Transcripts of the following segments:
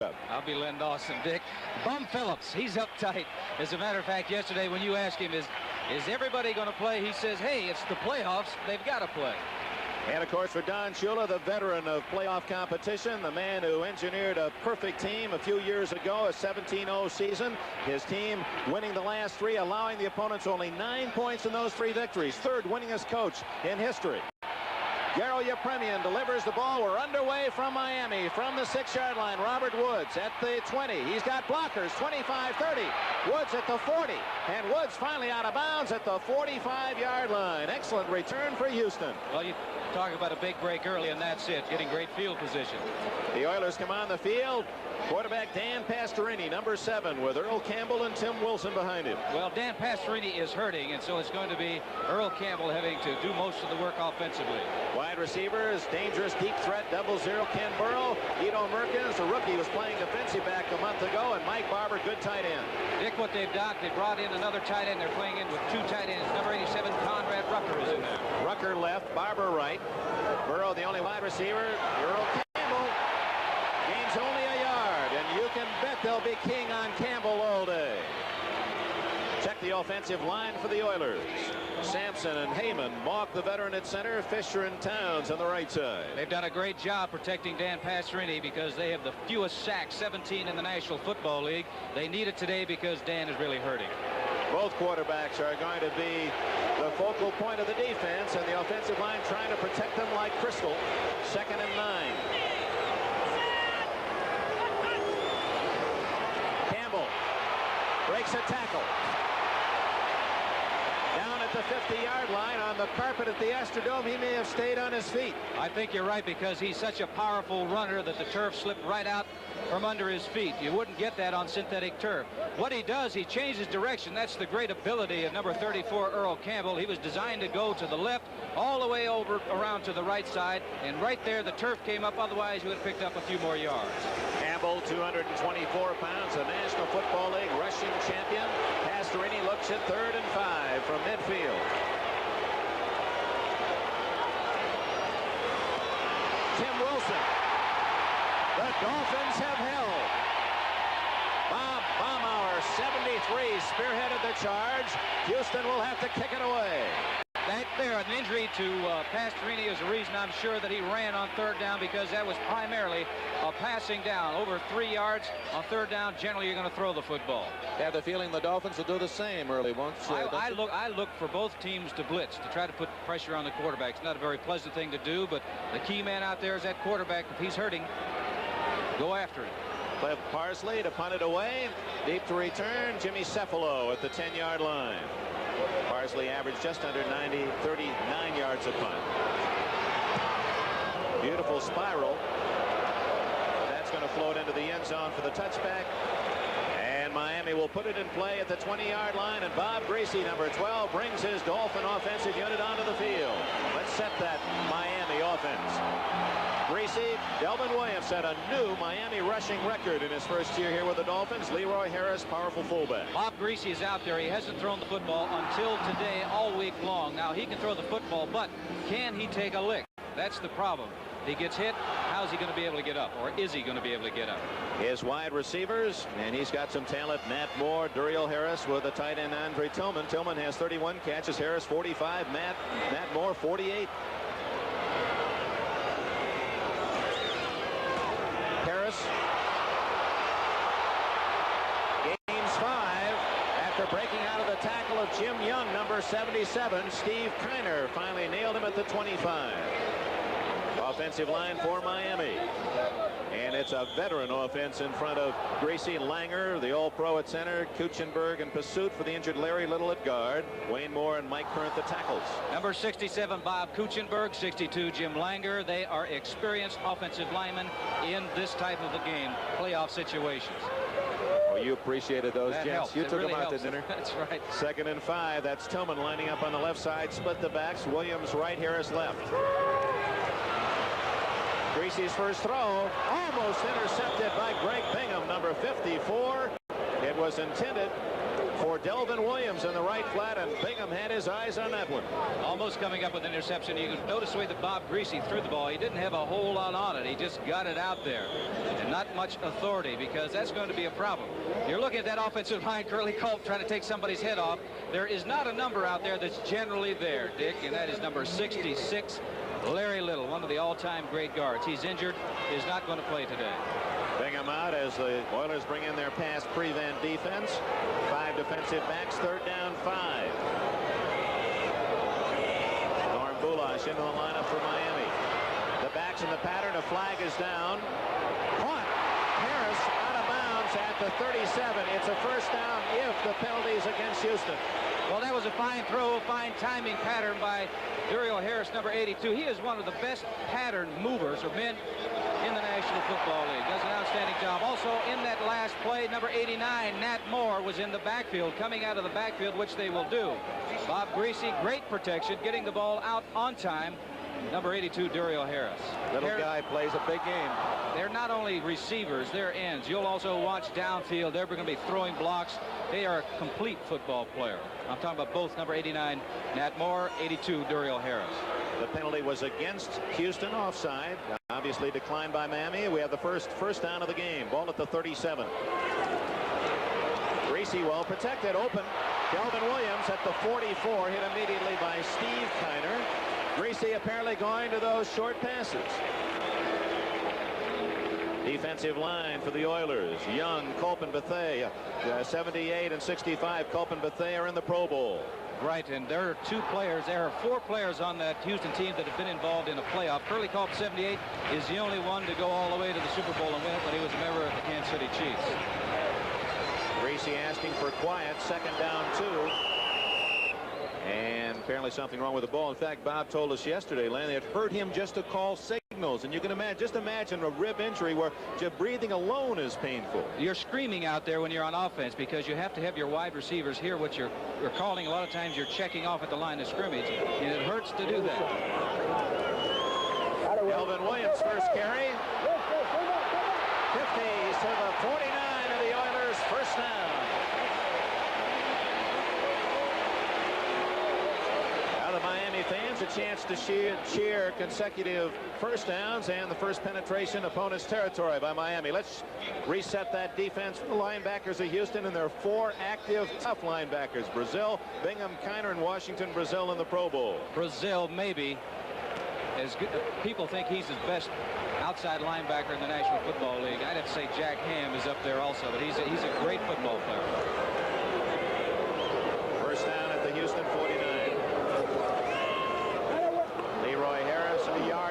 I'll be Len Dawson, Dick. Bum Phillips, he's uptight. As a matter of fact, yesterday when you asked him, is everybody going to play? He says, hey, it's the playoffs. They've got to play. And, of course, for Don Shula, the veteran of playoff competition, the man who engineered a perfect team a few years ago, a 17-0 season. His team winning the last three, allowing the opponents only 9 points in those three victories. Third winningest coach in history. Garo Yepremian delivers the ball. We're underway from Miami, from the 6-yard line. Robert Woods at the 20. He's got blockers, 25-30. Woods at the 40. And Woods finally out of bounds at the 45-yard line. Excellent return for Houston. Well, you talk about a big break early, and that's it, getting great field position. The Oilers come on the field. Quarterback Dan Pastorini, number 7, with Earl Campbell and Tim Wilson behind him. Well, Dan Pastorini is hurting, and so it's going to be Earl Campbell having to do most of the work offensively. Wide receivers, dangerous deep threat, 0-0 Ken Burrow. Guido Merkins, the rookie, was playing defensive back a month ago, and Mike Barber, good tight end. Dick, what they've done, they brought in another tight end. They're playing in with 2 tight ends. Number 87, Conrad Rucker, is in there. Rucker left, Barber right. Burrow, the only wide receiver. Earl Campbell gains only a yard, and you can bet they'll be king on Campbell all day. Check the offensive line for the Oilers. Sampson and Heyman, Mock the veteran at center, Fisher and Towns on the right side. They've done a great job protecting Dan Pastorini because they have the fewest sacks, 17 in the National Football League. They need it today because Dan is really hurting. Both quarterbacks are going to be the focal point of the defense, and the offensive line trying to protect them like crystal. 2nd and 9. Campbell breaks a tackle. Down at the 50-yard line on the carpet at the Astrodome, he may have stayed on his feet. I think you're right because he's such a powerful runner that the turf slipped right out from under his feet. You wouldn't get that on synthetic turf. What he does, he changes direction. That's the great ability of number 34, Earl Campbell. He was designed to go to the left, all the way over around to the right side, and right there the turf came up. Otherwise, he would have picked up a few more yards. Campbell, 224 pounds, the National Football League rushing champion. Pastorini looks at 3rd and 5 from midfield. Tim Wilson. The Dolphins have held. Bob Baumauer, 73, spearheaded the charge. Houston will have to kick it away. That there, an injury to Pastorini is the reason I'm sure that he ran on 3rd down, because that was primarily a passing down. Over 3 yards on 3rd down, generally you're going to throw the football. I have the feeling the Dolphins will do the same early once. I look for both teams to blitz, to try to put pressure on the quarterback. It's not a very pleasant thing to do, but the key man out there is that quarterback. If he's hurting, go after him. Cliff Parsley to punt it away. Deep to return, Jimmy Cephalo at the 10-yard line. Parsley averaged just under 39 yards a punt. Beautiful spiral. That's going to float into the end zone for the touchback. And Miami will put it in play at the 20-yard line. And Bob Greasy, number 12, brings his Dolphin offensive unit onto the field. Let's set that Miami offense. Greasy, Delvin Williams set a new Miami rushing record in his first year here with the Dolphins. Leroy Harris, powerful fullback. Bob Greasy is out there. He hasn't thrown the football until today, all week long. Now, he can throw the football, but can he take a lick? That's the problem. If he gets hit, how's he going to be able to get up? Or is he going to be able to get up? His wide receivers, and he's got some talent. Matt Moore, Duriel Harris with the tight end Andre Tillman. Tillman has 31 catches. Harris 45. Matt Moore 48. Harris gains 5 after breaking out of the tackle of Jim Young, number 77. Steve Kiner finally nailed him at the 25. Offensive line for Miami. And it's a veteran offense in front of Gracie Langer, the All-Pro at center, Kuchenberg and Pursuit for the injured Larry Little at guard, Wayne Moore and Mike Current the tackles. Number 67, Bob Kuchenberg, 62, Jim Langer. They are experienced offensive linemen in this type of a game, playoff situations. Well, you appreciated those, that gents. helps. You it took really them out helps. to dinner. That's right. 2nd and 5. That's Tillman lining up on the left side, split the backs. Williams right, Harris left. Greasy's first throw almost intercepted by Greg Bingham, number 54. It was intended for Delvin Williams in the right flat, and Bingham had his eyes on that one. Almost coming up with an interception. You can notice the way that Bob Greasy threw the ball. He didn't have a whole lot on it. He just got it out there, and not much authority, because that's going to be a problem. You're looking at that offensive line, Curly Culp trying to take somebody's head off. There is not a number out there that's generally there, Dick, and that is number 66, Larry Little, one of the all-time great guards. He's injured, is not going to play today. Bingham out as the Oilers bring in their pass prevent defense. 5 defensive backs, 3rd down 5. Norm Bulash into the lineup for Miami. The backs in the pattern, a flag is down. Caught. Harris out of bounds at the 37. It's a first down if the penalty's against Houston. Well, that was a fine throw, fine timing pattern by Duriel Harris, number 82. He is one of the best pattern movers or men in the National Football League. Does an outstanding job. Also in that last play, number 89, Nat Moore, was in the backfield, coming out of the backfield, which they will do. Bob Greasy, great protection, getting the ball out on time. Number 82, Duriel Harris. Little guy plays a big game. They're not only receivers, they're ends. You'll also watch downfield. They're going to be throwing blocks. They are a complete football player. I'm talking about both number 89, Nat Moore, 82, Duriel Harris. The penalty was against Houston, offside. Obviously declined by Miami. We have the first down of the game. Ball at the 37. Greasy well protected, open. Delvin Williams at the 44, hit immediately by Steve Kiner. Greasy apparently going to those short passes. Defensive line for the Oilers. Young, Culp, and Bethea. 78 and 65. Culp and Bethea are in the Pro Bowl. Right, and there are 2 players. There are 4 players on that Houston team that have been involved in a playoff. Curly Culp, 78, is the only one to go all the way to the Super Bowl and win it, but he was a member of the Kansas City Chiefs. Greasy asking for quiet. 2nd down 2. And apparently something wrong with the ball. In fact, Bob told us yesterday, Lanny, it hurt him just to call signals. And you can just imagine a rib injury where just breathing alone is painful. You're screaming out there when you're on offense because you have to have your wide receivers hear what you're calling. A lot of times you're checking off at the line of scrimmage, and it hurts to do that. Delvin Williams first carry. 50 to the 49 of the Oilers, first down. The Miami fans a chance to cheer consecutive first downs and the first penetration opponent's territory by Miami. Let's reset that defense for the linebackers of Houston, and there are 4 active tough linebackers. Brazil, Bingham, Kiner, and Washington. Brazil in the Pro Bowl. Brazil maybe as good. People think he's the best outside linebacker in the National Football League. I'd have to say Jack Ham is up there also, but he's a great football player. First down at the Houston 49.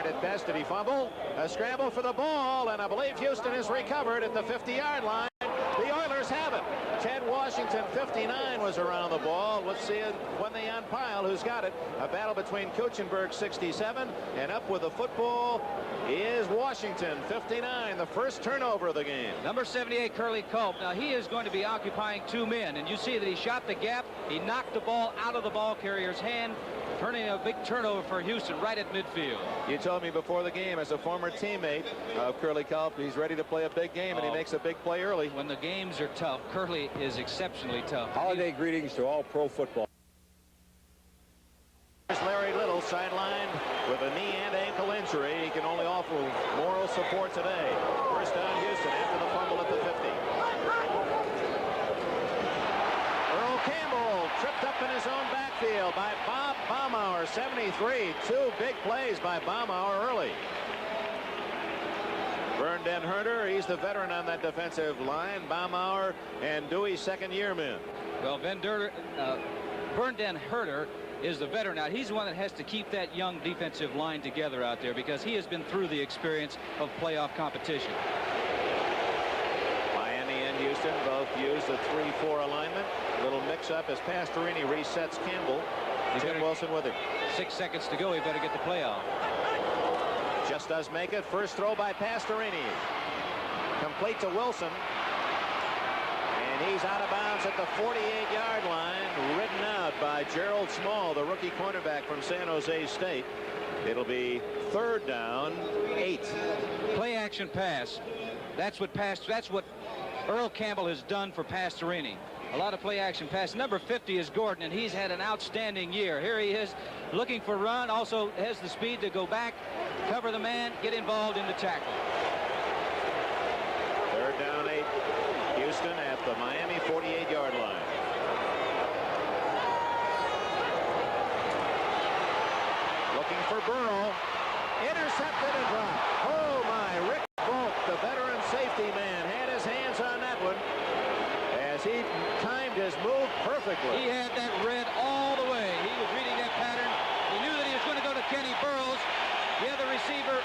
At best. Did he fumble? A scramble for the ball, and I believe Houston is recovered at the 50-yard line. The Oilers have it. Ted Washington, 59, was around the ball. Let's see it when they unpile. Who's got it? A battle between Kuchenberg, 67, and up with the football is Washington, 59, the first turnover of the game. Number 78, Curly Culp. Now, he is going to be occupying 2 men, and you see that he shot the gap. He knocked the ball out of the ball carrier's hand, turning a big turnover for Houston right at midfield. You told me before the game, as a former teammate of Curly Culp, he's ready to play a big game, and he makes a big play early. When the games are tough, Curly is exceptionally tough. Holiday greetings to all pro football. There's Larry Little sidelined with a knee and ankle injury. He can only offer moral support today. First down Houston after the fumble at the 50. Earl Campbell tripped up in his own backfield by Bob Baumauer, 73. 2 big plays by Baumauer early. Vern Den Herder, he's the veteran on that defensive line. Baumauer and Dewey, second-year men. Well, Vern Den Herder is the veteran. Now, he's the one that has to keep that young defensive line together out there because he has been through the experience of playoff competition. Miami and Houston both use the 3-4 alignment. A little mix-up as Pastorini resets Campbell. Tim Wilson with him. 6 seconds to go. He better get the play off. Just does make it. First throw by Pastorini. Complete to Wilson. And he's out of bounds at the 48-yard line. Ridden out by Gerald Small, the rookie cornerback from San Jose State. It'll be 3rd down, 8. Play action pass. That's what Earl Campbell has done for Pastorini. A lot of play action pass. Number 50 is Gordon, and he's had an outstanding year. Here he is looking for run. Also has the speed to go back, cover the man, get involved in the tackle. Third down 8. Houston at the Miami 48-yard line. Looking for Burrow. Intercepted and dropped. Oh my, Rick Volk, the veteran safety man, had his hands on that one as he timed his move perfectly. He had that read all the way. He was reading that pattern. He knew that he was going to go to Kenny Burroughs. The other receiver,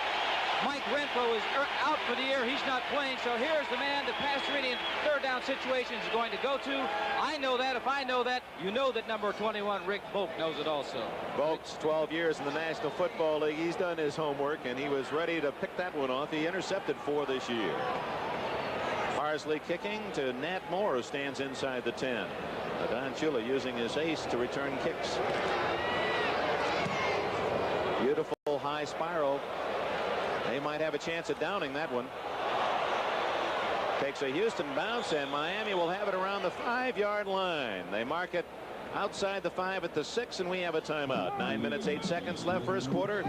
Mike Renfro, is out for the year. He's not playing, so here's the man the pass reading third down situation is going to go to. I know that. If I know that, you know that number 21, Rick Volk, knows it also. Volk's 12 years in the National Football League. He's done his homework, and he was ready to pick that one off. He intercepted 4 this year. Parsley kicking to Nat Moore, who stands inside the 10. Don Shula using his ace to return kicks. Beautiful high spiral. They might have a chance at downing that one. Takes a Houston bounce, and Miami will have it around the 5-yard line. They mark it outside the 5 at the 6, and we have a timeout. 9 minutes, 8 seconds left first quarter.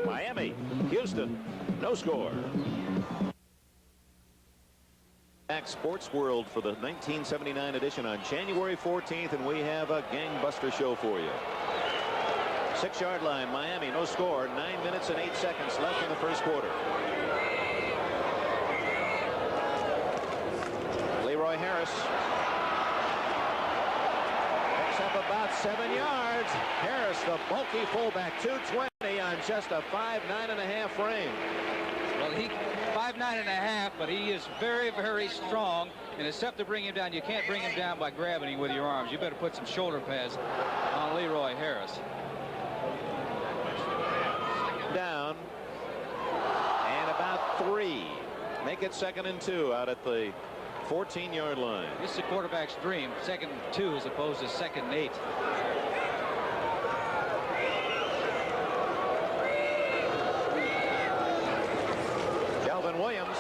Miami, Houston, no score. Back Sports World for the 1979 edition on January 14th, and we have a gangbuster show for you. 6-yard line, Miami, no score. 9 minutes and 8 seconds left in the first quarter. Leroy Harris picks up about 7 yards. Harris, the bulky fullback, 220 on just a 5'9.5" frame. Well, he 5'9.5", but he is very, very strong. And it's tough to bring him down. You can't bring him down by grabbing him with your arms. You better put some shoulder pads on Leroy Harris. Down and about 3. Make it 2nd and 2 out at the 14-yard line. This is the quarterback's dream. 2nd and 2 as opposed to 2nd and 8. Delvin Williams.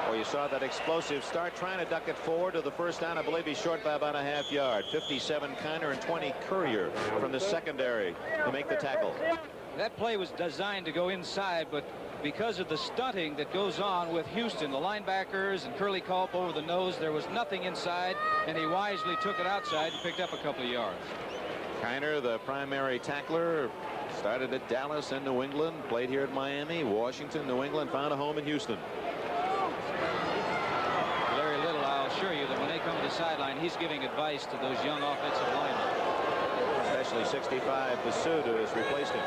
Well, you saw that explosive start, trying to duck it forward to the first down. I believe he's short by about a half yard. 57 Kiner and 20 Courier from the secondary to make the tackle. That play was designed to go inside, but because of the stunting that goes on with Houston, the linebackers and Curly Culp over the nose, there was nothing inside, and he wisely took it outside and picked up a couple of yards. Kiner, the primary tackler, started at Dallas and New England, played here at Miami, Washington, New England, found a home in Houston. Larry Little, I'll assure you that when they come to the sideline, he's giving advice to those young offensive linemen. Especially 65 Basud, who has replaced him.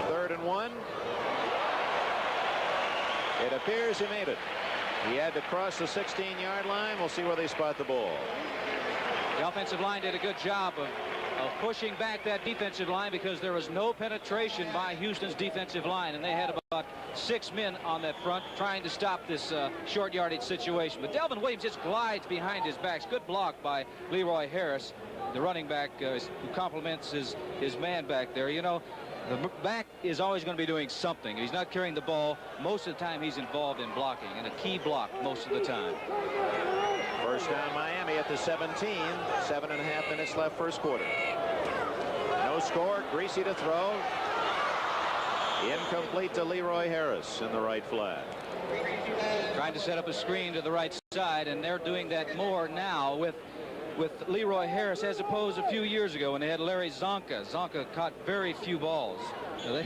3rd and 1. It appears he made it. He had to cross the 16-yard line. We'll see where they spot the ball. The offensive line did a good job of pushing back that defensive line because there was no penetration by Houston's defensive line, and they had about 6 men on that front trying to stop this short yardage situation. But Delvin Williams just glides behind his backs. Good block by Leroy Harris, the running back who complements his man back there. You know, the back is always going to be doing something. He's not carrying the ball. Most of the time he's involved in blocking, and a key block most of the time. First down Miami at the 17. 7.5 minutes left first quarter. No score. Greasy to throw. Incomplete to Leroy Harris in the right flat. Trying to set up a screen to the right side, and they're doing that more now with Leroy Harris as opposed to a few years ago when they had Larry Zonka. Zonka caught very few balls. So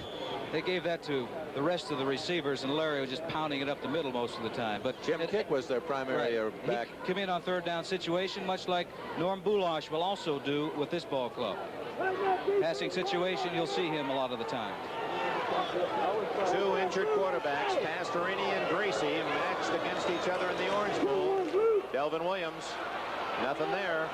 they gave that to the rest of the receivers, and Larry was just pounding it up the middle most of the time. But Jim Kick was their primary back. He come in on third down situation, much like Norm Boulash will also do with this ball club. Passing situation, you'll see him a lot of the time. 2 injured quarterbacks, Pastorini and Gracie, matched against each other in the Orange Bowl. Delvin Williams, nothing there.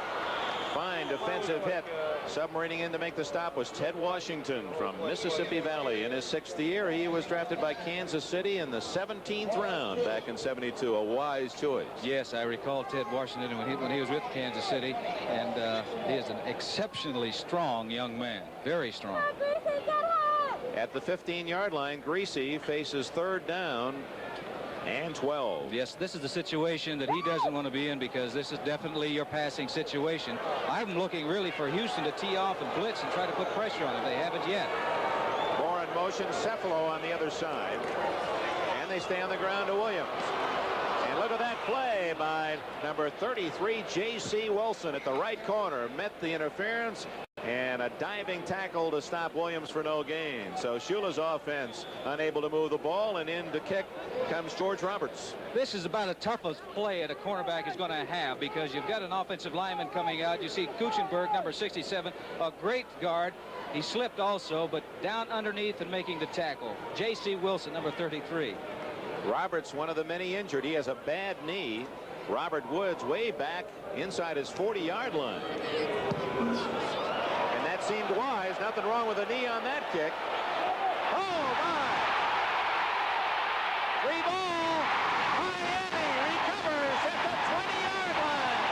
Fine defensive hit. Submarining in to make the stop was Ted Washington from Mississippi Valley. In his 6th year, he was drafted by Kansas City in the 17th round back in '72. A wise choice. Yes, I recall Ted Washington when he was with Kansas City, and he is an exceptionally strong young man. Very strong. At the 15-yard line, Greasy faces third down and 12. Yes, this is the situation that he doesn't want to be in, because this is definitely your passing situation. I'm looking really for Houston to tee off and blitz and try to put pressure on him. They haven't yet. More in motion. Cephalo on the other side. And they stay on the ground to Williams. And look at that play by number 33, J.C. Wilson at the right corner. Met the interference. And a diving tackle to stop Williams for no gain. So Shula's offense unable to move the ball, and in to kick comes George Roberts. This is about the toughest play that a cornerback is going to have, because you've got an offensive lineman coming out. You see Kuchenberg, number 67, a great guard. He slipped also, but down underneath and making the tackle. J.C. Wilson, number 33. Roberts, one of the many injured. He has a bad knee. Robert Woods way back inside his 40-yard line. And that seemed wise. Nothing wrong with a knee on that kick. Oh, my! Free ball. Miami recovers at the 20-yard line.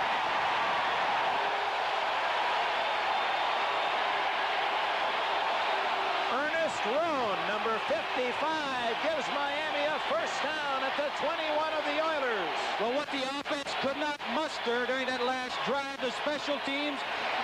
Ernest Roan, number 55, gives Miami a first down at the 21 of the Oilers. Well, what the offense could not muster during that last drive, the special teams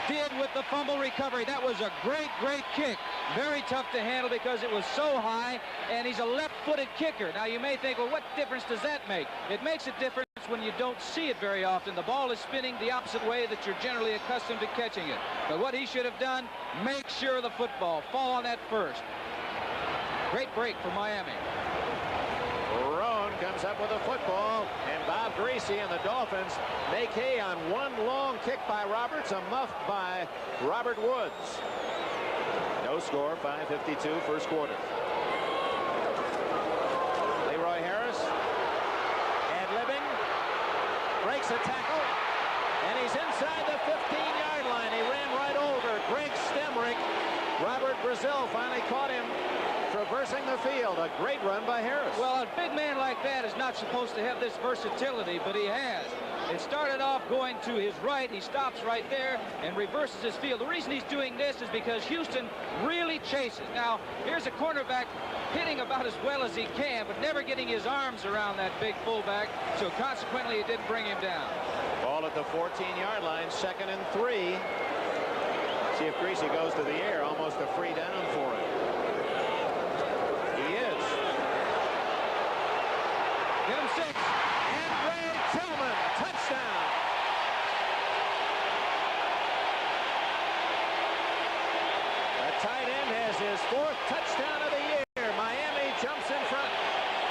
did with the fumble recovery. That was a great, great kick. Very tough to handle because it was so high, and he's a left-footed kicker. Now, you may think, well, what difference does that make? It makes a difference when you don't see it very often. The ball is spinning the opposite way that you're generally accustomed to catching it. But what he should have done, make sure the football fall on that first. Great break for Miami. Roan comes up with a football, and Bob Greasy and the Dolphins make hay on one long kick by Roberts, a muff by Robert Woods. No score, 5:52 first quarter. Leroy Harris, ad-libbing, breaks a tackle, and he's inside the 15-yard line. He ran right over Greg Stemrick. Robert Brazil finally caught him traversing the field. A great run by Harris. Well, a big man like that is not supposed to have this versatility, but he has. It started off going to his right. He stops right there and reverses his field. The reason he's doing this is because Houston really chases. Now, here's a cornerback hitting about as well as he can, but never getting his arms around that big fullback, so consequently it didn't bring him down. Ball at the 14-yard line, 2nd and 3. See if Greasy goes to the air. Almost a free down for him. He is. Get him 6. Andre Tillman, touchdown. The tight end has his 4th touchdown of the year. Miami jumps in front.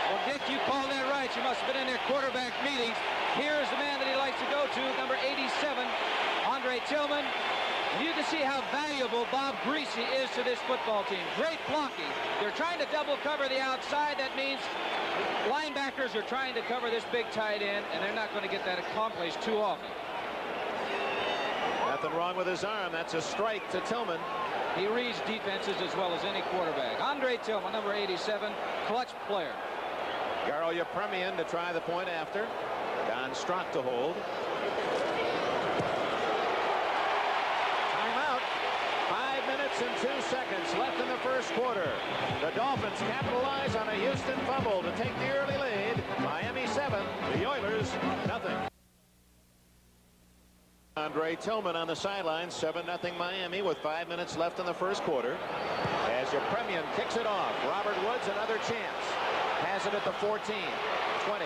Well, Dick, you called that right. You must have been in their quarterback meetings. Here's the man that he likes to go to, number 87, Andre Tillman. And you can see how valuable Bob Greasy is to this football team. Great blocking. They're trying to double cover the outside. That means linebackers are trying to cover this big tight end, and they're not going to get that accomplished too often. Nothing wrong with his arm. That's a strike to Tillman. He reads defenses as well as any quarterback. Andre Tillman, number 87, clutch player. Garo Yepremian to try the point after. Don Strock to hold. Timeout. 5 minutes and 2 seconds left in the first quarter. The Dolphins capitalize on a Houston fumble to take the early lead. Miami 7, the Oilers nothing. Andre Tillman on the sideline, 7-0 Miami with 5 minutes left in the first quarter. As Yepremian kicks it off, Robert Woods another chance. Has it at the 14, 20.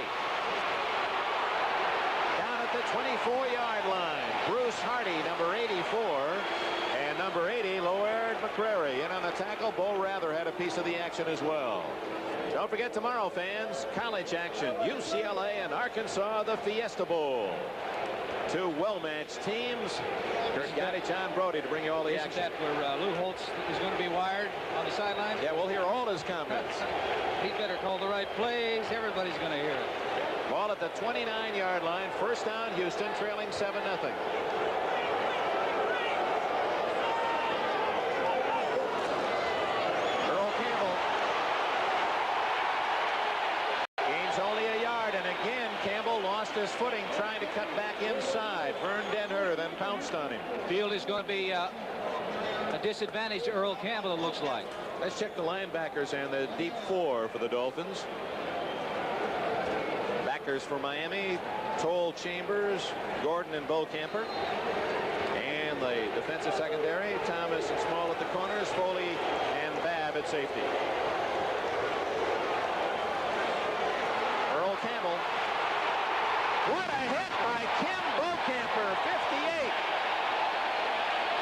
Down at the 24-yard line, Bruce Hardy, number 84, and number 80, Loerd McCrary. In on the tackle. Bo Rather had a piece of the action as well. Don't forget tomorrow, fans, college action. UCLA and Arkansas, the Fiesta Bowl. Two well-matched teams. Kurt Gotti, John Brody to bring you all the action. Isn't that where Lou Holtz is going to be wired on the sideline? Yeah, we'll hear all his comments. He better call the right plays. Everybody's going to hear it. Ball at the 29-yard line. First down, Houston, trailing 7-0. Earl Campbell. Gains only a yard, and again, Campbell lost his footing trying to cut back inside. Vern Denher then pounced on him. Field is going to be a disadvantage to Earl Campbell, it looks like. Let's check the linebackers and the deep 4 for the Dolphins. linebackers for Miami, Toll, Chambers, Gordon, and Bo Camper. And the defensive secondary, Thomas and Small at the corners, Foley and Babb at safety. Earl Campbell. What a hit by Kim Bocamper, 58.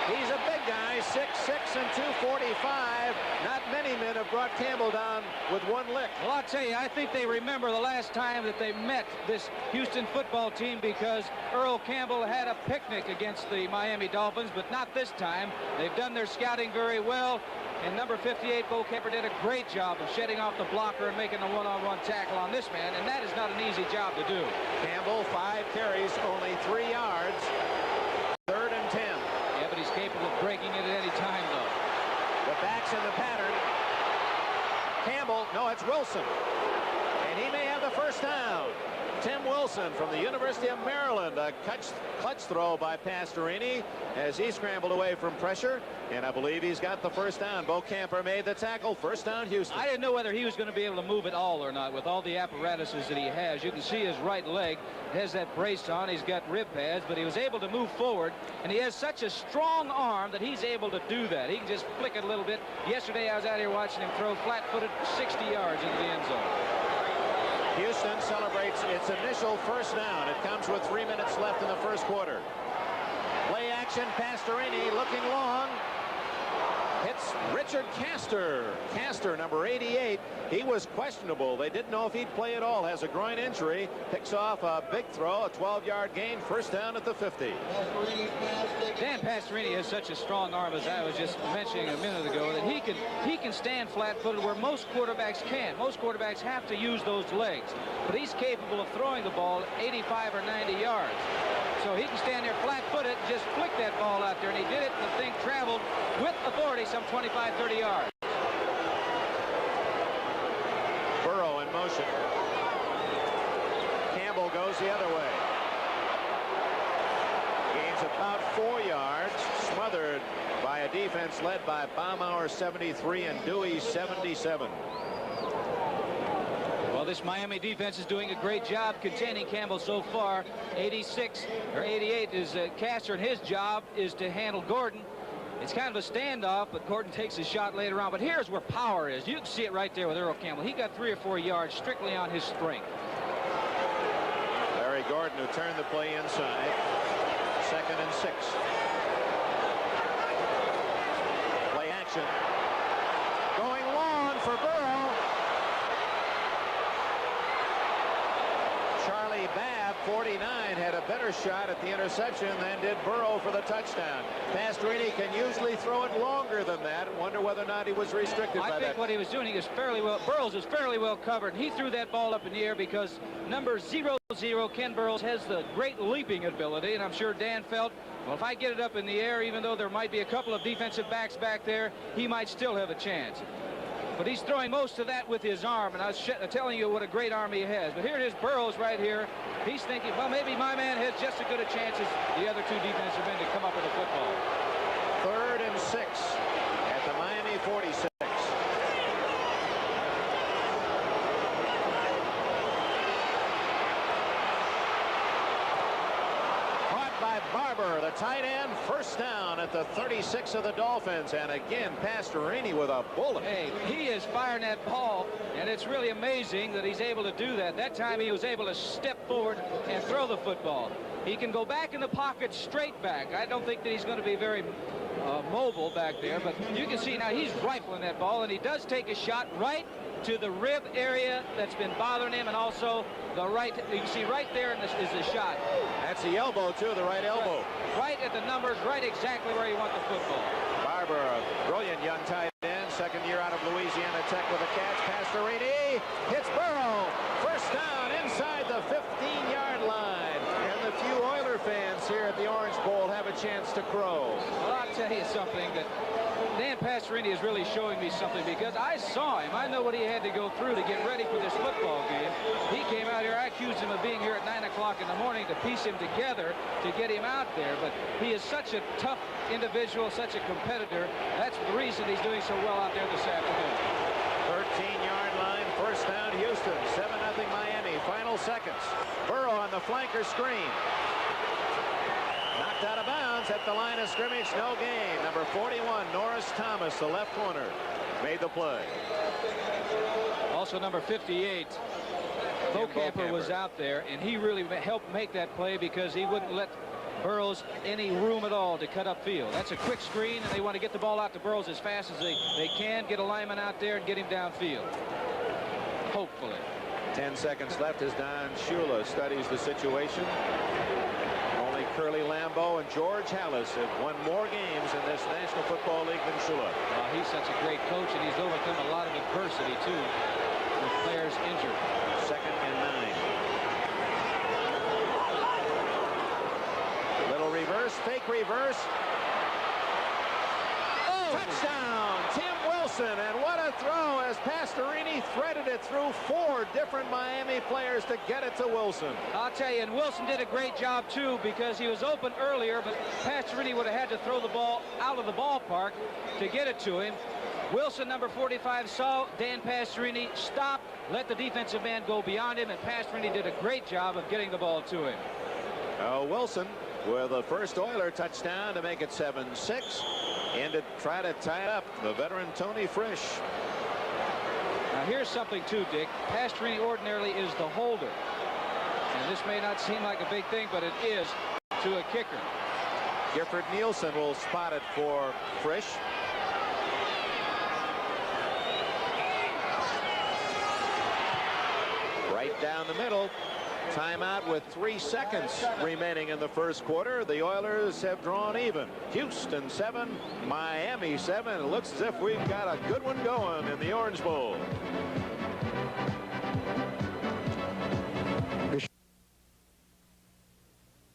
He's a big guy, 6'6" and 245. Not many men have brought Campbell down with one lick. Well, I'll tell you, I think they remember the last time that they met this Houston football team, because Earl Campbell had a picnic against the Miami Dolphins, but not this time. They've done their scouting very well, and number 58, Bo Camper, did a great job of shedding off the blocker and making a one-on-one tackle on this man, and that is not an easy job to do. Campbell, 5 carries, only 3 yards. 3rd and 10. Yeah, but he's capable of breaking it at any time, though. The backs in the pattern. Campbell, no, it's Wilson. And he may have the first down. Tim Wilson from the University of Maryland. A clutch throw by Pastorini as he scrambled away from pressure. And I believe he's got the first down. Bo Camper made the tackle. First down, Houston. I didn't know whether he was going to be able to move at all or not with all the apparatuses that he has. You can see his right leg has that brace on. He's got rib pads, but he was able to move forward. And he has such a strong arm that he's able to do that. He can just flick it a little bit. Yesterday, I was out here watching him throw flat-footed 60 yards into the end zone. Houston celebrates its initial first down. It comes with 3 minutes left in the first quarter. Play action, Pastorini looking long. Hits Richard Castor. Castor, number 88. He was questionable. They didn't know if he'd play at all. Has a groin injury. Picks off a big throw, a 12-yard gain. First down at the 50. Dan Pastorini has such a strong arm, as I was just mentioning a minute ago, that he can stand flat-footed where most quarterbacks can't. Most quarterbacks have to use those legs. But he's capable of throwing the ball 85 or 90 yards. So he can stand there flat-footed and just flick that ball out there. And he did it, and the thing traveled with authority some 25, 30 yards. Burrow in motion. Campbell goes the other way. Gains about 4 yards. Smothered by a defense led by Baumauer, 73, and Dewey, 77. Well, this Miami defense is doing a great job containing Campbell so far. 86 or 88 is Castor, and his job is to handle Gordon. It's kind of a standoff, but Gordon takes a shot later on. But here's where power is. You can see it right there with Earl Campbell. He got 3 or 4 yards strictly on his strength. Larry Gordon, who turned the play inside. 2nd and 6. Play action. Going long for Burrow. Charlie Babb, 49, had a better shot at the interception than did Burrow for the touchdown. Pastorini can usually throw it longer than that. Wonder whether or not he was restricted by that. I think what he was doing, Burrows is fairly well covered. He threw that ball up in the air because number 00, Ken Burrows, has the great leaping ability, and I'm sure Dan felt, well, if I get it up in the air, even though there might be a couple of defensive backs back there, he might still have a chance. But he's throwing most of that with his arm, and I was telling you what a great arm he has. But here it is, Burrows right here. He's thinking, well, maybe my man has just as good a chance as the other 2 defensive men to come up with a football. 3rd and 6 at the Miami 46. Barber, the tight end, first down at the 36 of the Dolphins. And again, Pastorini with a bullet. Hey, he is firing that ball, and it's really amazing that he's able to do that. That time he was able to step forward and throw the football. He can go back in the pocket straight back. I don't think that he's going to be very mobile back there, but you can see now he's rifling that ball, and he does take a shot right to the rib area that's been bothering him, and also the right. You can see right there is the shot. That's the elbow too, the right elbow. Right at the numbers, right exactly where you want the football. Barber, a brilliant young tight end, 2nd year out of Louisiana Tech with a catch. Pastorini hits Burrow. First down inside the 15-yard line. And the few Oiler fans here at the Orange Bowl have a chance to crow. Well, I'll tell you something, that Dan Pastorini is really showing me something, because I saw him. I know what he had to go through to get ready for this football game. He came out here. I accused him of being here at 9 o'clock in the morning to piece him together to get him out there. But he is such a tough individual, such a competitor. That's the reason he's doing so well out there this afternoon. 13-yard line, first down, Houston. 7-0 Miami. Final seconds. Burrow on the flanker screen. Knocked out of bounds at the line of scrimmage. No gain. Number 41, Norris Thomas, the left corner, made the play. Also number 58, Bocamper was out there, and he really helped make that play because he wouldn't let Burrows any room at all to cut upfield. That's a quick screen, and they want to get the ball out to Burrows as fast as they can, get a lineman out there and get him downfield. Hopefully. 10 seconds left as Don Shula studies the situation. Only Curly Lambeau and George Halas have won more games in this National Football League than Shula. He's such a great coach, and he's overcome a lot of adversity, too, with players injured. 2nd and 9. Little reverse, fake reverse. Oh! Touchdown, Tim Wilson, and what a throw as Pastorini threaded it through 4 different Miami players to get it to Wilson. I'll tell you, and Wilson did a great job, too, because he was open earlier, but Pastorini would have had to throw the ball out of the ballpark to get it to him. Wilson, number 45, saw Dan Pastorini stop, let the defensive man go beyond him, and Pastorini did a great job of getting the ball to him. Wilson with the first Oiler touchdown to make it 7-6. And to try to tie it up, the veteran Tony Frisch. Now here's something too, Dick. Pastorini ordinarily is the holder, and this may not seem like a big thing, but it is to a kicker. Gifford Nielsen will spot it for Frisch. Right down the middle. Timeout with 3 seconds remaining in the first quarter. The Oilers have drawn even. Houston 7, Miami 7. It looks as if we've got a good one going in the Orange Bowl.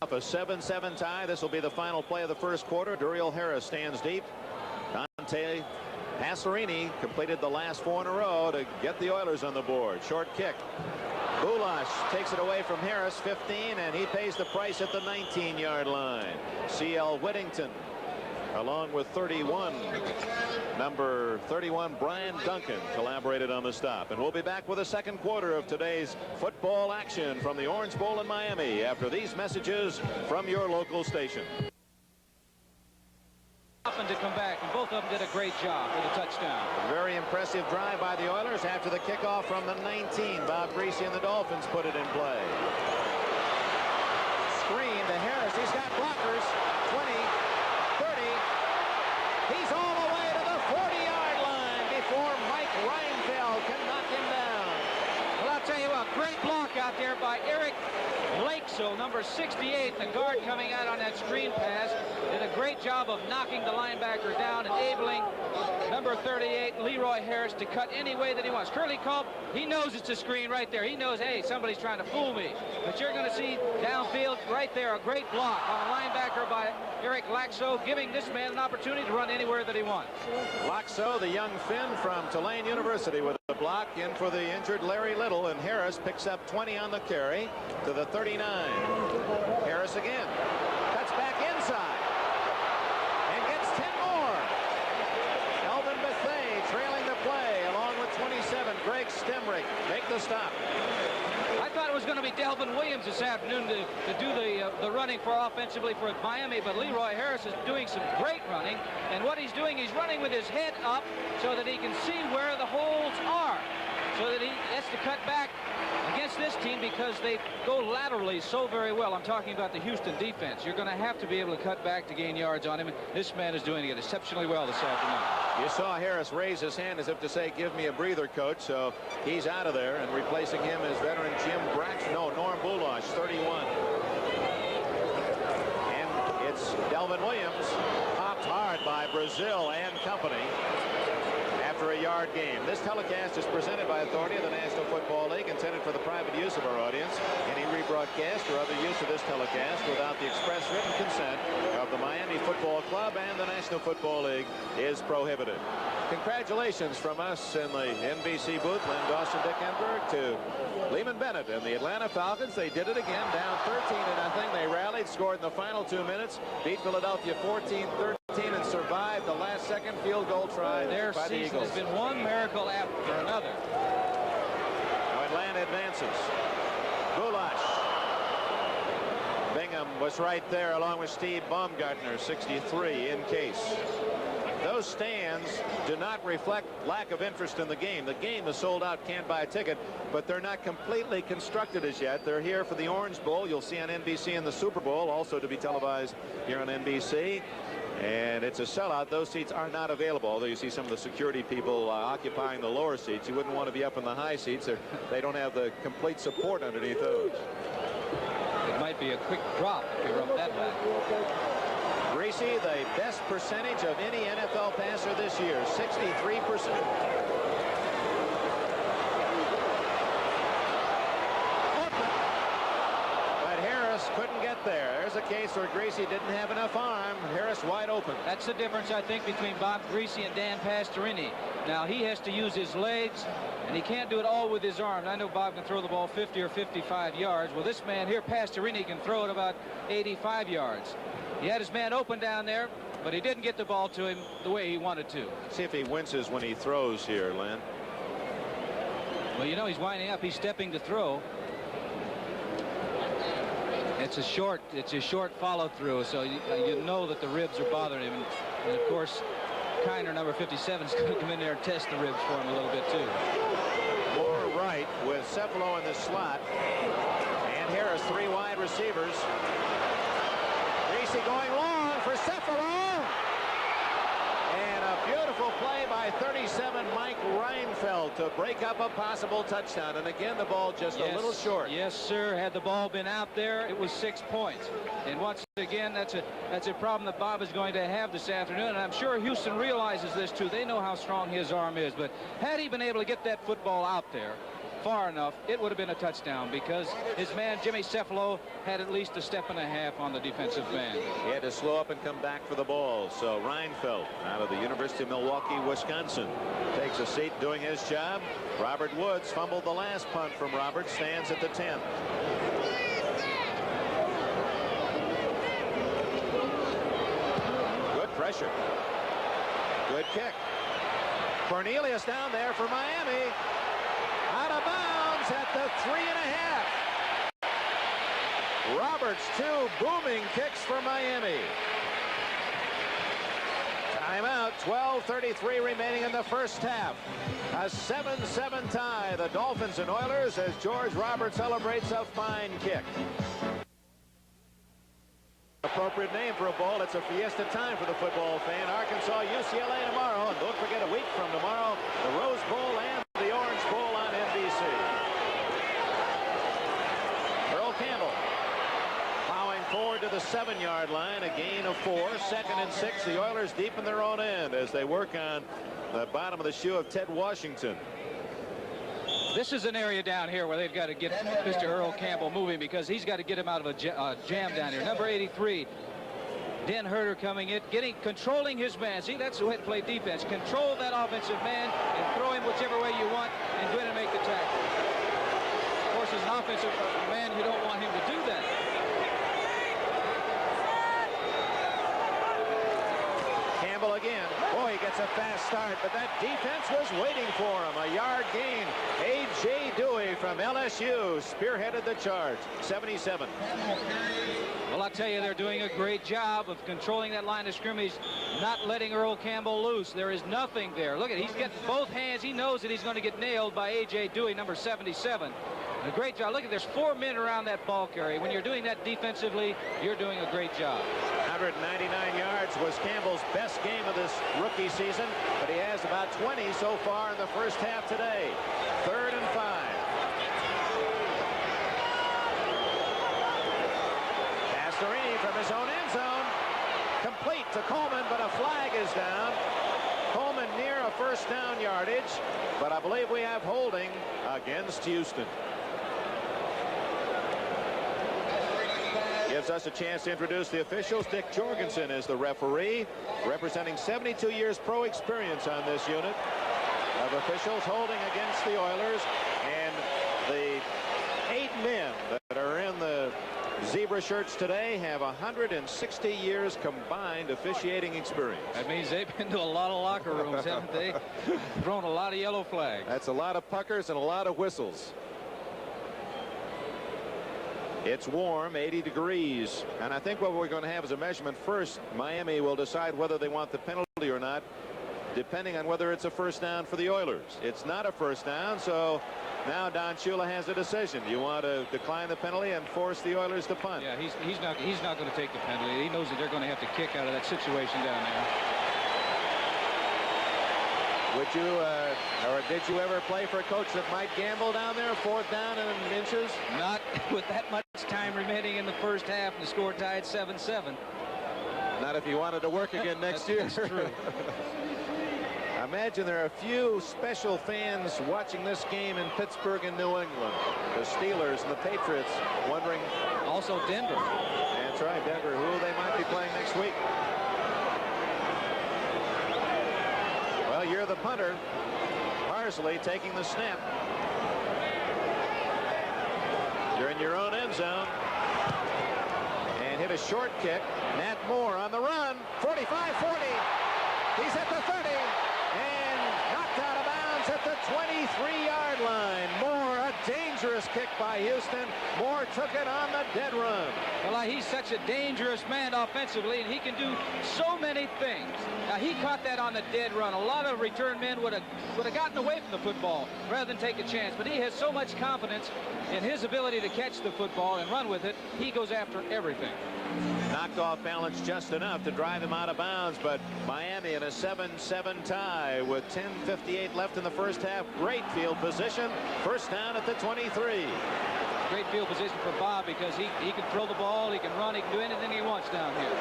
A 7-7 tie. This will be the final play of the first quarter. Duriel Harris stands deep. Dante Pastorini completed the last 4 in a row to get the Oilers on the board. Short kick. Bulash takes it away from Harris, 15, and he pays the price at the 19-yard line. C.L. Whittington, along with 31, number 31, Brian Duncan, collaborated on the stop. And we'll be back with the second quarter of today's football action from the Orange Bowl in Miami after these messages from your local station. To come back, and both of them did a great job with a touchdown. A very impressive drive by the Oilers after the kickoff from the 19. Bob Greasy and the Dolphins put it in play. Screen to Harris. He's got blockers. 20, 30. He's all the way to the 40-yard line before Mike Reinfeld can knock him down. Well, I'll tell you what, great block out there by Eric Lakeso, number 68, the guard coming out on that screen pass, did a great job of knocking the linebacker down, enabling number 38, Leroy Harris, to cut any way that he wants. Curly Culp, he knows it's a screen right there. He knows, hey, somebody's trying to fool me. But you're going to see downfield right there, a great block on a linebacker by Eric Lakeso, giving this man an opportunity to run anywhere that he wants. Lakeso, the young Finn from Tulane University, with a block in for the injured Larry Little, and Harris picks up 20 on the carry to the 39. Harris again cuts back inside and gets 10 more. Elvin Bethea trailing the play along with 27. Greg Stemrick make the stop. I thought it was going to be Delvin Williams this afternoon to do the running for offensively for Miami, but Leroy Harris is doing some great running, and what he's doing, he's running with his head up so that he can see where the holes are, so that he has to cut back against this team because they go laterally so very well. I'm talking about the Houston defense. You're going to have to be able to cut back to gain yards on him, and this man is doing it exceptionally well this afternoon. You saw Harris raise his hand as if to say, give me a breather, coach. So he's out of there, and replacing him is veteran Jim Braxton. No, Norm Bulash, 31. And it's Delvin Williams, popped hard by Brazil and company after a yard game. This telecast is presented by authority of the National Football League, intended for the private use of our audience. Any rebroadcast or other use of this telecast without the express written consent of the Miami Football Club and the National Football League is prohibited. Congratulations from us in the NBC booth, Len Dawson, Dick Enberg, to Lehman Bennett and the Atlanta Falcons. They did it again, down 13-0. They rallied, scored in the final 2 minutes, beat Philadelphia 14-13, and survived the last-second field goal try Their by the season Eagles. has been one miracle after another. Now Atlanta advances. was right there along with Steve Baumgartner, 63 in case. Those stands do not reflect lack of interest in the game. The game is sold out, can't buy a ticket, but they're not completely constructed as yet. They're here for the Orange Bowl. You'll see on NBC in the Super Bowl, also to be televised here on NBC. And it's a sellout. Those seats are not available, although you see some of the security people occupying the lower seats. You wouldn't want to be up in the high seats. They don't have the complete support underneath those. It might be a quick drop if you rub that back. Greasy, the best percentage of any NFL passer this year, 63%. But Harris couldn't get there. There's a case where Greasy didn't have enough arm. Harris wide open. That's the difference, I think, between Bob Greasy and Dan Pastorini. Now, he has to use his legs, and he can't do it all with his arm. I know Bob can throw the ball 50 or 55 yards. Well, this man here, Pastorini, can throw it about 85 yards. He had his man open down there, but he didn't get the ball to him the way he wanted to. See if he winces when he throws here, Len. Well, you know, he's winding up. He's stepping to throw. It's a short follow through, so you know that the ribs are bothering him. And of course, Kiner, number 57, is going to come in there and test the ribs for him a little bit too. More right with Cephalo in the slot, and Harris, three wide receivers. Greasy going long for Cephalo, and a beautiful play by 37 Mike Reinfeldt to break up a possible touchdown. And again, the ball just a little short. Yes, sir. Had the ball been out there, it was 6 points. And once again, that's a problem that Bob is going to have this afternoon. And I'm sure Houston realizes this too. They know how strong his arm is. But had he been able to get that football out there far enough, it would have been a touchdown, because his man Jimmy Cephalo had at least a step and a half on the defensive man. He had to slow up and come back for the ball. So Reinfeldt, out of the University of Milwaukee, Wisconsin, takes a seat doing his job. Robert Woods fumbled the last punt from Robert, stands at the 10. Good pressure. Good kick. Cornelius down there for Miami. Out of bounds at the 3.5. Roberts, two booming kicks for Miami. Timeout, 12:33 remaining in the first half. A 7-7 tie, the Dolphins and Oilers, as George Roberts celebrates a fine kick. Appropriate name for a bowl. It's a fiesta time for the football fan. Arkansas, UCLA tomorrow. And don't forget, a week from tomorrow, the Rose Bowl and the Orange Bowl on NBC. Earl Campbell plowing forward to the 7-yard line. A gain of 4. 2nd and 6. The Oilers deep in their own end as they work on the bottom of the shoe of Ted Washington. This is an area down here where they've got to get Mr. Earl Campbell moving, because he's got to get him out of a jam down here. Number 83, Den Herter, coming in, controlling his man. See, that's the way to play defense. Control that offensive man and throw him whichever way you want and go in and make the tackle. Of course, as an offensive man, you don't want him to do that. Campbell again. Boy, he gets a fast start, but that defense was waiting for him. A yard gain. A.J. Dewey from LSU spearheaded the charge. 77. Well, I tell you, they're doing a great job of controlling that line of scrimmage, not letting Earl Campbell loose. There is nothing there. Look at it. He's getting both hands. He knows that he's going to get nailed by A.J. Dewey, number 77. A great job. Look at, there's 4 men around that ball carrier. When you're doing that defensively, you're doing a great job. 199 yards was Campbell's best game of this rookie season, but he has about 20 so far in the first half today. 3rd and 5. Pastorini from his own end zone. Complete to Coleman, but a flag is down. Coleman near a first down yardage, but I believe we have holding against Houston. Gives us a chance to introduce the officials. Dick Jorgensen is the referee, representing 72 years pro experience on this unit of officials, holding against the Oilers. And the 8 men that are in the zebra shirts today have 160 years combined officiating experience. That means they've been to a lot of locker rooms, haven't they? Thrown a lot of yellow flags. That's a lot of puckers and a lot of whistles. It's warm, 80 degrees, and I think what we're going to have is a measurement first. Miami will decide whether they want the penalty or not, depending on whether it's a first down for the Oilers. It's not a first down, so now Don Shula has a decision. You want to decline the penalty and force the Oilers to punt? Yeah, he's not going to take the penalty. He knows that they're going to have to kick out of that situation down there. Would you or did you ever play for a coach that might gamble down there, 4th down and inches? Not with that much time remaining in the first half and the score tied 7-7. Not if you wanted to work again next year. That's true. I imagine there are a few special fans watching this game in Pittsburgh and New England. The Steelers and the Patriots wondering. Also Denver. That's right, Denver, who they might be playing next week. Well, you're the punter. Parsley taking the snap. You're in your own end zone. And hit a short kick. Nat Moore on the run. 45-40. He's at the 30. And knocked out of bounds at the 23-yard line. Moore, a dangerous kick by Houston. Moore took it on the dead run. Well, he's such a dangerous man offensively, and he can do so many things. Now, he caught that on the dead run. A lot of return men would have gotten away from the football rather than take a chance. But he has so much confidence in his ability to catch the football and run with it. He goes after everything. Knocked off balance just enough to drive him out of bounds, but Miami in a 7-7 tie with 10:58 left in the first half. Great field position. First down at the 23. Great field position for Bob because he can throw the ball, he can run, he can do anything he wants down here.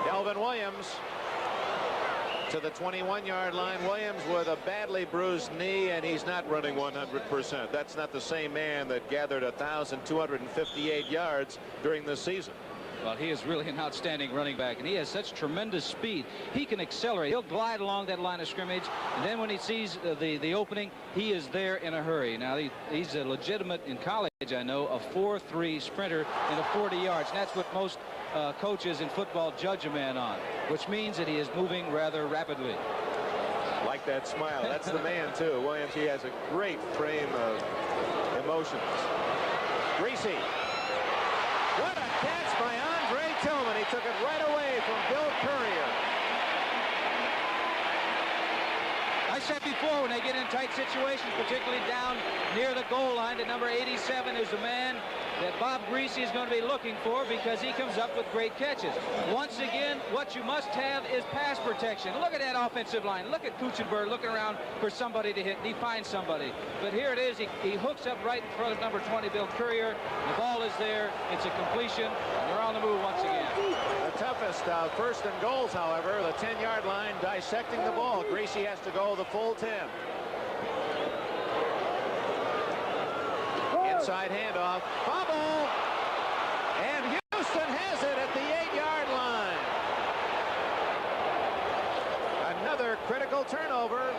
Delvin Williams to the 21-yard line. Williams with a badly bruised knee, and he's not running 100%. That's not the same man that gathered 1,258 yards during this season. Well, he is really an outstanding running back, and he has such tremendous speed. He can accelerate. He'll glide along that line of scrimmage, and then when he sees the opening, he is there in a hurry. Now, he's a legitimate, in college, I know, a 4.3 sprinter in the 40 yards. And that's what most coaches in football judge a man on, which means that he is moving rather rapidly. Like that smile. That's the man, too. Williams, he has a great frame of emotions. Greasy. What a catch by Andre Tillman. He took it right away from Bill Courier. I said before, when they get in tight situations, particularly down near the goal line, that number 87 is the man that Bob Greasy is going to be looking for because he comes up with great catches. Once again, what you must have is pass protection. Look at that offensive line. Look at Kuchenberg looking around for somebody to hit, and he finds somebody. But here it is. He hooks up right in front of number 20, Bill Courier. The ball is there. It's a completion. They're on the move once again. The toughest first and goals, however, the 10-yard line dissecting the ball. Greasy has to go the full 10. Inside handoff, fumble, and Houston has it at the 8-yard line. Another critical turnover,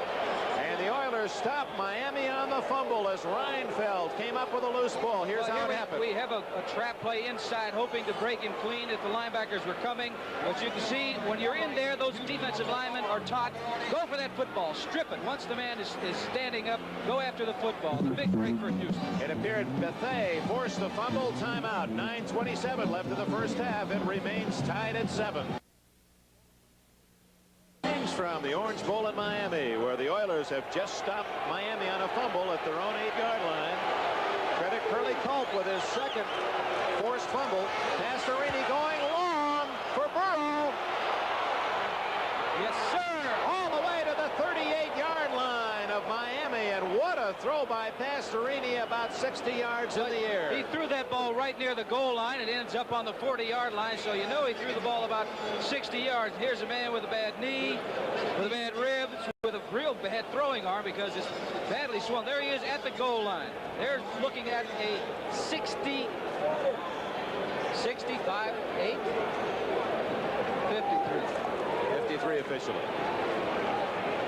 and the Oilers stop Miami on the fumble as Reinfeldt came up with a loose ball. Here's how it happened. We have a trap play inside, hoping to break him clean if the linebackers were coming. But you can see when you're in there, those defensive linemen are taught, go for that football, strip it. Once the man is standing up, go after the football. The big break for Houston. It appeared Bethea forced the fumble. Timeout. 9:27 left in the first half. It remains tied at 7. From the Orange Bowl in Miami, where the Oilers have just stopped Miami on a fumble at their own 8-yard line. Credit Curly Culp with his second forced fumble. Pastorini going long for Burrow. Yes, sir. All the way to the 38-yard line of Miami, and what a throw by Pastorini, about 60 yards in the air. He threw that ball right near the goal line. It ends up on the 40-yard line, so you know he threw the ball about 60 yards. Here's a man with a bad knee, with a bad ribs, with a real bad throwing arm because it's badly swollen. There he is at the goal line. They're looking at a 65, 8, 53. 53 officially.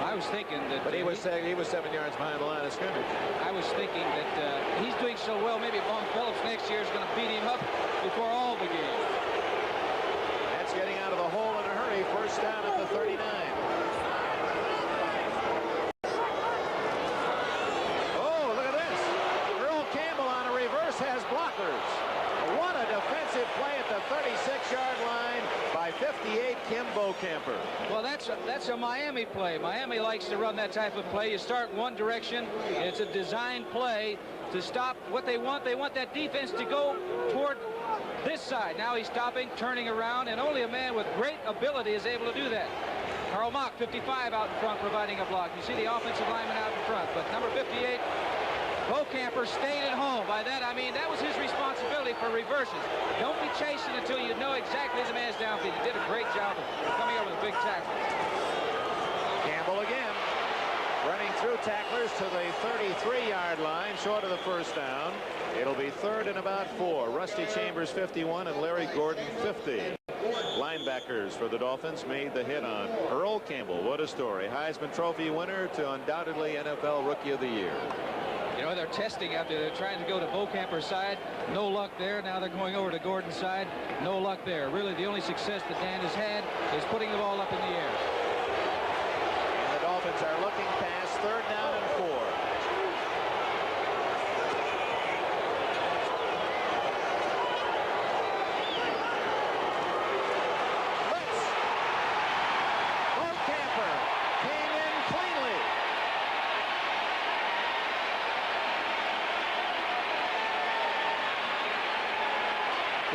I was thinking that... But he was 7 yards behind the line of scrimmage. I was thinking that he's doing so well, maybe Vaughn Phillips next year is going to beat him up before all the games. That's getting out of the hole in a hurry. First down at the 39. 58, Kim Bocamper. Well, that's a Miami play. Miami likes to run that type of play. You start in one direction. It's a design play to stop what they want. They want that defense to go toward this side. Now he's stopping, turning around, and only a man with great ability is able to do that. Karl Mock, 55, out in front, providing a block. You see the offensive lineman out in front, but number 58, Bocamper, stayed at home. By that, I mean that was his responsibility for reverses. Don't be chasing until you know exactly the man's downfield. He did a great job of coming up with a big tackle. Campbell again, running through tacklers to the 33-yard line, short of the first down. It'll be third and about 4. Rusty Chambers, 51, and Larry Gordon, 50. Linebackers for the Dolphins made the hit on Earl Campbell. What a story. Heisman Trophy winner to undoubtedly NFL Rookie of the Year. You know, they're testing out there. They're trying to go to Bocamper's side. No luck there. Now they're going over to Gordon's side. No luck there. Really, the only success that Dan has had is putting the ball up in the air. And the Dolphins are looking past third down and 4.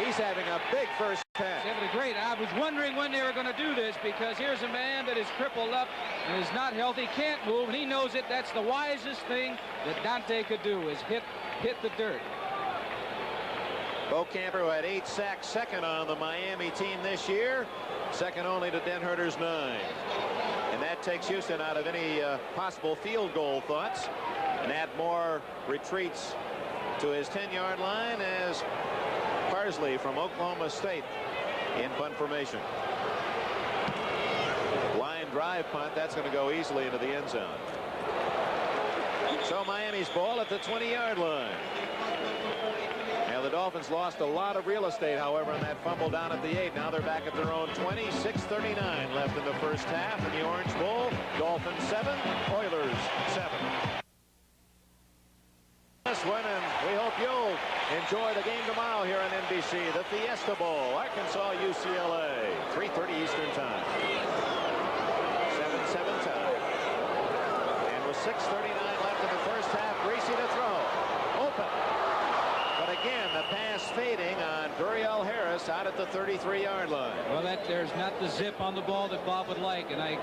He's having a big first pass. He's having a great. I was wondering when they were going to do this, because here's a man that is crippled up and is not healthy, can't move, and he knows it. That's the wisest thing that Dante could do, is hit the dirt. Bocamper, who had 8 sacks, second on the Miami team this year, second only to Den Herter's 9. And that takes Houston out of any possible field goal thoughts. And Nat Moore retreats to his 10-yard line as Parsley from Oklahoma State in punt formation. Line drive punt. That's going to go easily into the end zone. So Miami's ball at the 20-yard line. Now the Dolphins lost a lot of real estate, however, on that fumble down at the 8. Now they're back at their own 20. 6:39 left in the first half in the Orange Bowl. Dolphins 7, Oilers 7. This one, and we hope you'll enjoy the game tomorrow here on NBC. The Fiesta Bowl, Arkansas, UCLA, 3:30 Eastern Time. 7-7 tie. And with 6:39 left in the first half, Greasy to throw. Open. But again, the pass fading on Burial Harris out at the 33-yard line. Well, there's not the zip on the ball that Bob would like, and I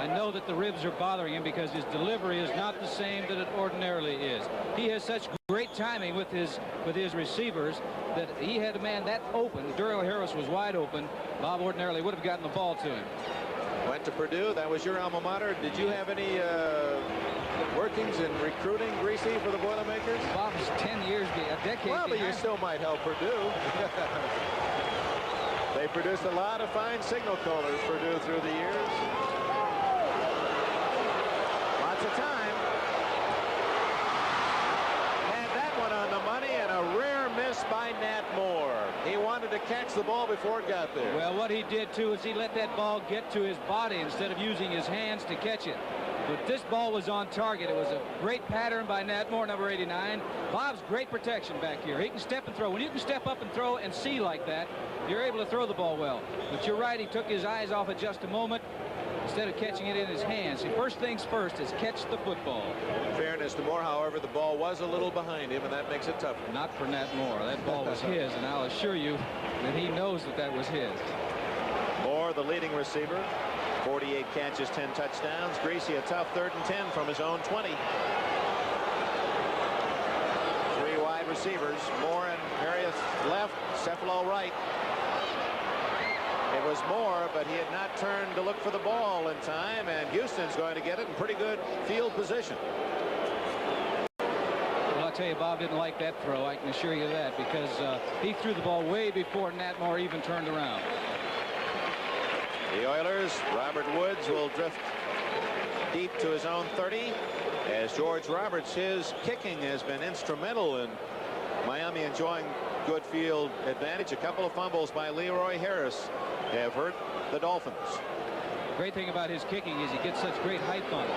know that the ribs are bothering him because his delivery is not the same that it ordinarily is. He has such great timing with his receivers that he had a man that open. Burial Harris was wide open. Bob ordinarily would have gotten the ball to him. Went to Purdue. That was your alma mater. Did you have any workings in recruiting, Greasy, for the Boilermakers? Bob's 10 years, a decade. Well, but you still might help Purdue. They produced a lot of fine signal callers, Purdue, through the years. Lots of time. Had that one on the money, and a rare miss by Nat Moore. He wanted to catch the ball before it got there. Well, what he did, too, is he let that ball get to his body instead of using his hands to catch it. But this ball was on target. It was a great pattern by Nat Moore, number 89. Bob's great protection back here. He can step and throw. When you can step up and throw and see like that, you're able to throw the ball well. But you're right, he took his eyes off it just a moment instead of catching it in his hands. The first things first is catch the football. In fairness to Moore, however, the ball was a little behind him, and that makes it tougher. Not for Nat Moore. That ball was his, and I'll assure you that he knows that that was his. Moore, the leading receiver. 48 catches, 10 touchdowns. Greasy, a tough 3rd and 10 from his own 20. 3 wide receivers. Moore and Harris left, Cephalo right. It was Moore, but he had not turned to look for the ball in time, and Houston's going to get it in pretty good field position. Well, I'll tell you, Bob didn't like that throw. I can assure you that, because he threw the ball way before Nat Moore even turned around. The Oilers, Robert Woods will drift deep to his own 30 as George Roberts, his kicking has been instrumental in Miami enjoying good field advantage. A couple of fumbles by Leroy Harris have hurt the Dolphins. Great thing about his kicking is he gets such great height on it.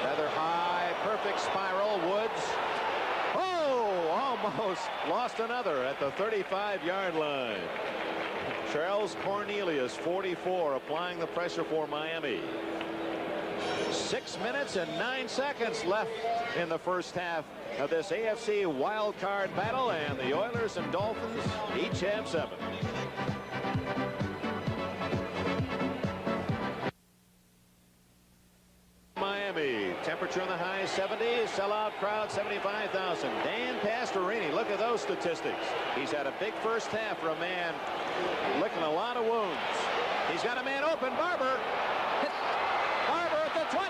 Rather high, perfect spiral. Woods, oh, almost lost another at the 35-yard line. Charles Cornelius, 44, applying the pressure for Miami. 6 minutes and 9 seconds left in the first half of this AFC wild card battle, and the Oilers and Dolphins each have 7. Miami, temperature in the high 70s, sellout crowd 75,000. Dan Pastorini, look at those statistics. He's had a big first half for a man licking a lot of wounds. He's got a man open. Barber at the 20,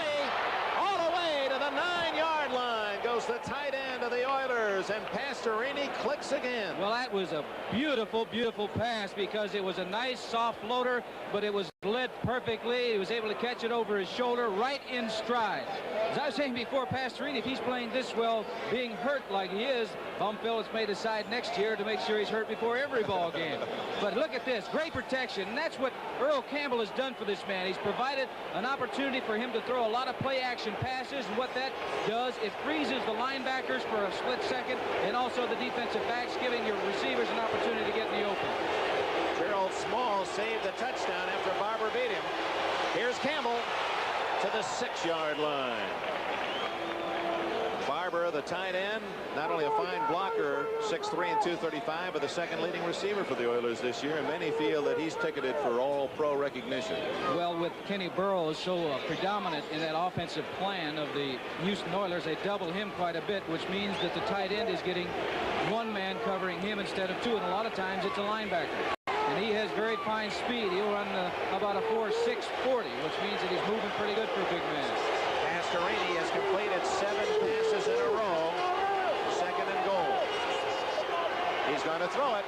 all the way to the 9-yard line goes the tight end of the Oilers, and Pastorini clicks again. Well, that was a beautiful, beautiful pass, because it was a nice soft floater, but it was led perfectly. He was able to catch it over his shoulder right in stride. As I was saying before, Pastorini, if he's playing this well, being hurt like he is, Bum Phillips may decide next year to make sure he's hurt before every ball game. But look at this, great protection, and that's what Earl Campbell has done for this man. He's provided an opportunity for him to throw a lot of play-action passes, and what that does, it freezes the linebackers for a split second, and also the defensive backs, giving your receivers an opportunity to get in the open. Gerald Small saved the touchdown after Barber beat him. Here's Campbell to the 6-yard line. Barber, the tight end, not only a fine blocker, 6'3" and 235, but the second leading receiver for the Oilers this year, and many feel that he's ticketed for all-pro recognition. Well, with Kenny Burrows so predominant in that offensive plan of the Houston Oilers, they double him quite a bit, which means that the tight end is getting one man covering him instead of two, and a lot of times it's a linebacker. And he has very fine speed. He'll run about a 4.6 40, which means that he's moving pretty good for a big man. Pastorini has completed 7 passes in a row. 2nd and goal. He's going to throw it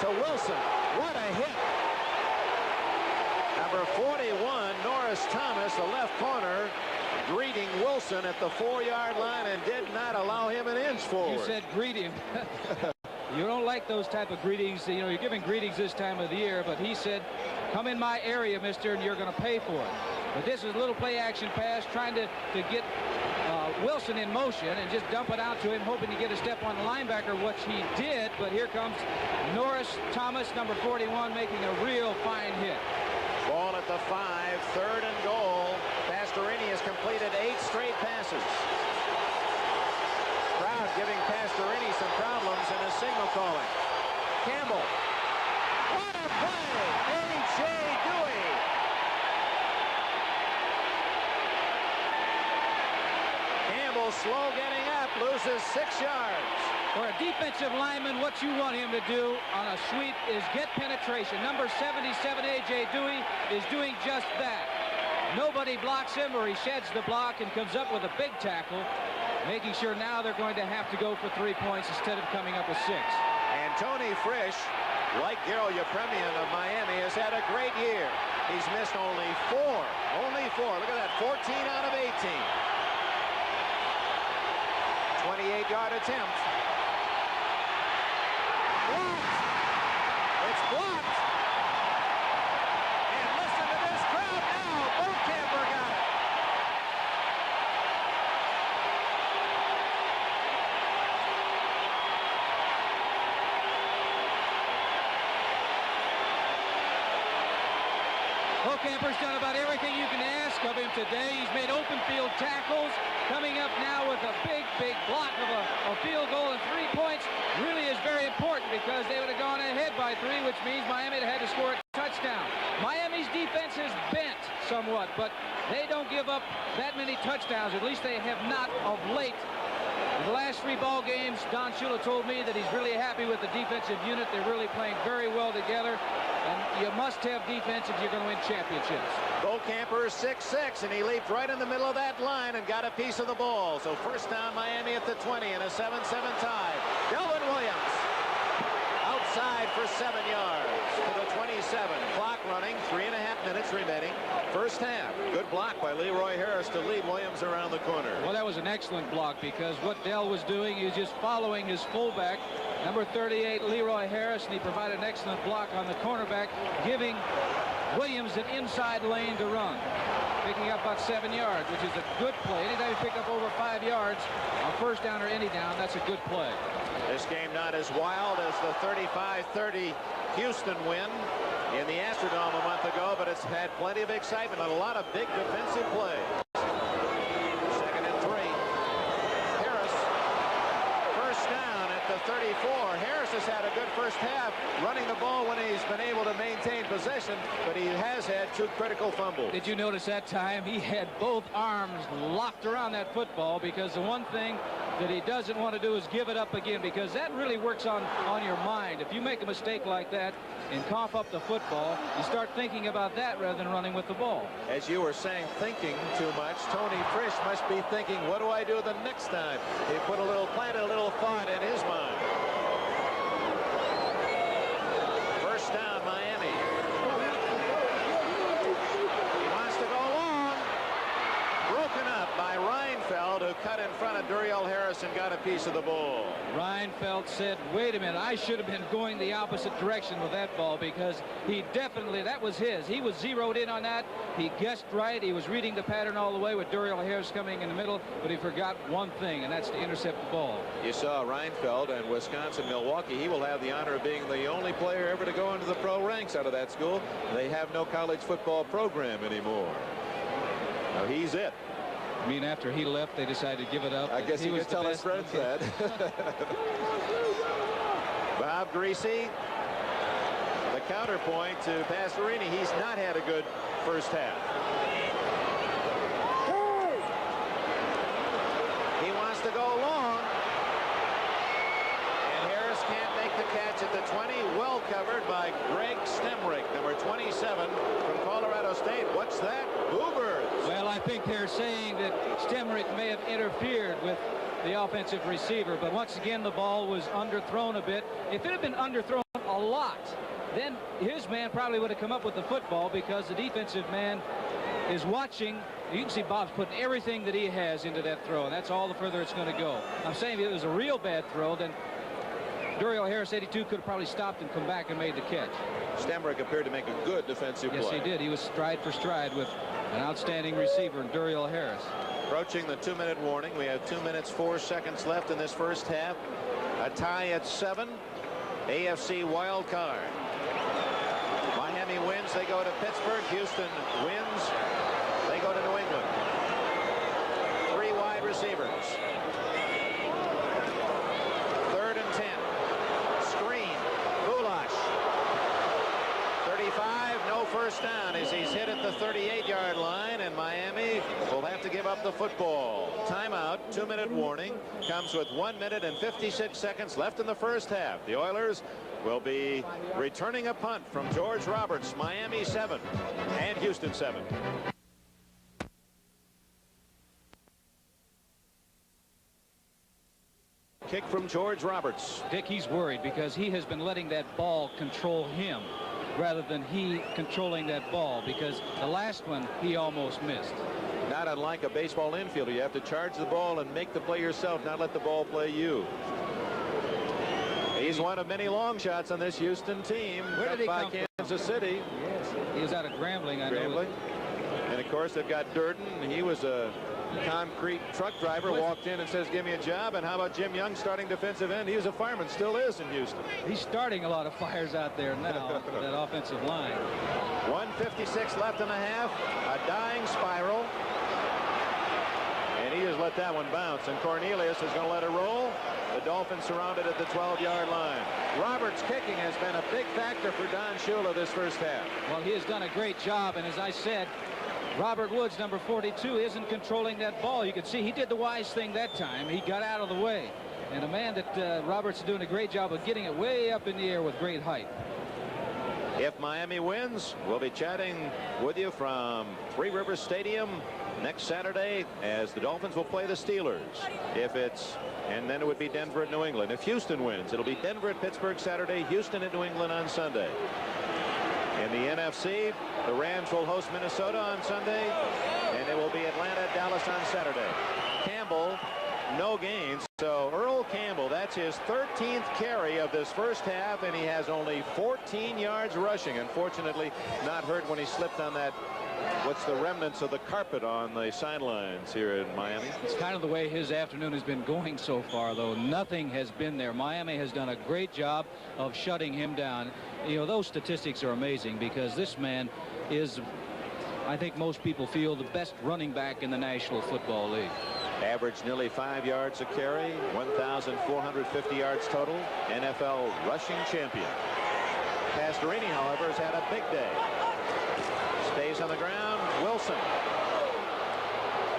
to Wilson. What a hit. Number 41, Norris Thomas, the left corner, greeting Wilson at the 4-yard line and did not allow him an inch forward. You said greet him. You don't like those type of greetings. You know, you're giving greetings this time of the year, but he said, come in my area, mister, and you're going to pay for it. But this is a little play-action pass, trying to get Wilson in motion and just dump it out to him, hoping to get a step on the linebacker, which he did. But here comes Norris Thomas, number 41, making a real fine hit. Ball at the 5, 3rd and goal. Pastorini has completed 8 straight passes. Crowd giving Pastorini some problems in his signal calling. Campbell. What a play! A.J. Dewey. Campbell slow getting up, loses 6 yards. For a defensive lineman, what you want him to do on a sweep is get penetration. Number 77, A.J. Dewey, is doing just that. Nobody blocks him, or he sheds the block and comes up with a big tackle, making sure now they're going to have to go for 3 points instead of coming up with 6. And Tony Frisch, like Garo Yepremian of Miami, has had a great year. He's missed only 4. Only 4. Look at that, 14 out of 18. 28-yard attempt. Blocked. It's blocked. And listen to this crowd now. Bokamper got it. Bokamper's done about everything you can ask of him today. He's made open field tackles. Coming up now with a big, big block of a field goal, and 3 points really is very important, because they would have gone ahead by 3, which means Miami had to score a touchdown. Miami's defense is bent somewhat, but they don't give up that many touchdowns. At least they have not of late. In the last 3 ball games, Don Shula told me that he's really happy with the defensive unit. They're really playing very well together. And you must have defense if you're going to win championships. Bokamper is 6'6", and he leaped right in the middle of that line and got a piece of the ball. So first down, Miami at the 20 and a 7-7 tie. Delvin Williams outside for 7 yards to the 27. Clock running, 3.5 minutes remaining. First half. Good block by Leroy Harris to lead Williams around the corner. Well, that was an excellent block, because what Dell was doing, he was just following his fullback, number 38, Leroy Harris, and he provided an excellent block on the cornerback, giving Williams an inside lane to run. picking up about 7 yards, which is a good play. Anytime you pick up over 5 yards on first down or any down, that's a good play. This game not as wild as the 35-30 Houston win in the Astrodome a month ago, but it's had plenty of excitement and a lot of big defensive plays. 2nd and 3. Harris, first down at the 34. Harris has had a good first half running the ball when he's been able to maintain possession, but he has had 2 critical fumbles. Did you notice that time he had both arms locked around that football, because the one thing that he doesn't want to do is give it up again, because that really works on your mind. If you make a mistake like that and cough up the football, you start thinking about that rather than running with the ball. As you were saying, thinking too much, Tony Frisch must be thinking, what do I do the next time? He planted a little thought in his mind. First down, Miami. He wants to go long. Broken up by Reinfeld, who cut in front of Duriel Harris and got a piece of the ball. Reinfeld said, wait a minute, I should have been going the opposite direction with that ball, because he definitely, that was his. He was zeroed in on that. He guessed right. He was reading the pattern all the way with Duriel Harris coming in the middle, but he forgot one thing, and that's to intercept the ball. You saw Reinfeld and Wisconsin-Milwaukee. He will have the honor of being the only player ever to go into the pro ranks out of that school. They have no college football program anymore. Now he's it. I mean, after he left, they decided to give it up. I guess he could tell his friends that. Bob Greasy, the counterpoint to Pastorini. He's not had a good first half. He wants to go long. And Harris can't make the catch at the 20. Well covered by Greg Stemrick, number 27 from Colorado State. What's that? Boobers. Well, I think they're saying that Stemrick may have interfered with the offensive receiver, but once again the ball was underthrown a bit. If it had been underthrown a lot, then his man probably would have come up with the football, because the defensive man is watching. You can see Bob's putting everything that he has into that throw, and that's all the further it's going to go. I'm saying if it was a real bad throw, then Duriel Harris, 82, could have probably stopped and come back and made the catch. Stemrick appeared to make a good defensive play. Yes, he did. He was stride for stride with an outstanding receiver in Duriel Harris. Approaching the 2-minute warning. We have 2 minutes 4 seconds left in this first half. A tie at 7. AFC wild card. Miami wins. They go to Pittsburgh. Houston wins. They go to New England. 3 wide receivers. 3rd and 10. Screen. Bulash. 35. No first down as he's hit at the 38-yard line, and Miami will have to give up the football. Timeout. 2-minute warning comes with 1 minute and 56 seconds left in the first half. The Oilers will be returning a punt from George Roberts. Miami 7 and Houston 7. Kick from George Roberts. Dick, he's worried because he has been letting that ball control him rather than he controlling that ball, because the last one he almost missed. Not unlike a baseball infielder. You have to charge the ball and make the play yourself, not let the ball play you. He's one of many long shots on this Houston team. Where did he by come Kansas City. Yes, he was out of Grambling, I know. And of course they've got Durden. He was a concrete truck driver, walked in and says, give me a job. And how about Jim Young, starting defensive end? He was a fireman, still is in Houston. He's starting a lot of fires out there now for that offensive line. 1:56 left in the half. A dying spiral. And he has let that one bounce. And Cornelius is going to let it roll. The Dolphins surrounded at the 12-yard line. Roberts' kicking has been a big factor for Don Shula this first half. Well, he has done a great job, and as I said, Robert Woods, number 42, isn't controlling that ball. You can see he did the wise thing that time. He got out of the way. And a man that Roberts is doing a great job of getting it way up in the air with great height. If Miami wins, we'll be chatting with you from Three Rivers Stadium next Saturday as the Dolphins will play the Steelers. And then it would be Denver at New England. If Houston wins, it'll be Denver at Pittsburgh Saturday, Houston at New England on Sunday. In the NFC, the Rams will host Minnesota on Sunday, and it will be Atlanta, Dallas on Saturday. Campbell, no gains. So Earl Campbell, that's his 13th carry of this first half, and he has only 14 yards rushing. Unfortunately, not hurt when he slipped on that what's the remnants of the carpet on the sidelines here in Miami. It's kind of the way his afternoon has been going so far, though. Nothing has been there. Miami has done a great job of shutting him down. You know, those statistics are amazing because this man is, I think most people feel, the best running back in the National Football League. Averaged nearly 5 yards a carry, 1,450 yards total, NFL rushing champion. Pastorini, however, has had a big day. Stays on the ground. Wilson.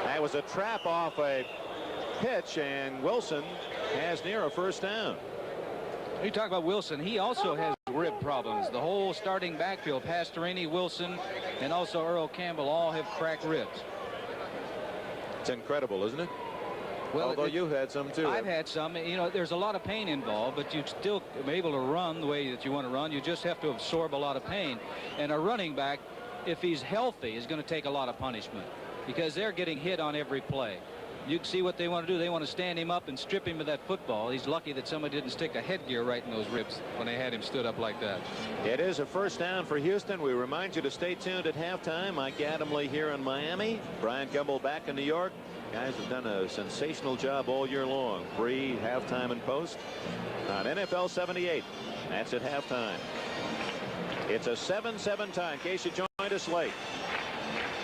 That was a trap off a pitch, and Wilson has near a first down. You talk about Wilson. He also has rib problems. The whole starting backfield, Pastorini, Wilson, and also Earl Campbell, all have cracked ribs. It's incredible, isn't it? Well, although you've had some too. I've had some. You know, there's a lot of pain involved, but you still are able to run the way that you want to run. You just have to absorb a lot of pain. And a running back, if he's healthy, is going to take a lot of punishment because they're getting hit on every play. You can see what they want to do. They want to stand him up and strip him of that football. He's lucky that somebody didn't stick a headgear right in those ribs when they had him stood up like that. It is a first down for Houston. We remind you to stay tuned at halftime. Mike Adamle here in Miami. Brian Gumbel back in New York. Guys have done a sensational job all year long. Pre, halftime, and post on NFL 78. That's at halftime. It's a 7-7 tie in case you joined us late.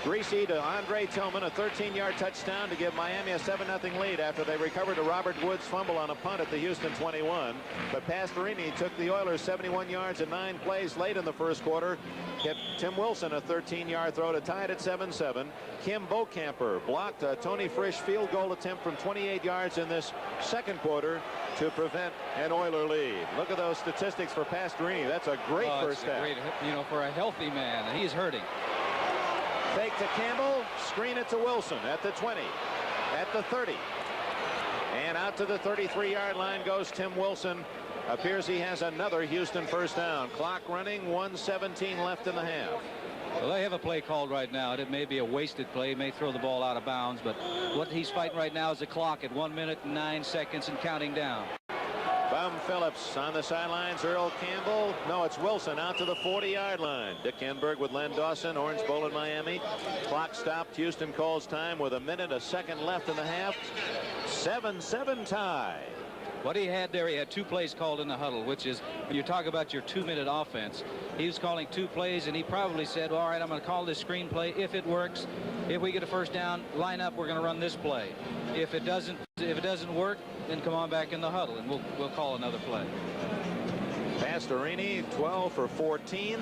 Greasy to Andre Tillman, a 13-yard touchdown to give Miami a 7-0 lead after they recovered a Robert Woods fumble on a punt at the Houston 21. But Pastorini took the Oilers 71 yards in 9 plays late in the first quarter. Hit Tim Wilson a 13-yard throw to tie it at 7-7. Kim Beaucamper blocked a Tony Frisch field goal attempt from 28 yards in this second quarter to prevent an Oiler lead. Look at those statistics for Pastorini. That's a great first half. Great, you know, for a healthy man. He's hurting. Fake to Campbell, screen it to Wilson at the 20, at the 30, and out to the 33-yard line goes Tim Wilson. Appears he has another Houston first down. Clock running, 1:17 left in the half. Well, they have a play called right now. It may be a wasted play. He may throw the ball out of bounds, but what he's fighting right now is the clock at 1 minute and 9 seconds and counting down. Bum Phillips on the sidelines. Earl Campbell. No, it's Wilson out to the 40-yard line. Dick Enberg with Len Dawson. Orange Bowl in Miami. Clock stopped. Houston calls time with 1 minute, a second left in the half. 7-7 tie. What he had there, he had 2 plays called in the huddle, which is when you talk about your 2-minute offense. He was calling 2 plays, and he probably said, well, all right, I'm going to call this screen play. If it works, if we get a first down, line up, we're going to run this play. If it doesn't work, then come on back in the huddle, and we'll call another play. Pastorini, 12 for 14.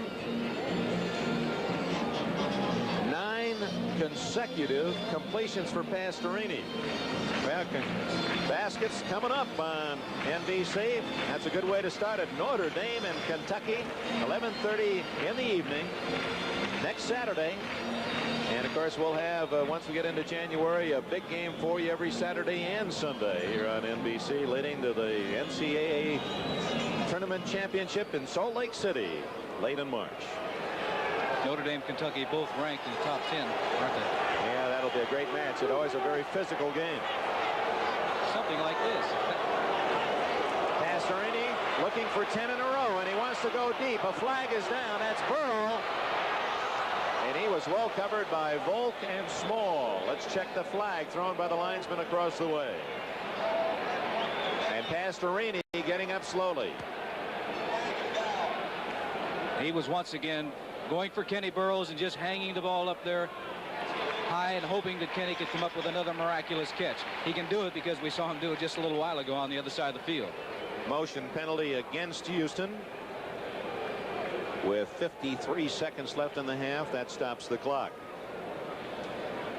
9 consecutive completions for Pastorini. Well, baskets coming up on NBC. That's a good way to start it. Notre Dame and Kentucky, 11:30 in the evening next Saturday. And of course, we'll have, once we get into January, a big game for you every Saturday and Sunday here on NBC, leading to the NCAA Tournament Championship in Salt Lake City late in March. Notre Dame, Kentucky, both ranked in the top 10, aren't they? Yeah, that'll be a great match. It's always a very physical game. Something like this. Pastorini looking for 10 in a row, and he wants to go deep. A flag is down. That's Burrow. And he was well covered by Volk and Small. Let's check the flag thrown by the linesman across the way. And Pastorini getting up slowly. He was once again going for Kenny Burroughs and just hanging the ball up there high and hoping that Kenny could come up with another miraculous catch. He can do it because we saw him do it just a little while ago on the other side of the field. Motion penalty against Houston. With 53 seconds left in the half, that stops the clock.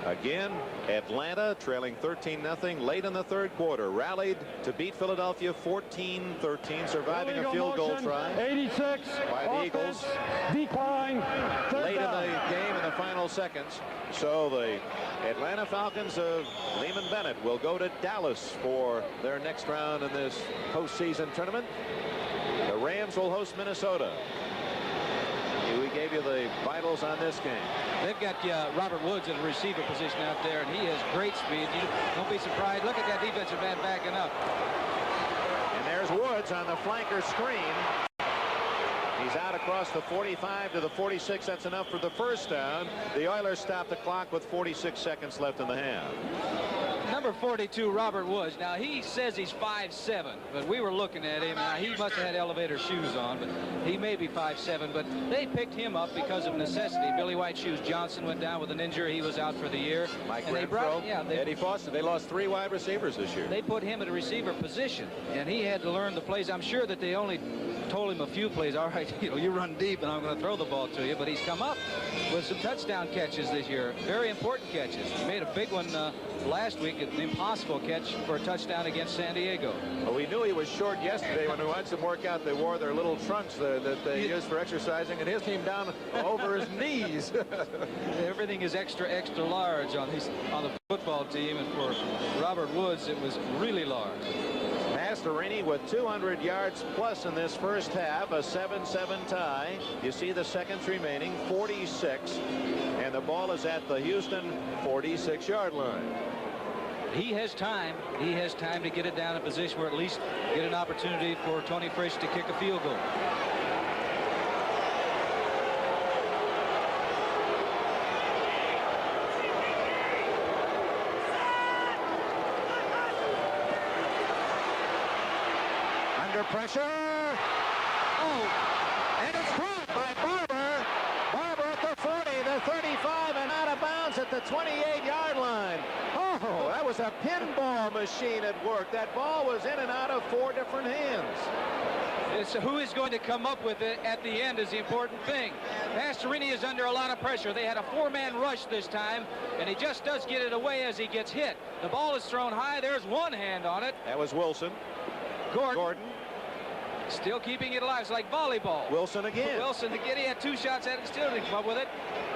Again, Atlanta trailing 13-0 late in the third quarter. Rallied to beat Philadelphia 14-13, surviving a field goal try 86 by the Eagles. Decline. Late in the game in the final seconds. So the Atlanta Falcons of Lehman Bennett will go to Dallas for their next round in this postseason tournament. The Rams will host Minnesota. We gave you the vitals on this game. They've got Robert Woods in a receiver position out there, and he has great speed. You don't be surprised. Look at that defensive end backing up. And there's Woods on the flanker screen. He's out across the 45 to the 46. That's enough for the first down. The Oilers stop the clock with 46 seconds left in the half. Number 42, Robert Woods. Now, he says he's 5'7", but we were looking at him. Now, he must have had elevator shoes on, but he may be 5'7", but they picked him up because of necessity. Billy White Shoes Johnson went down with an injury. He was out for the year. Mike and Renfro, they Eddie Foster. They lost 3 wide receivers this year. They put him at a receiver position, and he had to learn the plays. I'm sure that they only told him a few plays. All right, you run deep, and I'm going to throw the ball to you. But he's come up with some touchdown catches this year. Very important catches. He made a big one last week, an impossible catch for a touchdown against San Diego. Well, we knew he was short yesterday when we watched him work out. They wore their little trunks that they use for exercising, and his came down over his knees. Everything is extra large on the football team, and for Robert Woods, it was really large. Pastorini with 200 yards plus in this first half, a 7-7 tie. You see the seconds remaining, 46, and the ball is at the Houston 46-yard line. He has time. He has time to get it down in a position where at least get an opportunity for Tony Frisch to kick a field goal. Pressure. Oh, and it's caught by Barber. Barber at the 40, the 35, and out of bounds at the 28-yard line. Oh, that was a pinball machine at work. That ball was in and out of 4 different hands. It's who is going to come up with it at the end is the important thing. Pastorini is under a lot of pressure. They had a 4-man rush this time, and he just does get it away as he gets hit. The ball is thrown high. There's one hand on it. That was Wilson. Gordon. Still keeping it alive. It's like volleyball. Wilson again. Wilson again. He had 2 shots at it, still didn't come up with it.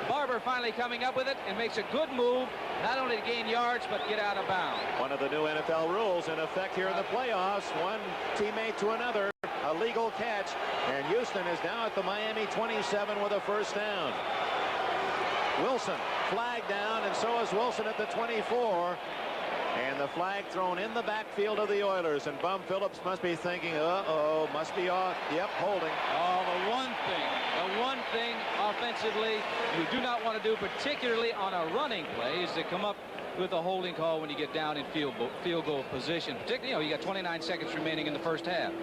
Barber finally coming up with it and makes a good move, not only to gain yards, but get out of bounds. One of the new NFL rules in effect here in the playoffs. One teammate to another. A legal catch. And Houston is now at the Miami 27 with a first down. Wilson flag down, and so is Wilson at the 24. And the flag thrown in the backfield of the Oilers. And Bum Phillips must be thinking, uh-oh, must be off. Yep, holding. Oh, the one thing offensively you do not want to do, particularly on a running play, is to come up with a holding call when you get down in field goal position. Particularly, you got 29 seconds remaining in the first half.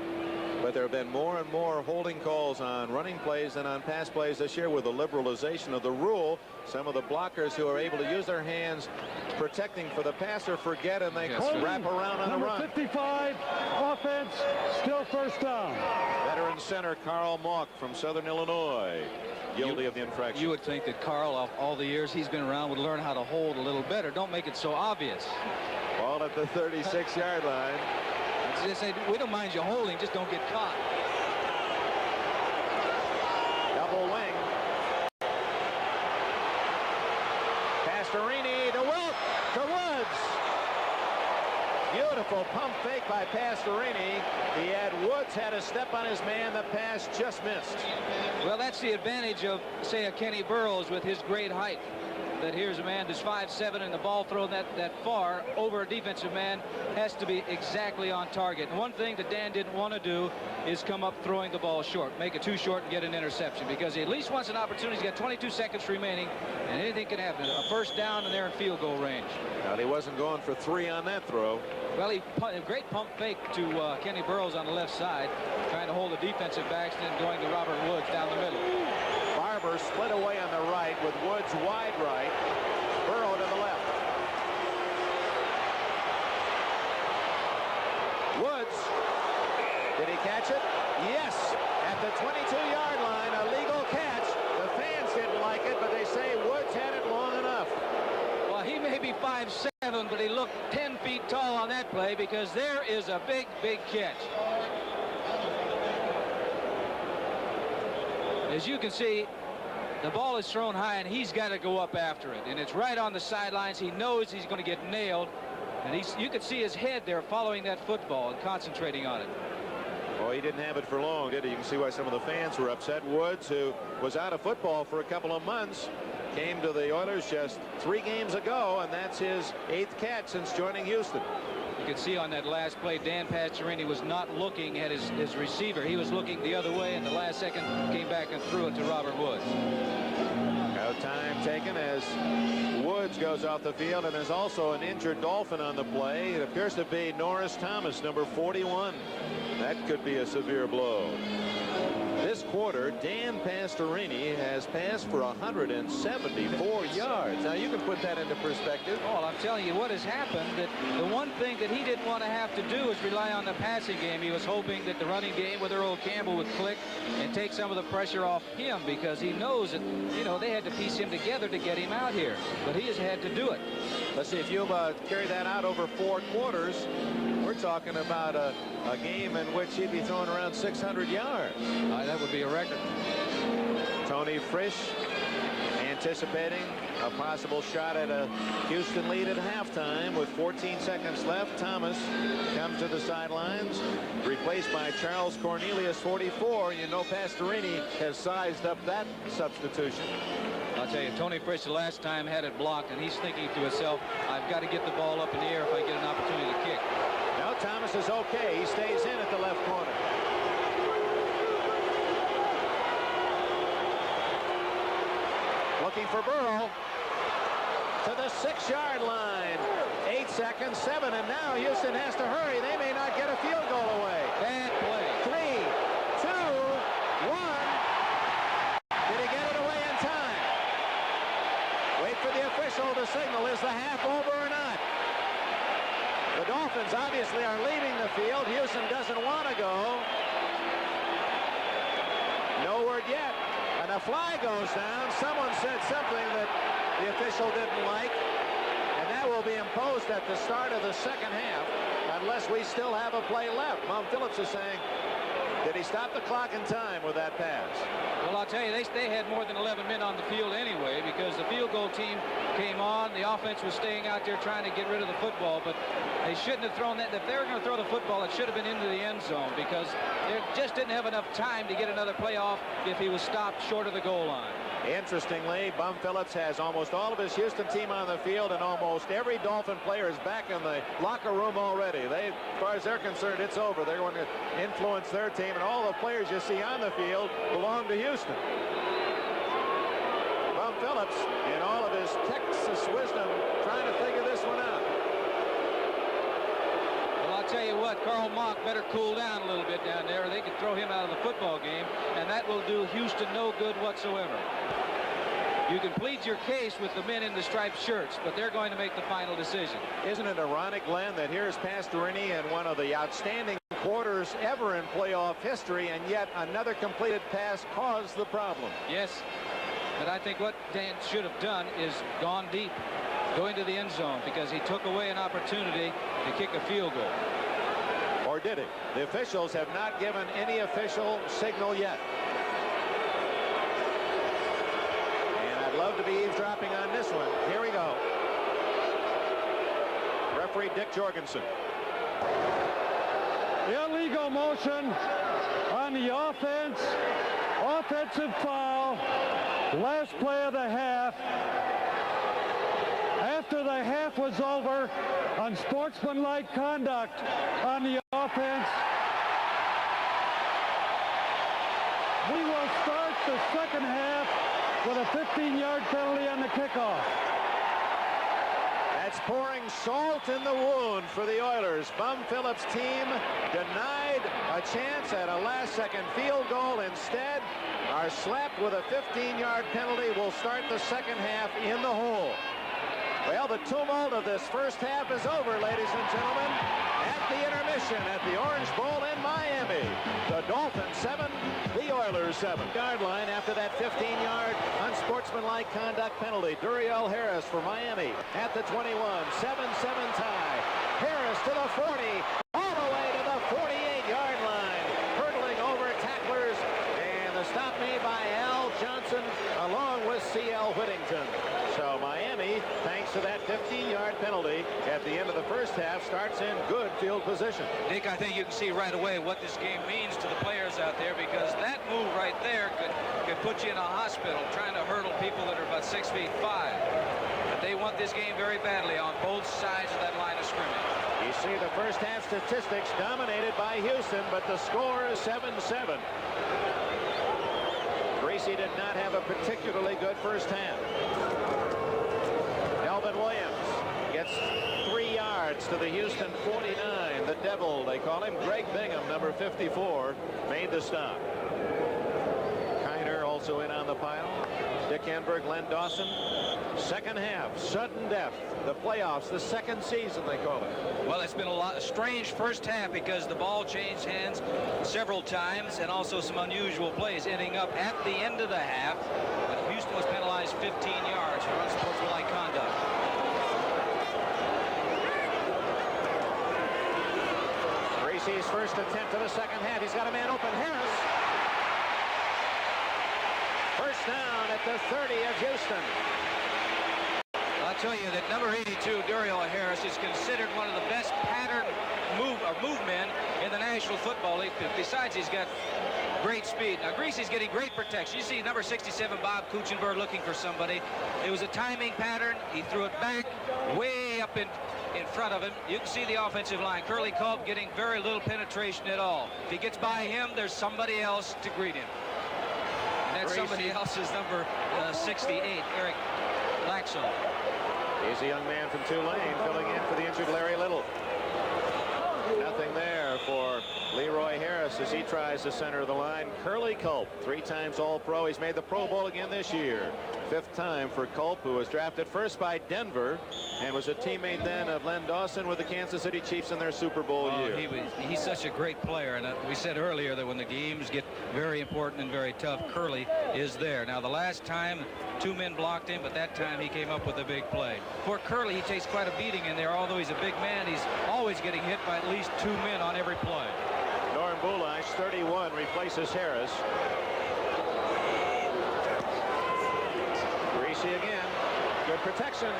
But there have been more and more holding calls on running plays than on pass plays this year with the liberalization of the rule. Some of the blockers who are able to use their hands protecting for the passer forget, and they wrap around on a run. 55, offense, still first down. Veteran center Carl Mauck from Southern Illinois, guilty of the infraction. You would think that Carl, all the years he's been around, would learn how to hold a little better. Don't make it so obvious. Ball at the 36-yard line. Just say, we don't mind you holding, just don't get caught. Double wing. Pastorini to Wilt, to Woods. Beautiful pump fake by Pastorini. Woods had a step on his man. The pass just missed. Well, that's the advantage of, say, a Kenny Burroughs with his great height. That here's a man that's 5'7", and the ball thrown that far over a defensive man has to be exactly on target. And one thing that Dan didn't want to do is come up throwing the ball short, make it too short and get an interception, because he at least wants an opportunity. He's got 22 seconds remaining, and anything can happen. A first down, and they're in field goal range. Well, he wasn't going for 3 on that throw. Well, a great pump fake to Kenny Burroughs on the left side, trying to hold the defensive backs, then going to Robert Woods down the middle. Barber split away on the right with Woods wide right. Burrow to the left. Woods. Did he catch it? Yes. At the 22-yard line, a legal catch. The fans didn't like it, but they say Woods had it long enough. Well, he may be 5'7", but he looked 10 feet tall on that play, because there is a big catch. As you can see, the ball is thrown high, and he's got to go up after it. And it's right on the sidelines. He knows he's going to get nailed. And you could see his head there following that football and concentrating on it. Oh, he didn't have it for long, did he? You can see why some of the fans were upset. Woods, who was out of football for a couple of months, came to the Oilers just 3 games ago, and that's his 8th catch since joining Houston. You can see on that last play, Dan Pastorini was not looking at his receiver. He was looking the other way, and the last second came back and threw it to Robert Woods. No time taken as Woods goes off the field, and there's also an injured Dolphin on the play. It appears to be Norris Thomas, number 41. That could be a severe blow. This quarter, Dan Pastorini has passed for 174 yards. Now, you can put that into perspective. Well, I'm telling you what has happened, that the one thing that he didn't want to have to do is rely on the passing game. He was hoping that the running game with Earl Campbell would click and take some of the pressure off him, because he knows that, you know, they had to piece him together to get him out here. But he has had to do it. Let's see if you carry that out over 4 quarters. We're talking about a game in which he'd be throwing around 600 yards. That would be a record. Tony Frisch anticipating a possible shot at a Houston lead at halftime with 14 seconds left. Thomas comes to the sidelines, replaced by Charles Cornelius, 44. You know, Pastorini has sized up that substitution. I'll tell you, Tony Frisch the last time had it blocked, and he's thinking to himself, I've got to get the ball up in the air if I get an opportunity to kick. Now Thomas is okay. He stays in at the left corner. Looking for Burrow to the 6-yard line. 8 seconds, 7, and now Houston has to hurry. They may not get a field goal away. Bad play. 3, 2, 1. Did he get it away in time? Wait for the official to signal. Is the half over or not? The Dolphins obviously are leaving the field. Houston doesn't want to go. No word yet. And a flag goes down. Someone said something that the official didn't like. And that will be imposed at the start of the second half unless we still have a play left. Mom Phillips is saying, did he stop the clock in time with that pass? Well, I'll tell you, they had more than 11 men on the field anyway, because the field goal team came on. The offense was staying out there trying to get rid of the football, but they shouldn't have thrown that. If they were going to throw the football, it should have been into the end zone, because they just didn't have enough time to get another play off if he was stopped short of the goal line. Interestingly, Bum Phillips has almost all of his Houston team on the field, and almost every Dolphin player is back in the locker room already. As far as they're concerned, it's over. They're going to influence their team, and all the players you see on the field belong to Houston. Bum Phillips, in all of his Texas wisdom, trying to figure this one out. Well, I'll tell you what, Carl Mock better cool down a little bit down there, or they could throw him out of the football game, and that will do Houston no good whatsoever. You can plead your case with the men in the striped shirts, but they're going to make the final decision. Isn't it ironic, Glenn, that here's Pastorini in one of the outstanding quarters ever in playoff history, and yet another completed pass caused the problem? Yes, but I think what Dan should have done is gone deep, going to the end zone, because he took away an opportunity to kick a field goal. Or did he? The officials have not given any official signal yet. I'd love to be eavesdropping on this one. Here we go. Referee Dick Jorgensen. Illegal motion on the offense. Offensive foul. Last play of the half. After the half was over, unsportsmanlike conduct on the offense. We will start the second half with a 15-yard penalty on the kickoff. That's pouring salt in the wound for the Oilers. Bum Phillips' team denied a chance at a last-second field goal. Instead, are slapped with a 15-yard penalty. Will start the second half in the hole. Well, the tumult of this first half is over, ladies and gentlemen. At the intermission at the Orange Bowl in Miami, the Dolphins 7, the Oilers 7. Yard line after that 15-yard unsportsmanlike conduct penalty. Duriel Harris for Miami at the 21. 7-7 tie. Harris to the 40, all the way to the 48-yard line. Hurdling over tacklers, and the stop made by Al Johnson along with C.L. Whittington. So Miami, thanks to that 15-yard 10-yard penalty at the end of the first half starts in good field position. Dick, I think you can see right away what this game means to the players out there, because that move right there could put you in a hospital trying to hurdle people that are about 6'5". But they want this game very badly on both sides of that line of scrimmage. You see the first half statistics dominated by Houston, but the score is 7-7. Greasy did not have a particularly good first half. Elvin Williams gets 3 yards to the Houston 49. The Devil, they call him. Greg Bingham, number 54, made the stop. Kiner also in on the pile. Dick Enberg, Len Dawson. Second half, sudden death. The playoffs, the second season, they call it. Well, it's been a strange first half because the ball changed hands several times and also some unusual plays, ending up at the end of the half. But Houston was penalized 15 yards for unsportsmanlike conduct. Greasy's first attempt of the second half. He's got a man open. Harris. First down at the 30 of Houston. I'll tell you that number 82, Duriel Harris, is considered one of the best pattern move men in the National Football League. Besides, he's got great speed. Now, Greasy's getting great protection. You see number 67, Bob Kuchenberg, looking for somebody. It was a timing pattern. He threw it back way up in front of him. You can see the offensive line. Curly Culp getting very little penetration at all. If he gets by him, there's somebody else to greet him. And that somebody else is number 68, Eric Laxalt. He's a young man from Tulane filling in for the injured Larry Little. Nothing there for Leroy Harris as he tries to center the line. Curly Culp, 3 times All-Pro. He's made the Pro Bowl again this year. 5th time for Culp, who was drafted first by Denver and was a teammate then of Len Dawson with the Kansas City Chiefs in their Super Bowl year. He's such a great player, and we said earlier that when the games get very important and very tough, Curly is there. Now, the last time 2 men blocked him, but that time he came up with a big play. For Curly, he takes quite a beating in there. Although he's a big man, he's always getting hit by at least 2 men on every play. Norm Bulish, 31, replaces Harris. Greasy again. Good protection.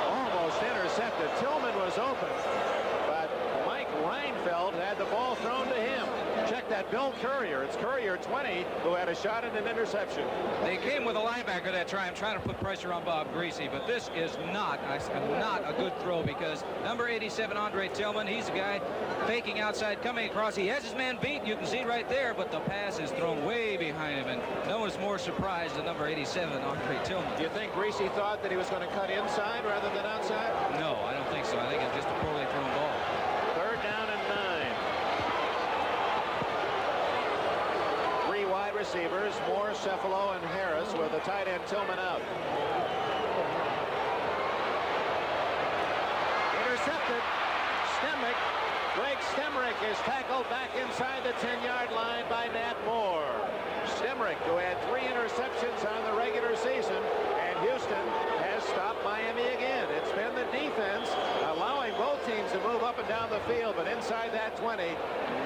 Almost intercepted. Tillman was open, but Mike Reinfeld had the ball thrown to him. Check that, Bill Courier. It's Courier, 20, who had a shot at an interception. They came with a linebacker that time, trying to put pressure on Bob Greasy, but this is not a good throw, because number 87, Andre Tillman, he's a guy faking outside, coming across. He has his man beat. You can see right there, but the pass is thrown way behind him, and no one's more surprised than number 87, Andre Tillman. Do you think Greasy thought that he was going to cut inside rather than outside? No, I don't think so. I think it's just a poorly thrown ball. 3rd down and 9. 3 wide receivers, Moore, Cephalo, and Harris, with the tight end Tillman out. Intercepted. Stemrick. Greg Stemrick is tackled back inside the 10-yard line by Nat Moore. Stemrick, who had 3 interceptions on the regular season, and Houston has stopped Miami again. It's been the defense allowing both teams to move up and down the field, but inside that 20,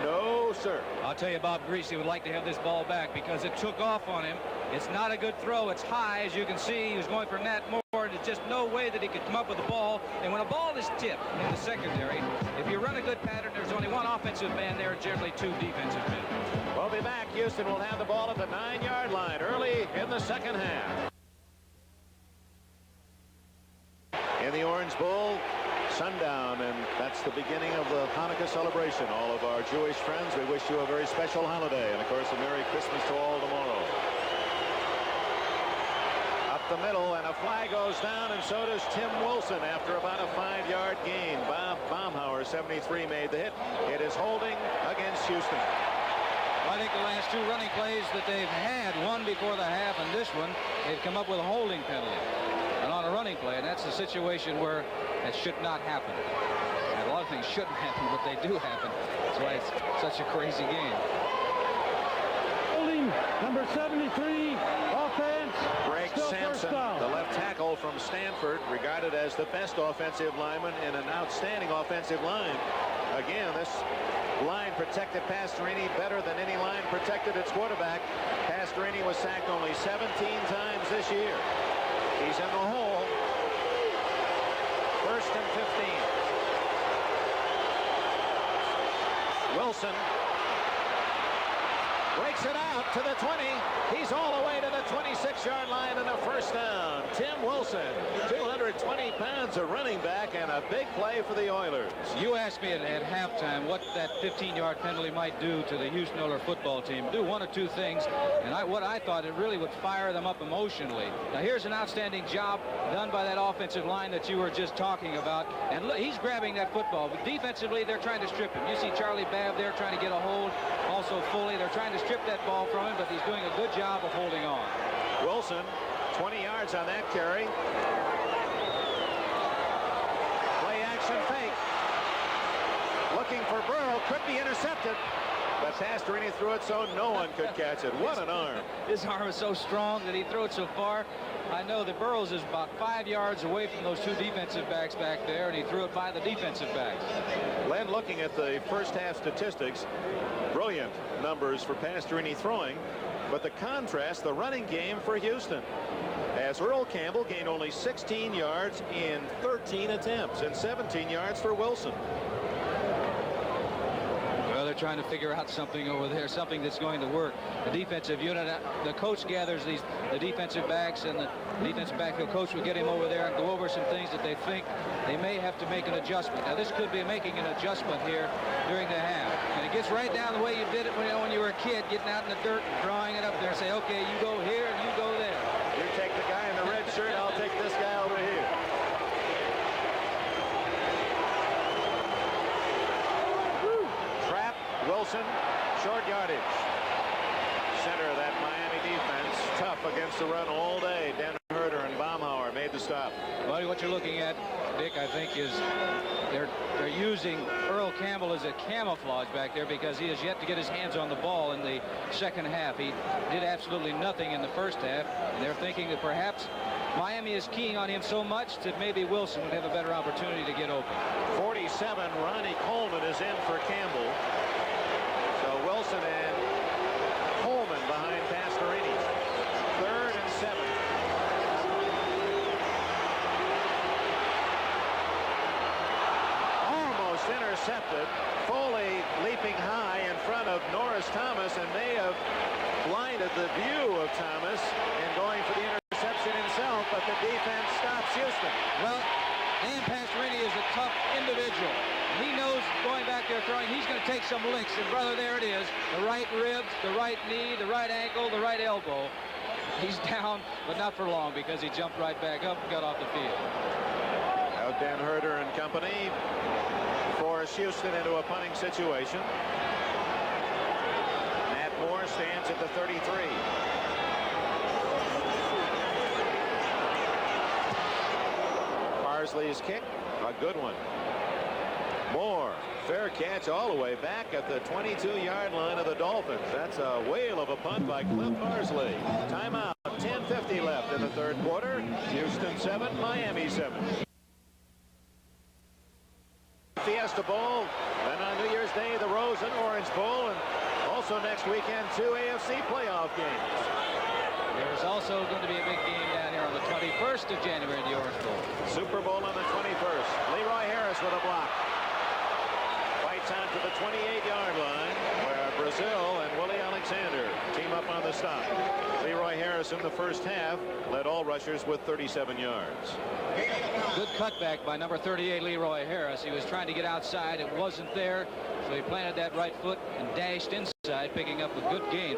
no, sir. I'll tell you, Bob Greasy would like to have this ball back because it took off on him. It's not a good throw. It's high, as you can see. He was going for Nat Moore. There's just no way that he could come up with the ball. And when a ball is tipped in the secondary, if you run a good pattern, there's only 1 offensive man there, generally 2 defensive men. We'll be back. Houston will have the ball at the 9-yard line early in the second half. In the Orange Bowl, sundown, and that's the beginning of the Hanukkah celebration. All of our Jewish friends, we wish you a very special holiday, and of course a Merry Christmas to all tomorrow. Up the middle, and a flag goes down, and so does Tim Wilson after about a 5-yard gain. Bob Baumhauer, 73, made the hit. It is holding against Houston. Well, I think the last 2 running plays that they've had, one before the half and this one, they've come up with a holding penalty. And on a running play, and that's a situation where that should not happen. And a lot of things shouldn't happen, but they do happen. That's why it's such a crazy game. Holding number 73, offense. Greg Sampson, the left tackle from Stanford, regarded as the best offensive lineman in an outstanding offensive line. Again, this line protected Pastorini better than any line protected its quarterback. Pastorini was sacked only 17 times this year. He's in the hole. 1st and 15. Wilson breaks it out to the 20. He's all the way to the 26-yard line and a first down. Tim Wilson, 220 pounds of running back, and a big play for the Oilers. You asked me at halftime what that 15-yard penalty might do to the Houston Oilers football team. Do one or two things, and what I thought it really would fire them up emotionally. Now here's an outstanding job done by that offensive line that you were just talking about, and look, he's grabbing that football. But defensively, they're trying to strip him. You see Charlie Babb there trying to get a hold. Also Foley, they're trying to strip that ball from him, but he's doing a good job of holding on. Wilson, 20 yards on that carry. Play action fake. Looking for Burrow, could be intercepted. But Pastorini threw it so no one could catch it. What an arm. His arm is so strong that he threw it so far. I know that Burrows is about 5 yards away from those two defensive backs back there, and he threw it by the defensive backs. Len, looking at the first half statistics, brilliant numbers for Pastorini throwing, but the contrast, the running game for Houston, as Earl Campbell gained only 16 yards in 13 attempts and 17 yards for Wilson. Well, they're trying to figure out something over there, something that's going to work. The defensive unit, the coach gathers the defensive backs, and the defensive backfield coach will get him over there and go over some things that they think they may have to make an adjustment. Now, this could be making an adjustment here during the half. And it gets right down the way you did it when you were a kid, getting out in the dirt and drawing it up there and say, okay, you go here and you go there. You take the guy in the red shirt, I'll take this guy over here. Trap, Wilson, short yardage. Center of that Miami defense, tough against the run all day. Dan Herder and Baumhauer made the stop. Well, what you're looking at, Dick, I think is they're using Earl Campbell as a camouflage back there because he has yet to get his hands on the ball in the second half. He did absolutely nothing in the first half, and they're thinking that perhaps Miami is keying on him so much that maybe Wilson would have a better opportunity to get open. 47, Ronnie Coleman is in for Campbell. So Wilson and Coleman behind Pastorini. 3rd and 7. Almost intercepted. Foley leaping high in front of Norris Thomas and may have blinded the view of Thomas and going for the interception himself, but the defense stops Houston. Well, Dan Pastorini is a tough individual. He knows going back there throwing, he's going to take some licks. And, brother, there it is. The right ribs, the right knee, the right ankle, the right elbow. He's down, but not for long because he jumped right back up and got off the field. Now Dan Herder and company force Houston into a punting situation. Matt Moore stands at the 33. Parsley's kick, a good one. Moore, fair catch all the way back at the 22-yard line of the Dolphins. That's a whale of a punt by Cliff Parsley. Timeout, 10:50 left in the third quarter. Houston 7, Miami 7. Fiesta Bowl, then on New Year's Day, the Rose and Orange Bowl, and also next weekend, 2 AFC playoff games. There's also going to be a big game down here on the 21st of January in the Orange Bowl. Super Bowl on the 21st. Leroy Harris with a block. Fights on to the 28-yard line where Brazil and Willie Alexander team up on the stop. Leroy Harris in the first half led all rushers with 37 yards. Good cutback by number 38, Leroy Harris. He was trying to get outside. It wasn't there, so he planted that right foot and dashed inside, picking up a good gain.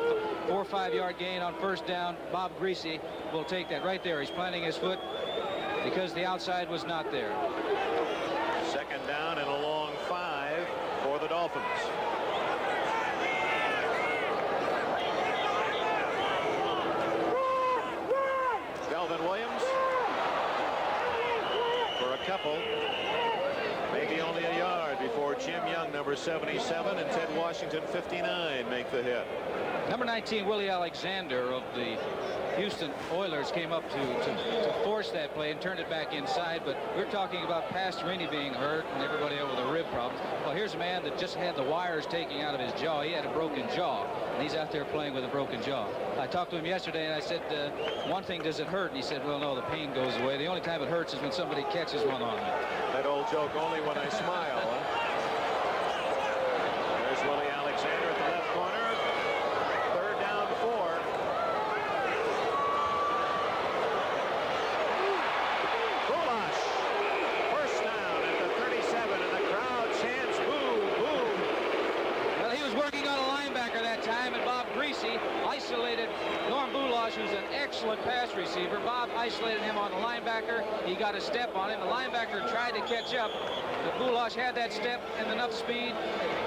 4 or 5 yard gain on first down. Bob Greasy will take that right there. He's planting his foot because the outside was not there. Second down and a long 5 for the Dolphins. Delvin Williams for a couple, maybe only a yard before Jim Young, number 77, and Ted Washington, 59, make the hit. Number 19, Willie Alexander of the Houston Oilers came up to force that play and turned it back inside, but we're talking about Pastorini being hurt and everybody over the rib problems. Well, here's a man that just had the wires taking out of his jaw. He had a broken jaw, and he's out there playing with a broken jaw. I talked to him yesterday, and I said, one thing, does it hurt? And he said, well, no, the pain goes away. The only time it hurts is when somebody catches one on me. that old joke, only when I smile. Huh? There's Willie Alexander at the left corner. 3rd down 4. Bulash. First down at the 37, and the crowd chants boo, boo. Well, he was working on a linebacker that time, and Bob Greasy isolated Norm Bulash, who's an excellent pass receiver. Bob isolated him on the linebacker. He got a step on him. The linebacker tried to catch up, but Bulash had that step and enough speed.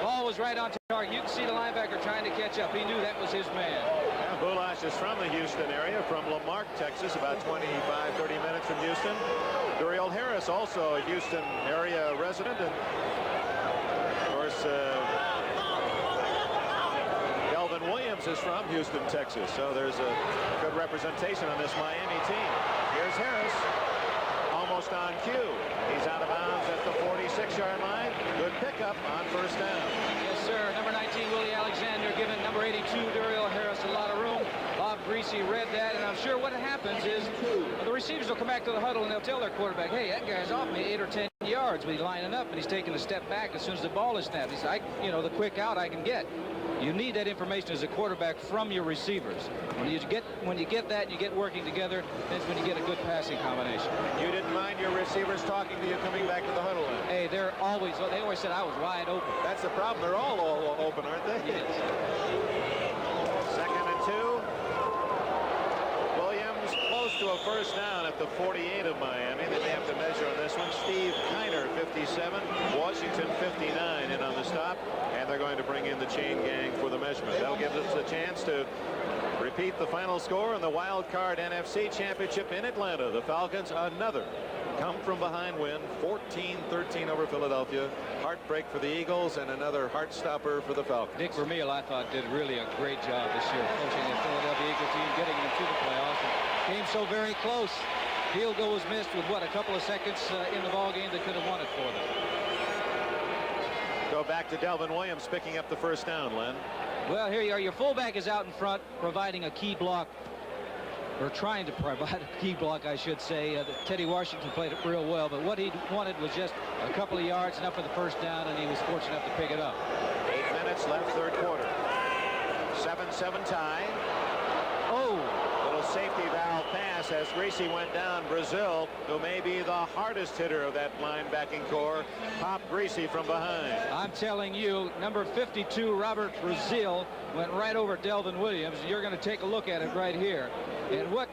Ball was right on target. You can see the linebacker trying to catch up. He knew that was his man. Yeah, Bulash is from the Houston area, from Lamarck, Texas, about 25-30 minutes from Houston. Duriel Harris, also a Houston area resident, and of course Delvin Williams is from Houston, Texas. So there's a good representation on this Miami team. Here's Harris, almost on cue. He's out of bounds at the 46-yard line. Good pickup on first down. Yes, sir. Number 19, Willie Alexander, giving number 82, Duriel Harris, a lot of room. Bob Greasy read that, and I'm sure what happens is the receivers will come back to the huddle, and they'll tell their quarterback, hey, that guy's off me 8 or 10 yards, but he's lining up, and he's taking a step back as soon as the ball is snapped. He's like, you know, the quick out I can get. You need that information as a quarterback from your receivers. When you get that and you get working together, that's when you get a good passing combination. You didn't mind your receivers talking to you coming back to the huddle? Hey, they always said I was wide open. That's the problem. They're all open, aren't they? Yes. 2nd and 2. Williams close to a first down at the 48 of Miami. They may have to measure on this one. Steve Kiner, 57. Washington, 59 in on the stop. And they're going to bring in the chain gang for the measurement. That'll give us a chance to repeat the final score in the wild card NFC Championship in Atlanta. The Falcons, another come-from-behind win, 14-13 over Philadelphia. Heartbreak for the Eagles and another heart stopper for the Falcons. Dick Vermeil, I thought, did really a great job this year coaching the Philadelphia Eagles team, getting them to the playoffs. And came so very close. Field goal was missed with, what, a couple of seconds in the ball game that could have won it for them. Go back to Delvin Williams picking up the first down, Len. Well, here you are. Your fullback is out in front providing a key block, or trying to provide a key block, I should say. Teddy Washington played it real well, but what he wanted was just a couple of yards, enough for the first down, and he was fortunate enough to pick it up. 8 minutes left, 3rd quarter. 7-7 tie. Oh! Little safety valve pass as Greasy went down. Brazil, who may be the hardest hitter of that linebacking core, popped Greasy from behind. I'm telling you, number 52, Robert Brazil, went right over Delvin Williams. You're going to take a look at it right here. And what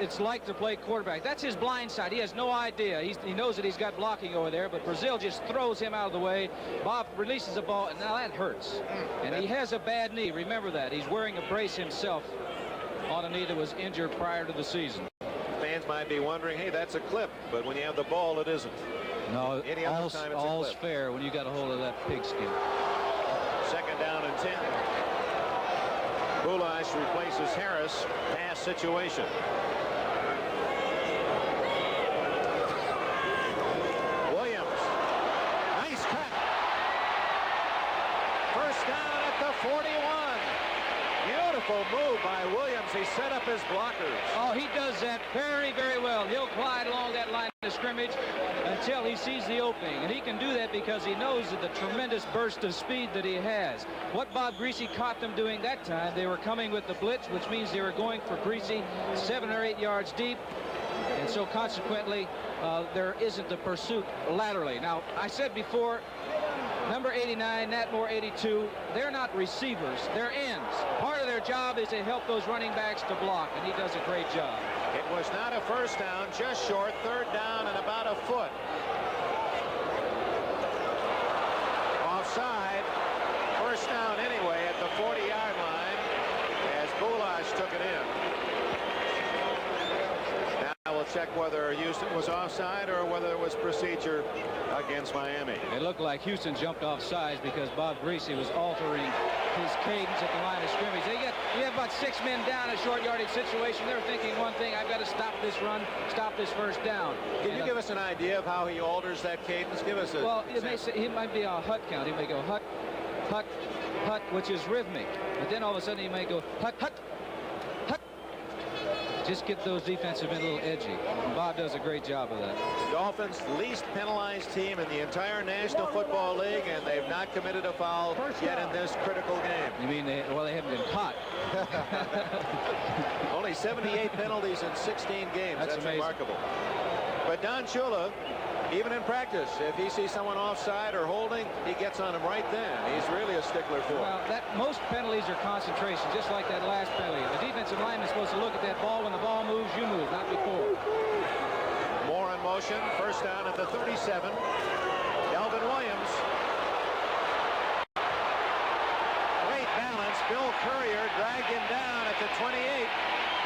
it's like to play quarterback. That's his blind side. He has no idea. He knows that he's got blocking over there, but Brazil just throws him out of the way. Bob releases the ball, and now that hurts. And he has a bad knee. Remember that. He's wearing a brace himself on a knee that was injured prior to the season. Fans might be wondering, hey, that's a clip, but when you have the ball, it isn't. No, Any other time it's all's a clip. fair when you got a hold of that pigskin. 2nd down and 10. Bulash replaces Harris. Pass situation. Williams. Nice cut. First down at the 41. Beautiful move by Williams. He set up his blockers. Oh, he does that very, very well. He'll glide along that line of scrimmage until he sees the opening. And he can do that because he knows the tremendous burst of speed that he has. What Bob Greasy caught them doing that time, they were coming with the blitz, which means they were going for Greasy 7 or 8 yards deep. And so consequently, there isn't the pursuit laterally. Now, I said before, number 89, Nat Moore 82, they're not receivers, they're ends. Part of their job is to help those running backs to block, and he does a great job. It was not a first down, just short. 3rd down and about a foot. Offside. First down anyway at the 40-yard line as Bulash took it in. Now we'll check whether Houston was offside or whether it was procedure against Miami. It looked like Houston jumped off sides because Bob Greasy was altering his cadence at the line of scrimmage. You have about 6 men down in a short yardage situation. They're thinking one thing, I've got to stop this run, stop this first down. Can you give us an idea of how he alters that cadence? Give us a... Well, it might be a hut count. He may go hut, hut, hut, which is rhythmic. But then all of a sudden he may go hut, hut, hut. just get those defensive men a little edgy. And Bob does a great job of that. Dolphins least penalized team in the entire National Football League, and they've not committed a foul yet in this critical game. You mean they haven't been caught? Only 78 penalties in 16 games. That's remarkable. But Don Shula, even in practice, if he sees someone offside or holding, he gets on him right then. He's really a stickler for it. Well, most penalties are concentration, just like that last penalty. The defensive lineman is supposed to look at that ball. When the ball moves, you move, not before. Moore in motion. First down at the 37. Delvin Williams. Great balance. Bill Courier dragged him down at the 28.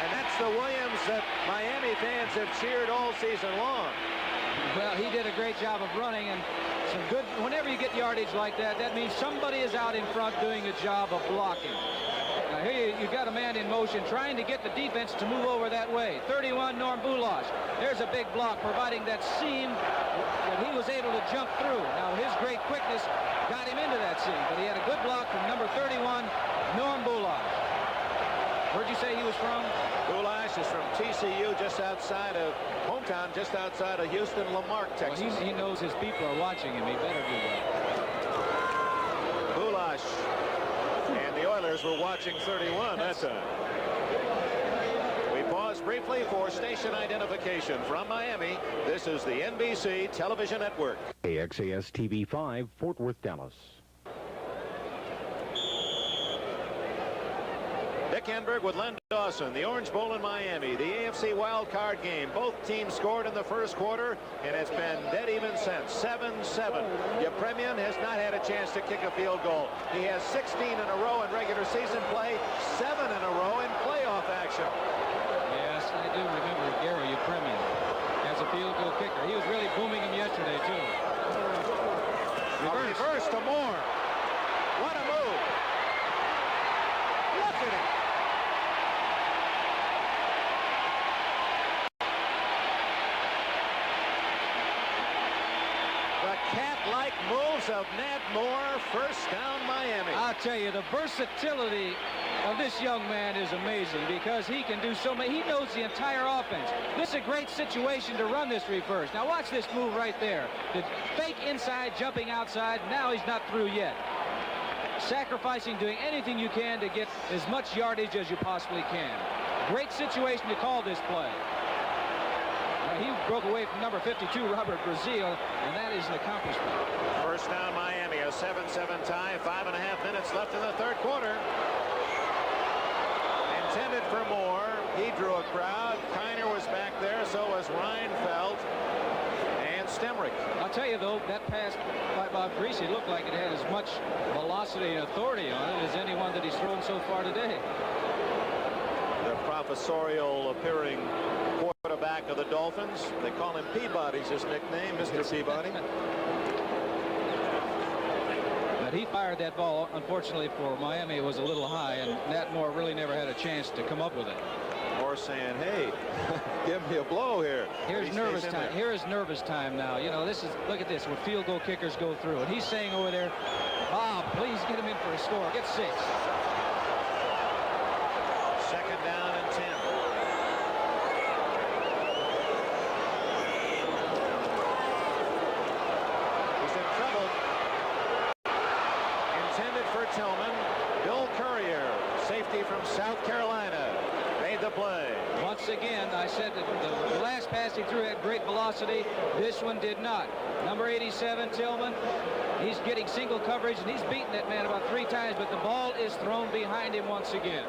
And that's the Williams that Miami fans have cheered all season long. Well, he did a great job of running, and some good. Whenever you get yardage like that, that means somebody is out in front doing a job of blocking. Now here you've got a man in motion trying to get the defense to move over that way. 31, Norm Bulash. There's a big block providing that seam that he was able to jump through. Now his great quickness got him into that seam, but he had a good block from number 31, Norm Bulash. Where'd you say he was from? Bulash is from TCU, just outside of hometown, just outside of Houston, Lamarck, Texas. Well, he knows his people are watching him. He better do that. Bulash and the Oilers were watching 31 that time. We pause briefly for station identification from Miami. This is the NBC Television Network. AXAS TV 5, Fort Worth, Dallas. Dick Enberg with Len Dawson. The Orange Bowl in Miami. The AFC wild card game. Both teams scored in the first quarter, and it's been dead even since. 7-7. Yepremian has not had a chance to kick a field goal. He has 16 in a row in regular season play, 7 in a row in playoff action. Yes, I do remember Gary Yepremian as a field goal kicker. He was really booming him yesterday, too. Reverse to Moore. What a move. Look at it. The cat-like moves of Ned Moore. First down, Miami. I'll tell you, the versatility of this young man is amazing because he can do so many. He knows the entire offense. This is a great situation to run this reverse. Now watch this move right there. The fake inside, jumping outside. Now he's not through yet. Sacrificing, doing anything you can to get as much yardage as you possibly can. Great situation to call this play. He broke away from number 52, Robert Brazil, and that is an accomplishment. First down, Miami, a 7-7 tie, 5.5 minutes left in the third quarter. Intended for Moore. He drew a crowd. Kiner was back there, so was Reinfeldt and Stemrick. I'll tell you, though, that pass by Bob Greasy looked like it had as much velocity and authority on it as anyone that he's thrown so far today. The professorial appearing quarterback of the Dolphins. They call him Peabody's his nickname, Mr. Peabody. But he fired that ball. Unfortunately for Miami, it was a little high, and Nat Moore really never had a chance to come up with it. Moore saying, hey, give me a blow here. Here's nervous time. Here is nervous time now. You know, this is, look at this, when field goal kickers go through. And he's saying over there, Bob, please get him in for a score. Get 6. Second down and 10. He's in trouble. Intended for Tillman. Bill Courier, safety from South Carolina, made the play. Once again, I said that the last pass he threw had great velocity. This one did not. Number 87, Tillman. He's getting single coverage, and he's beaten that man about 3 times, but the ball is thrown behind him once again.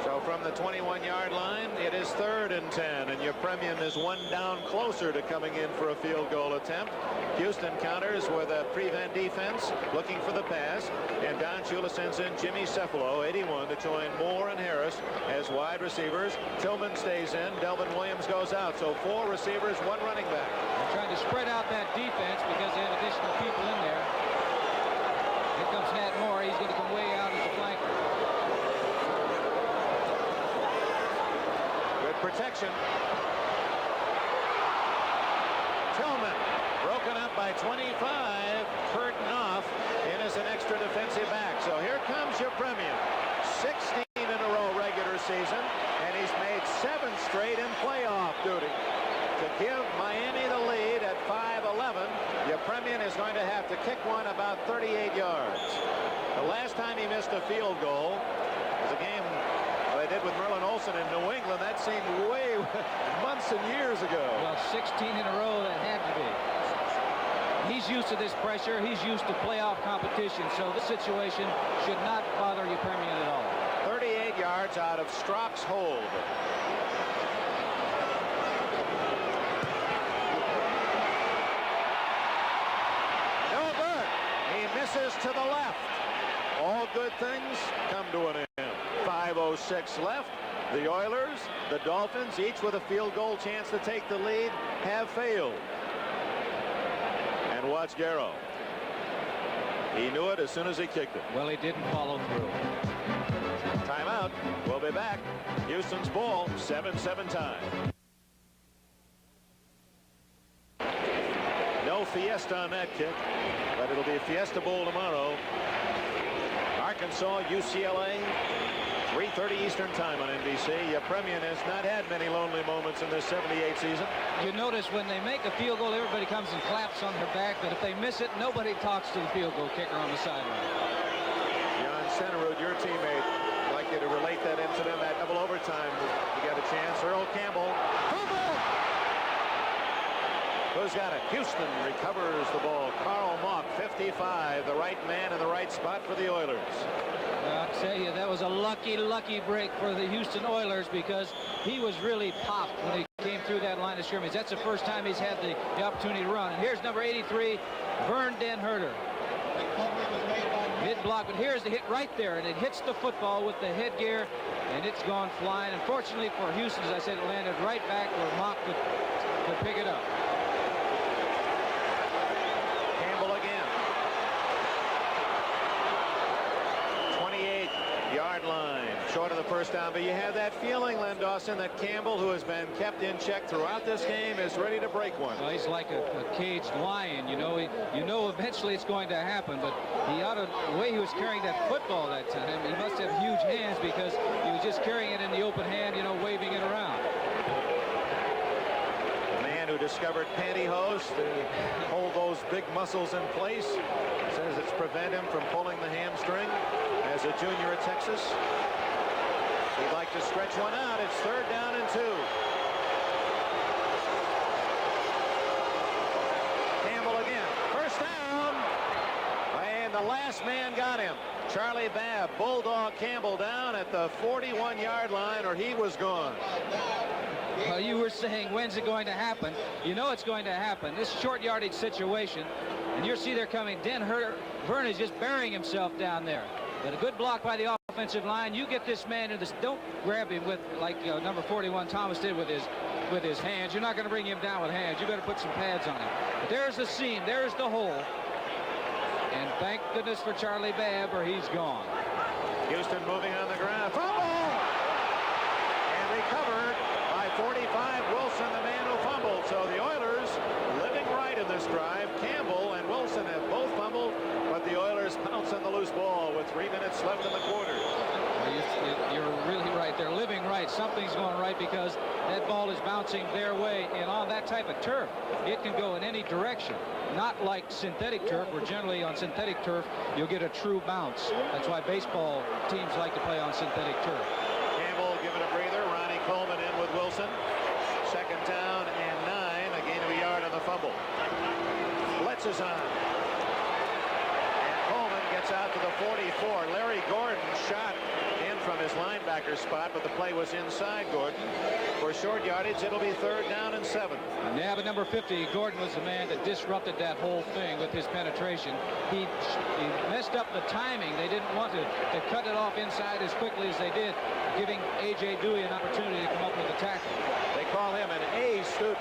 So from the 21-yard line, it is 3rd and 10, and Yepremian is 1 down closer to coming in for a field goal attempt. Houston counters with a prevent defense, looking for the pass, and Don Shula sends in Jimmy Cefalo, 81, to join Moore and Harris as wide receivers. Tillman stays in. Delvin Williams goes out. So 4 receivers, 1 running back. They're trying to spread out that defense because they have additional people in there. Here comes Nat Moore. He's going to come way out as a flanker. Good protection. Tillman broken up by 25. Curtain off in as an extra defensive back. So here comes Yepremian. 16 in a row regular season, and he's made 7 Yepremian is going to have to kick one about 38 yards. The last time he missed a field goal was a game they did with Merlin Olsen in New England. That seemed way months and years ago. Well, 16 in a row, that had to be. He's used to this pressure. He's used to playoff competition, so this situation should not bother Yepremian at all. 38 yards out of Strock's hold. No good. He misses to the left. All good things come to an end. 5:06 left. The Oilers, the Dolphins, each with a field goal chance to take the lead, have failed. And watch Garrow. He knew it as soon as he kicked it. Well, he didn't follow through. Timeout. We'll be back. Houston's ball, 7-7 tie. No fiesta on that kick, but it'll be a Fiesta Bowl tomorrow. Arkansas, UCLA, 3:30 Eastern time on NBC. Yepremian has not had many lonely moments in this 78 season. You notice when they make a field goal, everybody comes and claps on their back, but if they miss it, nobody talks to the field goal kicker on the sideline. Jan Stenerud, your teammate, I'd like you to relate that incident, that double overtime. You got a chance. Earl Campbell. Who's got it? Houston recovers the ball. Carl Mock, 55, the right man in the right spot for the Oilers. I'll tell you, that was a lucky break for the Houston Oilers because he was really popped when he came through that line of scrimmage. That's the first time he's had the opportunity to run. And here's number 83, Vern Den Herter. Mid-block, but here's the hit right there, and it hits the football with the headgear, and it's gone flying. Unfortunately for Houston, as I said, it landed right back where Mock could pick it up. Campbell again. 28-yard line, short of the first down. But you have that feeling, Len Dawson, that Campbell, who has been kept in check throughout this game, is ready to break one. Well, he's like a caged lion, you know. You know eventually it's going to happen, but the way he was carrying that football that time, he must have huge hands because he was just carrying it in the open hand, you know, waving it around. The man who discovered pantyhose to hold those big muscles in place says it's prevent him from pulling the hamstring as a junior at Texas. He'd like to stretch one out. It's 3rd down and 2. Campbell again. First down. And the last man got him. Charlie Babb, Bulldog Campbell down at the 41-yard line, or he was gone. Well, you were saying, when's it going to happen? You know it's going to happen. This short yardage situation, and you'll see they're coming. Den Herter, Vern is just burying himself down there. But a good block by the offensive line. You get this man in this. Don't grab him with like number 41 Thomas did with his hands. You're not going to bring him down with hands. You better put some pads on him. But there's the seam. There's the hole. And thank goodness for Charlie Babb, or he's gone. Houston moving on the ground. Fumble! And recovered by 45. Wilson, the man who fumbled. So the Oilers living right in this drive. Campbell and Wilson have both fumbled, but the Oilers pounce on the loose ball with 3 minutes left in the quarter. Well, you're really right. They're living right. Something's going right because that ball is bouncing their way. And on that type of turf, it can go in any direction. Not like synthetic turf, where generally on synthetic turf, you'll get a true bounce. That's why baseball teams like to play on synthetic turf. Campbell giving a breather. Ronnie Coleman in with Wilson. 2nd down and 9. A gain of a yard on the fumble. Blitz is on. And Coleman gets out to the 44. Larry Gordon shot in from his linebacker spot, but the play was inside Gordon. For short yardage, it'll be 3rd down and 7. Yeah, but number 50, Gordon was the man that disrupted that whole thing with his penetration. He messed up the timing. They didn't want to cut it off inside as quickly as they did, giving A.J. Dewey an opportunity to come up with a tackle. They call him an A student.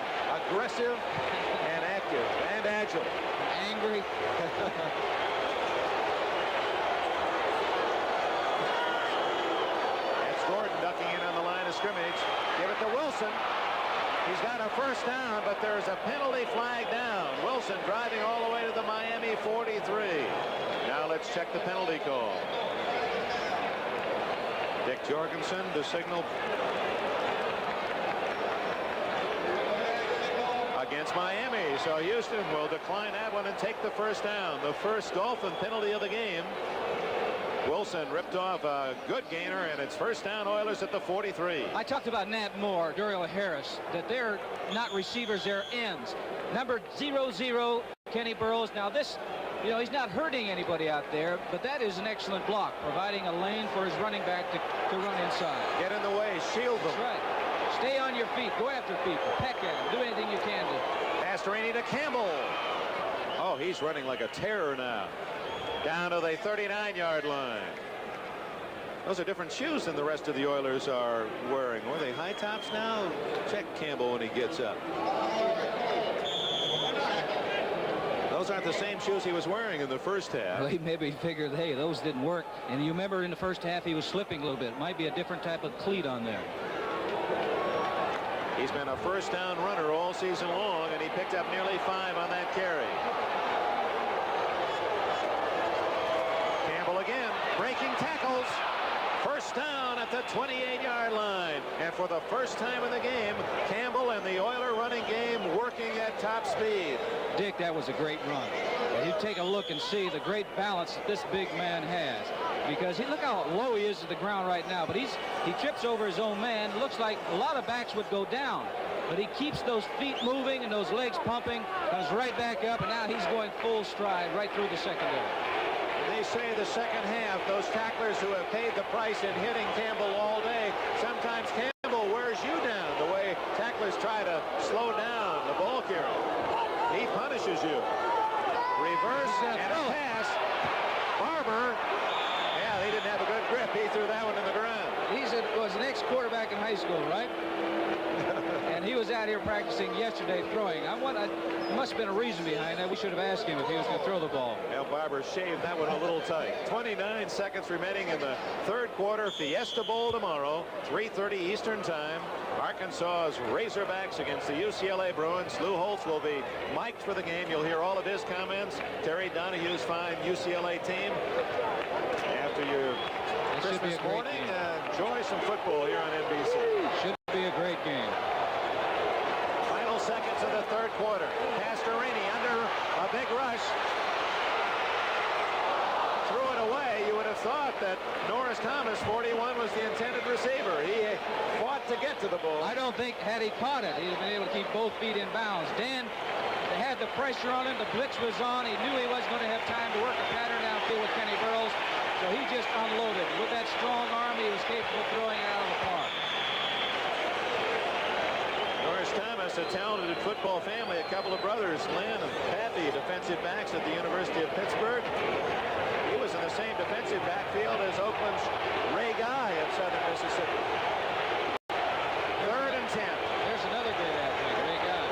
Aggressive and active and agile. Angry. That's Gordon ducking in on the line of scrimmage. Give it to Wilson. He's got a first down, but there's a penalty flag down. Wilson driving all the way to the Miami 43. Now let's check the penalty call. Dick Jorgensen to signal against Miami. So Houston will decline that one and take the first down. The first Dolphin penalty of the game. Wilson ripped off a good gainer, and it's first down, Oilers at the 43. I talked about Nat Moore, Daryl Harris, that they're not receivers, they're ends. Number 00, Kenny Burroughs. Now this, you know, he's not hurting anybody out there, but that is an excellent block, providing a lane for his running back to run inside. Get in the way, shield them. That's right. Stay on your feet, go after people, peck at them, do anything you can to. Pastorini to Campbell. Oh, he's running like a terror now. Down to the 39-yard line. Those are different shoes than the rest of the Oilers are wearing. Were they high tops now? Check Campbell when he gets up. Those aren't the same shoes he was wearing in the first half. Well, he maybe figured, hey, those didn't work. And you remember in the first half he was slipping a little bit. Might be a different type of cleat on there. He's been a first down runner all season long, and he picked up nearly 5 on that carry. Campbell again, breaking tackles. First down at the 28-yard line. And for the first time in the game, Campbell and the Oiler running game working at top speed. Dick, that was a great run. And you take a look and see the great balance that this big man has. Because look how low he is to the ground right now. But he trips over his own man. Looks like a lot of backs would go down. But he keeps those feet moving and those legs pumping. Comes right back up, and now he's going full stride right through the secondary. They say the second half, those tacklers who have paid the price in hitting Campbell all day, sometimes Campbell wears you down the way tacklers try to slow down the ball carrier. He punishes you. Reverse and a pass. Barber. Yeah, they didn't have a good grip. He threw that one in the ground. He was an ex-quarterback in high school, right? And he was out here practicing yesterday throwing. There must have been a reason behind that. We should have asked him if he was going to throw the ball. Now Barber shaved that one a little tight. 29 seconds remaining in the third quarter. Fiesta Bowl tomorrow, 3:30 Eastern time. Arkansas's Razorbacks against the UCLA Bruins. Lou Holtz will be mic'd for the game. You'll hear all of his comments. Terry Donahue's fine UCLA team. After your Christmas morning, enjoy some football here on NBC. Should be a great game. Final seconds of the third quarter. Pastorini under a big rush. Threw it away. You would have thought that Norris Thomas, 41, was the intended receiver. He fought to get to the ball. I don't think had he caught it, he'd have been able to keep both feet in bounds. Dan, they had the pressure on him. The blitz was on. He knew he wasn't going to have time to work a pattern downfield with Kenny Burroughs. So he just unloaded. With that strong arm, he was capable of throwing it out of the park. Norris Thomas, a talented football family, a couple of brothers, Lynn and Pappy, defensive backs at the University of Pittsburgh. He was in the same defensive backfield as Oakland's Ray Guy of Southern Mississippi. 3rd and 10. There's another great athlete, Ray Guy.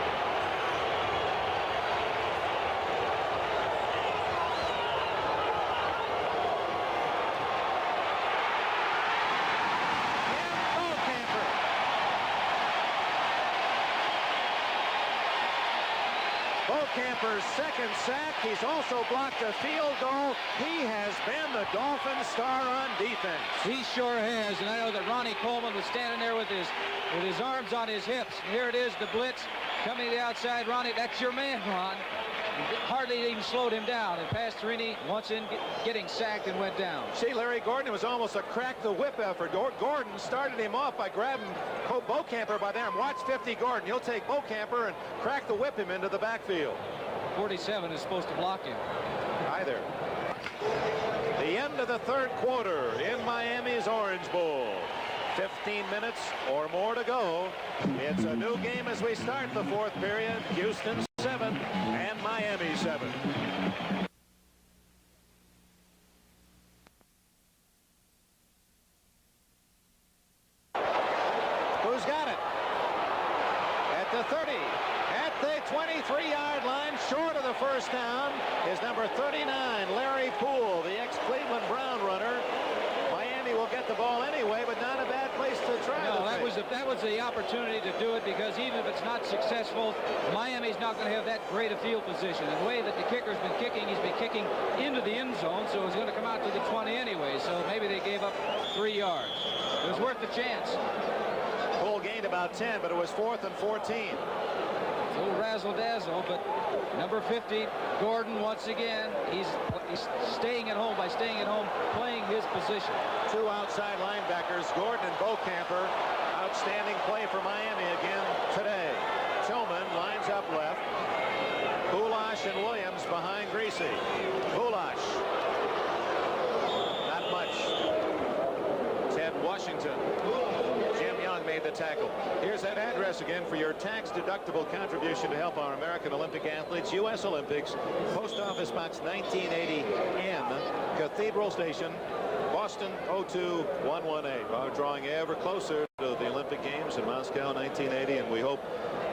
Camper's second sack. He's also blocked a field goal. He has been the Dolphins' star on defense. He sure has, and I know that Ronnie Coleman was standing there with his arms on his hips. And here it is, the blitz coming to the outside. Ronnie, that's your man, Ron. Hardly even slowed him down, and Pastorini once in getting sacked and went down. See, Larry Gordon, it was almost a crack the whip effort. Gordon started him off by grabbing Beaucamper by the arm. Watch 50 Gordon. He'll take Beaucamper and crack the whip him into the backfield. 47 is supposed to block him. Either. The end of the third quarter in Miami's Orange Bowl. 15 minutes or more to go. It's a new game as we start the fourth period. Houston 7 and Miami 7. Who's got it? At the 30. At the 23-yard line, short of the first down, is number 39, Larry Poole, the ex-Cleveland Brown runner. Miami will get the ball anyway, but not a bad place to try. No, that was the opportunity to do it, because even if it's not successful, Miami's not going to have that great a field position. And the way that the kicker's been kicking, he's been kicking into the end zone, so it's going to come out to the 20 anyway. So maybe they gave up 3 yards. It was worth the chance. Poole gained about 10, but it was 4th and 14. a little razzle-dazzle, but number 50, Gordon, once again, he's staying at home by staying at home, playing his position. Two outside linebackers, Gordon and Bocamper. Outstanding play for Miami again today. Tillman lines up left. Goulash and Williams behind Greasy. Goulash. Not much. Ted Washington. Jim Young made the tackle. Here's that address again for your tax-deductible contribution to help our American Olympic athletes. U.S. Olympics, Post Office Box 1980 N, Cathedral Station, Boston 02118. We're drawing ever closer to the Olympic Games in Moscow 1980, and we hope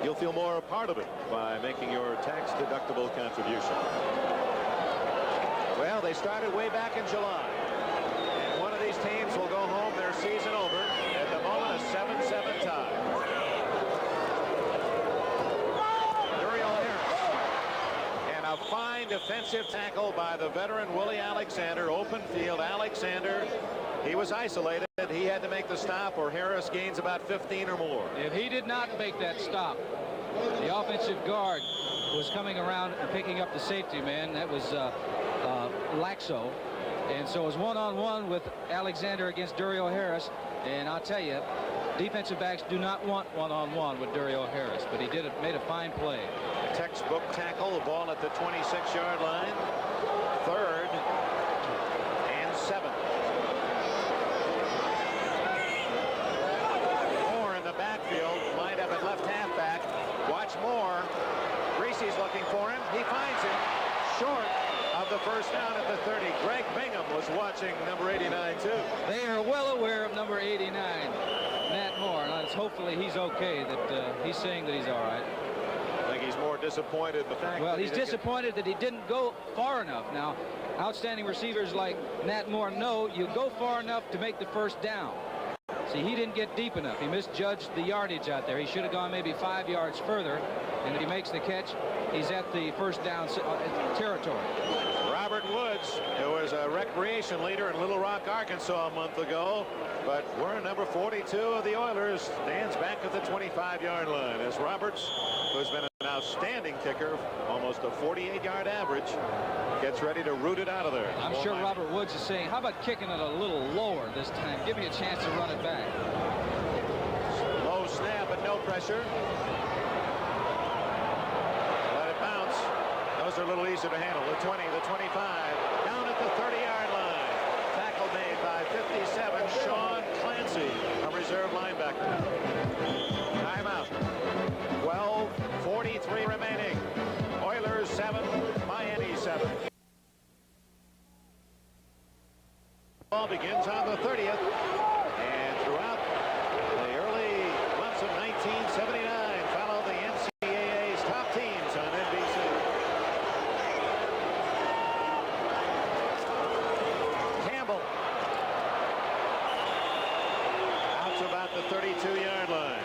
you'll feel more a part of it by making your tax-deductible contribution. Well, they started way back in July. And one of these teams will go home their season over. At the moment, a 7-7 tie. Duriel Harris. And a fine defensive tackle by the veteran Willie Alexander. Open field. Alexander, he was isolated. He had to make the stop, or Harris gains about 15 or more. If he did not make that stop, the offensive guard was coming around and picking up the safety man. That was Laxo. And so it was one-on-one with Alexander against Duriel Harris. And I'll tell you, defensive backs do not want one-on-one with Duriel Harris, but he made a fine play. Textbook tackle, the ball at the 26-yard line. 3rd and 7. Moore in the backfield, lined up at left halfback. Watch Moore. Greasy's looking for him. He finds him short of the first down at the 30. Greg Bingham was watching number 89 too. They are well aware of number 89, Matt Moore, and hopefully he's okay. That he's saying that he's all right. I think he's more disappointed the fact. Well, he's disappointed that he didn't go far enough. Now, outstanding receivers like Matt Moore know you go far enough to make the first down. See, he didn't get deep enough. He misjudged the yardage out there. He should have gone maybe 5 yards further. And if he makes the catch, he's at the first down territory. Robert Woods, who was a recreation leader in Little Rock, Arkansas a month ago, but we're number 42 of the Oilers, stands back at the 25-yard line as Roberts, who's been an outstanding kicker, almost a 48-yard average, gets ready to root it out of there. I'm sure Robert Woods is saying, how about kicking it a little lower this time? Give me a chance to run it back. Low snap, but no pressure. Let it bounce. Those are a little easier to handle. The 20, the 25, down at the 30-yard line. Tackle made by 57, Sean Clancy, a reserve linebacker. Timeout. 12:43 remaining. Oilers 7, Miami 7. Ball begins on the 30th, and throughout the early months of 1979, follow the NCAA's top teams on NBC. Campbell out to about the 32-yard line.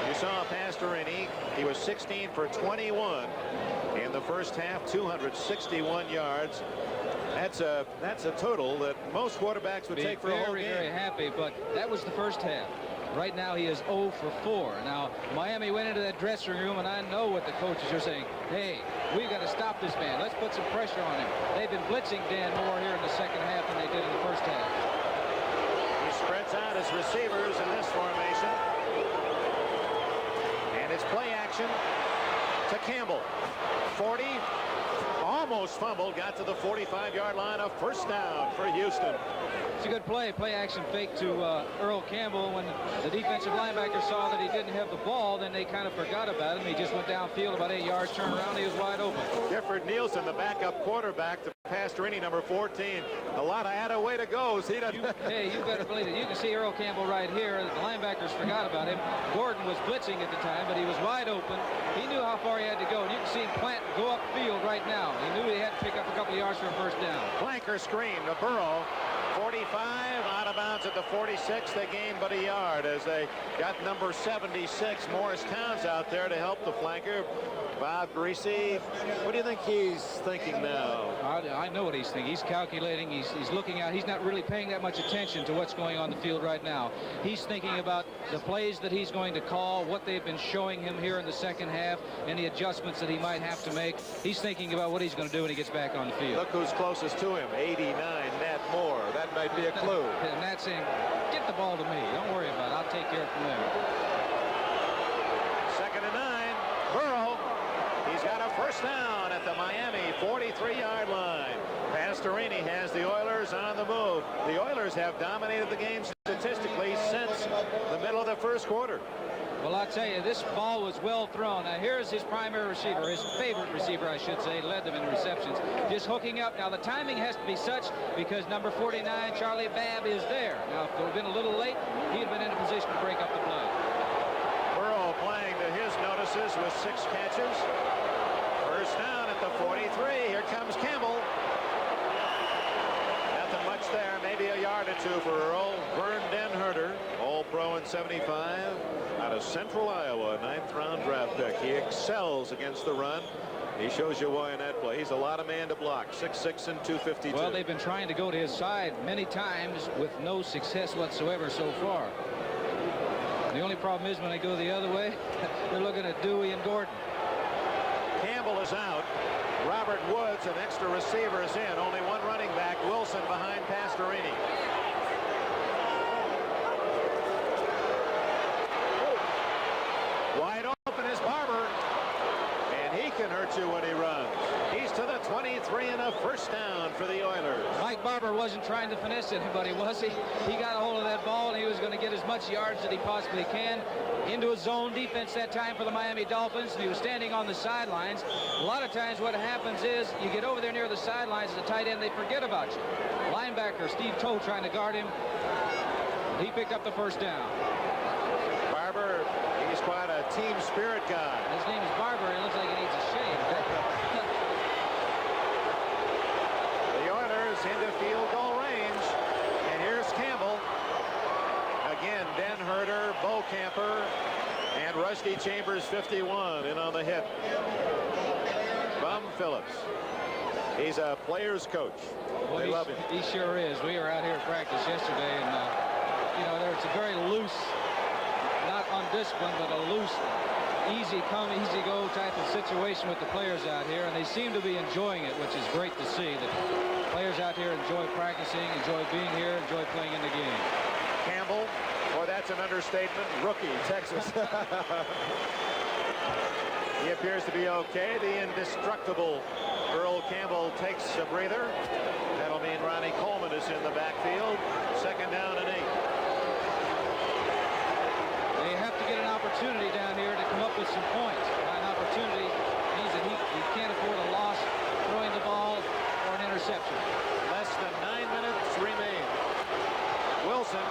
You saw Pastor Rennie. He was 16 for 21 in the first half, 261 yards. That's a total that most quarterbacks would take for a whole game. Very happy, but that was the first half. Right now he is 0 for 4. Now Miami went into that dressing room, and I know what the coaches are saying. Hey, we've got to stop this man. Let's put some pressure on him. They've been blitzing Dan Moore here in the second half than they did in the first half. He spreads out his receivers in this formation. And it's play action to Campbell. 40. Almost fumbled, got to the 45-yard line, a first down for Houston. It's a good play action fake to Earl Campbell. When the defensive linebacker saw that he didn't have the ball, then they kind of forgot about him. He just went downfield about 8 yards, turned around, he was wide open. Gifford Nielsen, the backup quarterback, to Pastorini, number 14. A lot of way to go. Hey, you better believe it. You can see Earl Campbell right here. The linebackers forgot about him. Gordon was blitzing at the time, but he was wide open. He knew how far he had to go, and you can see him go upfield right now. He knew he had to pick up a couple of yards for a first down. Flanker screen to Burrow. 40 35, out of bounds at the 46. They gained but a yard as they got number 76, Morris Towns, out there to help the flanker. Bob Greasy, what do you think he's thinking now? I know what he's thinking. He's calculating. He's looking out. He's not really paying that much attention to what's going on the field right now. He's thinking about the plays that he's going to call, what they've been showing him here in the second half, any adjustments that he might have to make. He's thinking about what he's going to do when he gets back on the field. Look who's closest to him, 89, Nat Moore. That might be a clue. And Nat's saying, get the ball to me. Don't worry about it. I'll take care of it from there. 2nd and 9. Burrow. He's got a first down at the Miami 43-yard line. Pastorini has the Oilers on the move. The Oilers have dominated the game statistically since the middle of the first quarter. Well, I'll tell you, this ball was well thrown. Now, here's his primary receiver, his favorite receiver, I should say, led them in receptions. Just hooking up. Now, the timing has to be such because number 49, Charlie Babb, is there. Now, if it would have been a little late, he'd have been in a position to break up the play. Burrow playing to his notices with 6 catches. First down at the 43. Here comes Campbell. Nothing much there. Maybe a yard or two for Earl. Vern Den-Herder, All-Pro in 75. Out of Central Iowa, 9th-round draft pick. He excels against the run. He shows you why in that play. He's a lot of man to block. 6'6" and 252. Well, they've been trying to go to his side many times with no success whatsoever so far. The only problem is when they go the other way, they're looking at Dewey and Gordon. Campbell is out. Robert Woods, an extra receiver, is in. Only one running back. Wilson behind Pastorini. Wide open is Barber. And he can hurt you when he runs. He's to the 23 and a first down for the Oilers. Mike Barber wasn't trying to finesse anybody, was he? He got a hold of that ball, and he was going to get as much yards as he possibly can into a zone defense that time for the Miami Dolphins, and he was standing on the sidelines. A lot of times what happens is you get over there near the sidelines as a tight end, they forget about you. Linebacker Steve Toe trying to guard him. He picked up the first down. Barber, he's quite a team spirit guy. His name is Barber. He looks like he needs a shave. The Oilers into field goal range. And here's Campbell. Again, Den-Herder, Beaucamper, and Rusty Chambers, 51, in on the hit. Bum Phillips. He's a player's coach. Well, they love him. He sure is. We were out here at practice yesterday, and you know, it's a very loose, not undisciplined, but a loose, easy come, easy go type of situation with the players out here, and they seem to be enjoying it, which is great to see. The players out here enjoy practicing, enjoy being here, enjoy playing in the game. Campbell, boy, that's an understatement. Rookie, Texas. He appears to be okay. The indestructible Earl Campbell takes a breather. That'll mean Ronnie Coleman is in the backfield. 2nd down and 8. They have to get an opportunity down here to come up with some points. An opportunity means that he can't afford a loss throwing the ball or an interception. Less than 9 minutes remain. Wilson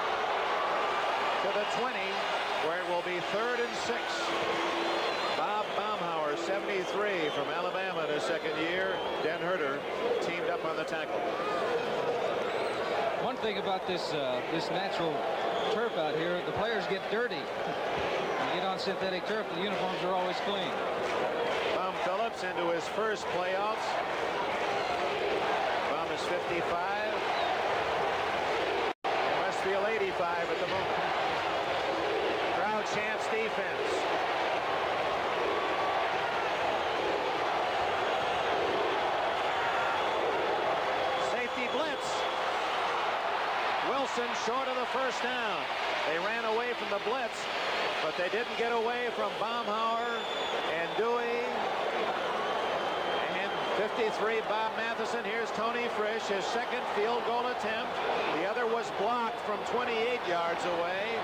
to the 20, where it will be 3rd and 6. Bob Baumhauer, 73, from Alabama in his second year. Den-Herder teamed up on the tackle. One thing about this natural turf out here, the players get dirty. You get on synthetic turf, the uniforms are always clean. Bum Phillips into his first playoffs. Bum is 55. Westfield 85 at the moment. Crowd chants defense. Safety blitz. Wilson short of the first down. They ran away from the blitz, but they didn't get away from Baumhauer and Dewey. And 53, Bob Matheson. Here's Tony Frisch, his second field goal attempt. The other was blocked from 28 yards away.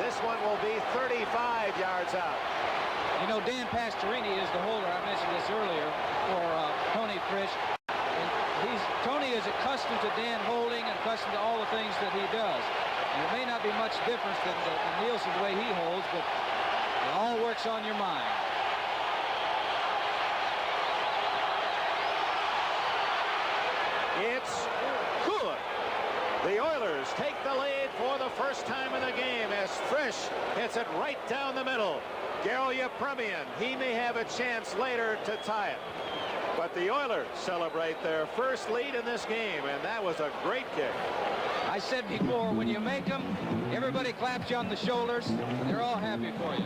This one will be 35 yards out. You know, Dan Pastorini is the holder. I mentioned this earlier for Tony Frisch. Tony is accustomed to Dan holding and accustomed to all the things that he does. And it may not be much difference than Nielsen, the way he holds, but it all works on your mind. It's good. The Oilers take the lead for the first time in the game as Frisch hits it right down the middle. Garo Yepremian, he may have a chance later to tie it. But the Oilers celebrate their first lead in this game, and that was a great kick. I said before, when you make them, everybody claps you on the shoulders. They're all happy for you.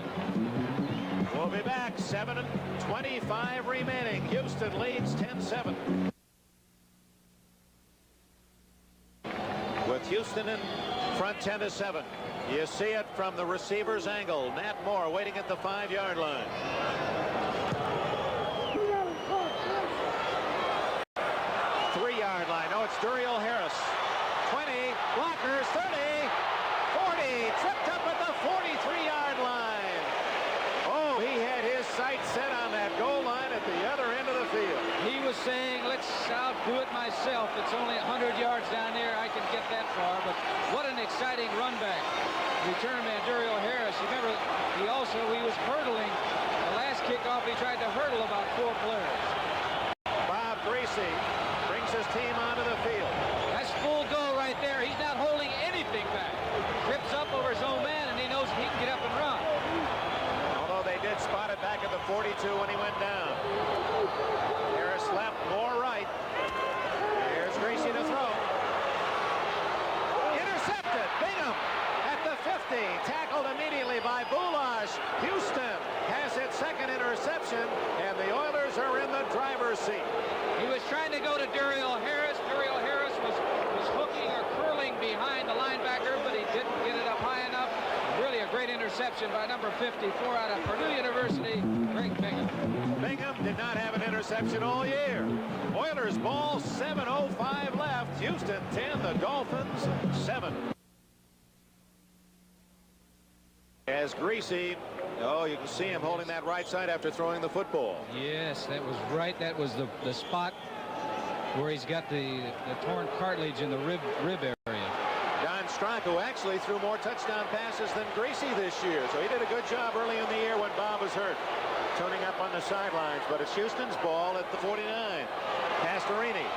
We'll be back. 7:25 remaining. Houston leads 10-7. With Houston in front 10-7. You see it from the receiver's angle. Nat Moore waiting at the 5-yard line. No, it's Duriel Harris. 20, blockers, 30, 40, tripped up at the 43-yard line. Oh, he had his sights set on that goal line at the other end of the field. He was saying, I'll do it myself. It's only 100 yards down there. I can get that far. But what an exciting run back. Return man Duriel Harris. You remember, he was hurdling. The last kickoff, he tried to hurdle about 4 players. Bob Greasy brings his team onto the field. That's full go right there. He's not holding anything back. Trips up over his own man, and he knows he can get up and run. Although they did spot it back at the 42 when he went down. Harris left, Moore right. Here's Greasy to throw. Intercepted. Bingham at the 50. Tackled immediately by Boulash. Houston has its second interception, and the Oilers are in the driver's seat. He was trying to go to Duriel Harris. Duriel Harris was hooking or curling behind the linebacker, but he didn't get it up high enough. Really a great interception by number 54 out of Purdue University, Greg Bingham. Bingham did not have an interception all year. Oilers ball, 7:05 left. Houston 10, the Dolphins 7. As Greasy, you can see him holding that right side after throwing the football. Yes, that was right. That was the spot where he's got the torn cartilage in the rib area. Don Strock, who actually threw more touchdown passes than Greasy this year. So he did a good job early in the year when Bob was hurt, tuning up on the sidelines. But it's Houston's ball at the 49. Pastorini.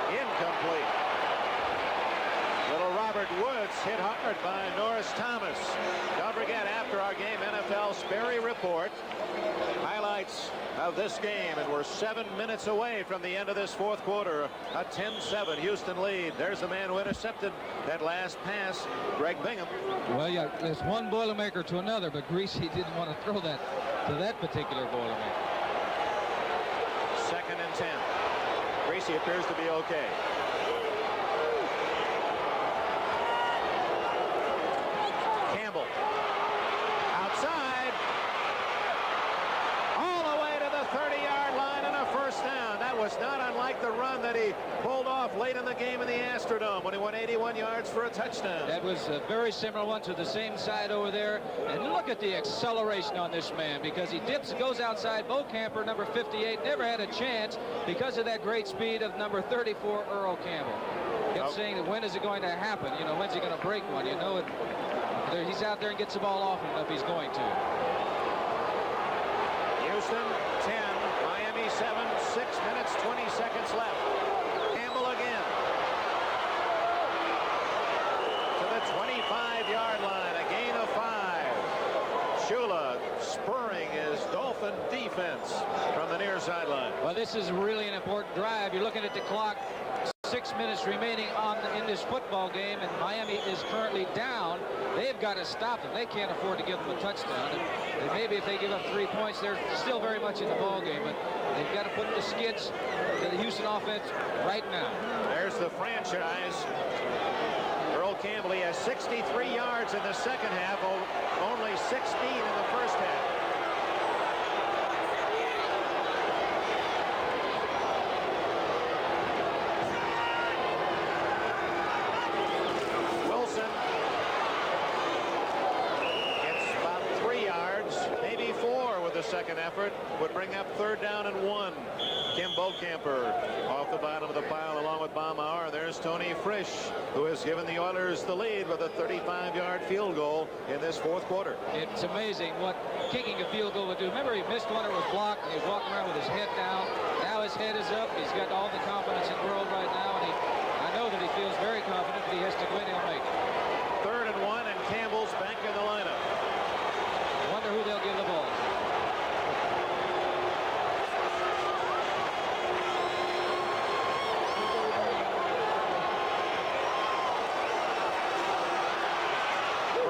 Incomplete. Little Robert Woods hit hard by Norris Thomas. Don't forget, after our game, NFL Sperry Report. Highlights of this game, and we're 7 minutes away from the end of this fourth quarter. A 10-7 Houston lead. There's the man who intercepted that last pass, Greg Bingham. Well, yeah, there's one Boilermaker to another, but Greasy didn't want to throw that to that particular Boilermaker. 2nd and 10. Greasy appears to be okay. Campbell. Outside. All the way to the 30-yard line and a first down. That was not unlike the run that he pulled off late in the game in the Astrodome when he went 81 yards for a touchdown. That was a very similar one to the same side over there. And look at the acceleration on this man, because he dips, goes outside. Camper, number 58, never had a chance because of that great speed of number 34, Earl Campbell. Kept saying, when is it going to happen? You know, when's he going to break one? You know it. He's out there and gets the ball off him if he's going to. Houston 10, Miami 7, 6 minutes, 20 seconds left. Campbell again. To the 25-yard line, a gain of 5. Shula spurring his Dolphin defense from the near sideline. Well, this is really an important drive. You're looking at the clock. 6 minutes remaining in this football game, and Miami is currently down. They've got to stop them. They can't afford to give them a touchdown. And maybe if they give up 3 points, they're still very much in the ball game. But they've got to put the skids to the Houston offense right now. There's the franchise. Earl Campbell, he has 63 yards in the second half, only 16 in the first half. Second effort would bring up 3rd down and 1. Kim Bokamper off the bottom of the pile along with Baumauer. There's Tony Frisch, who has given the Oilers the lead with a 35-yard field goal in this fourth quarter. It's amazing what kicking a field goal would do. Remember, he missed one, it was blocked, and he was walking around with his head down. Now his head is up. He's got all the confidence in the world right now, and I know that he feels very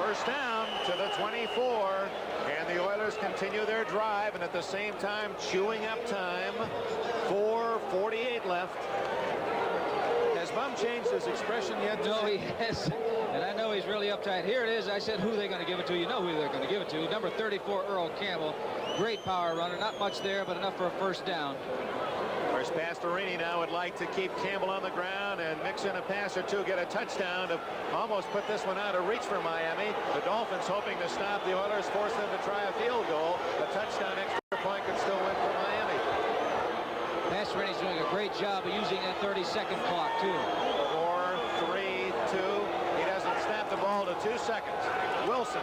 First down to the 24, and the Oilers continue their drive, and at the same time chewing up time. 4:48 left. Has Bum changed his expression yet? No, he hasn't. And I know he's really uptight. Here it is. I said who they're going to give it to. You know who they're going to give it to. Number 34, Earl Campbell. Great power runner. Not much there, but enough for a first down. Whereas Pastorini now would like to keep Campbell on the ground and mix in a pass or two, get a touchdown to almost put this one out of reach for Miami. The Dolphins hoping to stop the Oilers, force them to try a field goal. A touchdown extra point could still win for Miami. Pastorini's doing a great job of using that 30-second clock, too. 4, 3, 2. He doesn't snap the ball to 2 seconds. Wilson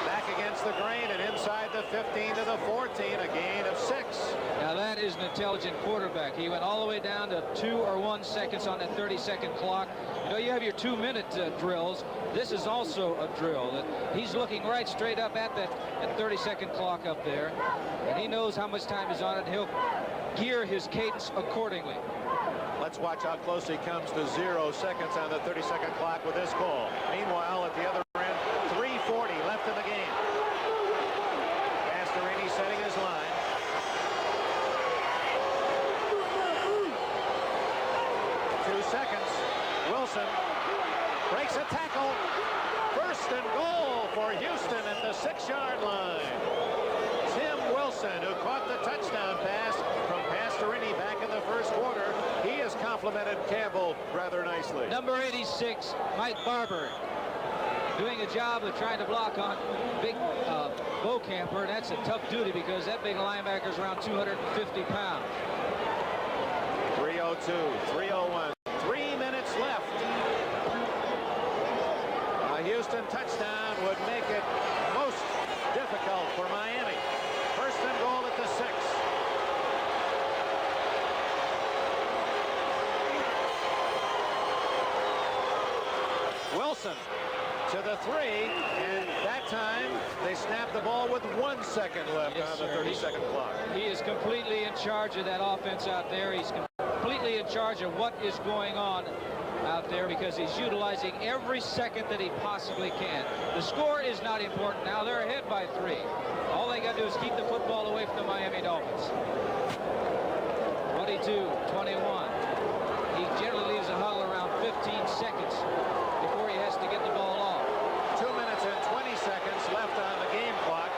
back against the grain and inside the 15 to the 14, a gain of 6. Now that is an intelligent quarterback. He went all the way down to 2 or 1 seconds on that 30-second clock. You know, you have your 2-minute drills. This is also a drill. He's looking right straight up at that 30-second clock up there, and he knows how much time is on it. He'll gear his cadence accordingly. Let's watch how close he comes to 0 seconds on the 30-second clock with this call. Meanwhile, at the other end, 3:40 left in the game. Pastorini setting his line. Two seconds. Wilson breaks a tackle. First and goal for Houston at the 6-yard line. Tim Wilson, who caught the touchdown pass from Pastorini back in the first quarter. He has complimented Campbell rather nicely. Number 86, Mike Barber, doing a job of trying to block on big Beaucamper. That's a tough duty because that big linebacker's around 250 pounds. 3:02, 3:01, 3 minutes left. A Houston touchdown would make it most difficult for Miami. First and goal at the 6. Wilson to the 3, and that time they snapped the ball with 1 second left on the 30-second clock. He is completely in charge of that offense out there. He's completely in charge of what is going on out there because he's utilizing every second that he possibly can. The score is not important now. They're ahead by 3. All they got to do is keep the football away from the Miami Dolphins. 22, 21. He generally leaves a huddle around 15 seconds before he has to get the ball off. 2 minutes and 20 seconds left on the game clock.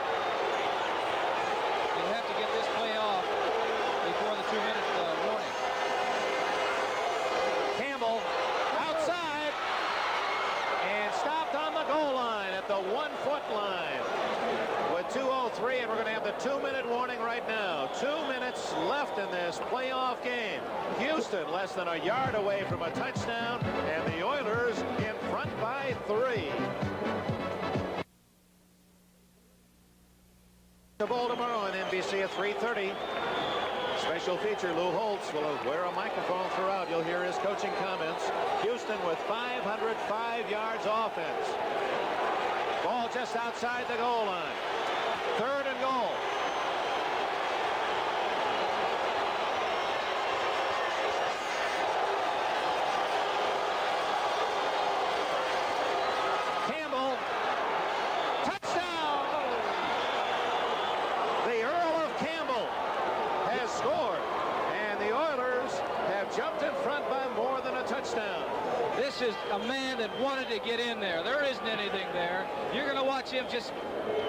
He'll have to get this play off before the 2-minute warning. Campbell outside and stopped on the goal line at the 1-foot line with 2:03, and we're going to have the 2-minute warning right now. 2 minutes left in this playoff game. Houston less than a yard away from a touchdown, and the Oilers in front by 3. The ball tomorrow on NBC at 3:30. Special feature, Lou Holtz will wear a microphone throughout. You'll hear his coaching comments. Houston with 505 yards offense. Ball just outside the goal line. 3rd and goal. Campbell. Touchdown! The Earl of Campbell has scored, and the Oilers have jumped in front by more than a touchdown. This is a man that wanted to get in there. There isn't anything there. You're going to watch him just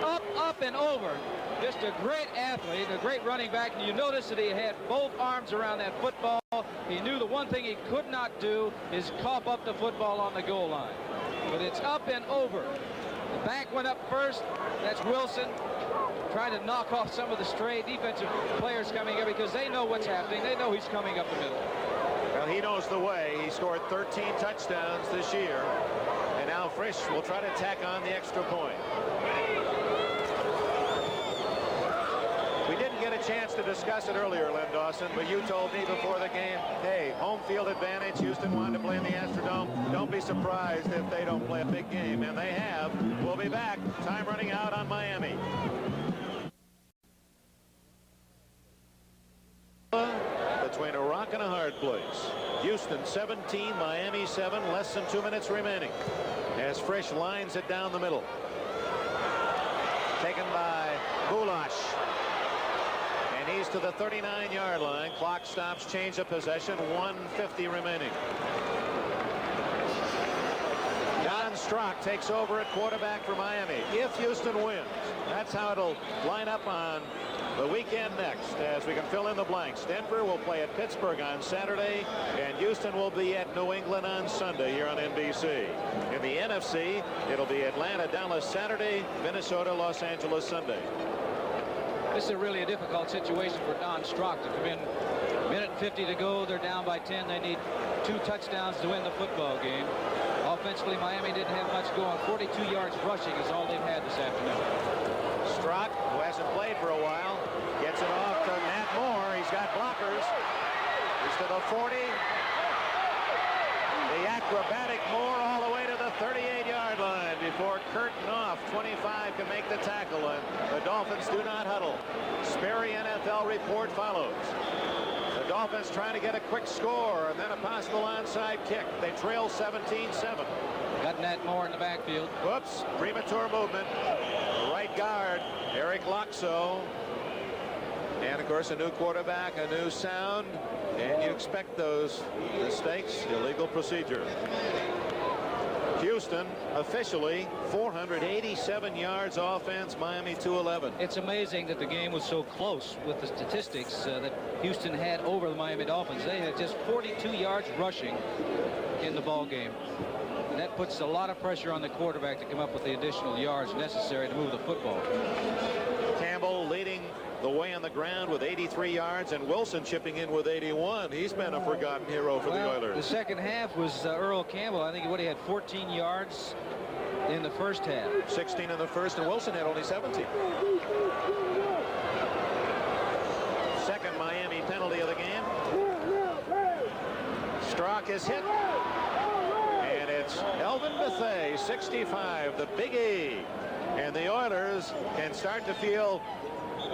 up and over. Just a great athlete, a great running back. And you notice that he had both arms around that football. He knew the one thing he could not do is cough up the football on the goal line. But it's up and over. The back went up first. That's Wilson trying to knock off some of the stray defensive players coming here because they know what's happening. They know he's coming up the middle. Well, he knows the way. He scored 13 touchdowns this year. And now Frisch will try to tack on the extra point. We didn't get a chance to discuss it earlier, Len Dawson, but you told me before the game, hey, home field advantage. Houston wanted to play in the Astrodome. Don't be surprised if they don't play a big game, and they have. We'll be back. Time running out on Miami. Between a rock and a hard place. Houston 17, Miami 7, less than 2 minutes remaining. As Frisch lines it down the middle. Taken by Bulash. And he's to the 39-yard line. Clock stops, change of possession, 1:50 remaining. Don Strock takes over at quarterback for Miami. If Houston wins, that's how it'll line up on the weekend next, as we can fill in the blanks. Denver will play at Pittsburgh on Saturday, and Houston will be at New England on Sunday here on NBC. In the NFC, it'll be Atlanta, Dallas Saturday, Minnesota, Los Angeles Sunday. This is really a difficult situation for Don Strock to come in. Minute 50 to go. They're down by 10. They need 2 touchdowns to win the football game. Offensively, Miami didn't have much going. 42 yards rushing is all they've had this afternoon. Strock, who hasn't played for a while, gets it off to Matt Moore. He's got blockers. He's to the 40. The acrobatic Moore all the way to the 38-yard line before Kurt Knopf, 25, can make the tackle, and the Dolphins do not huddle. Sperry NFL report follows. The Dolphins trying to get a quick score and then a possible onside kick. They trail 17-7. Got Matt Moore in the backfield. Whoops, premature movement. Right guard, Eric Loxo. And of course, a new quarterback, a new sound, and you expect those mistakes. Illegal procedure. Houston officially 487 yards offense, Miami 211. It's amazing that the game was so close with the statistics that Houston had over the Miami Dolphins. They had just 42 yards rushing in the ball game. And that puts a lot of pressure on the quarterback to come up with the additional yards necessary to move the football. Campbell leading the way on the ground with 83 yards, and Wilson chipping in with 81. He's been a forgotten hero for the Oilers. The second half was Earl Campbell. I think he had 14 yards in the first half. 16 in the first, and Wilson had only 17. Second Miami penalty of the game. Strock is hit. And it's Elvin Bethea, 65, the Big E. And the Oilers can start to feel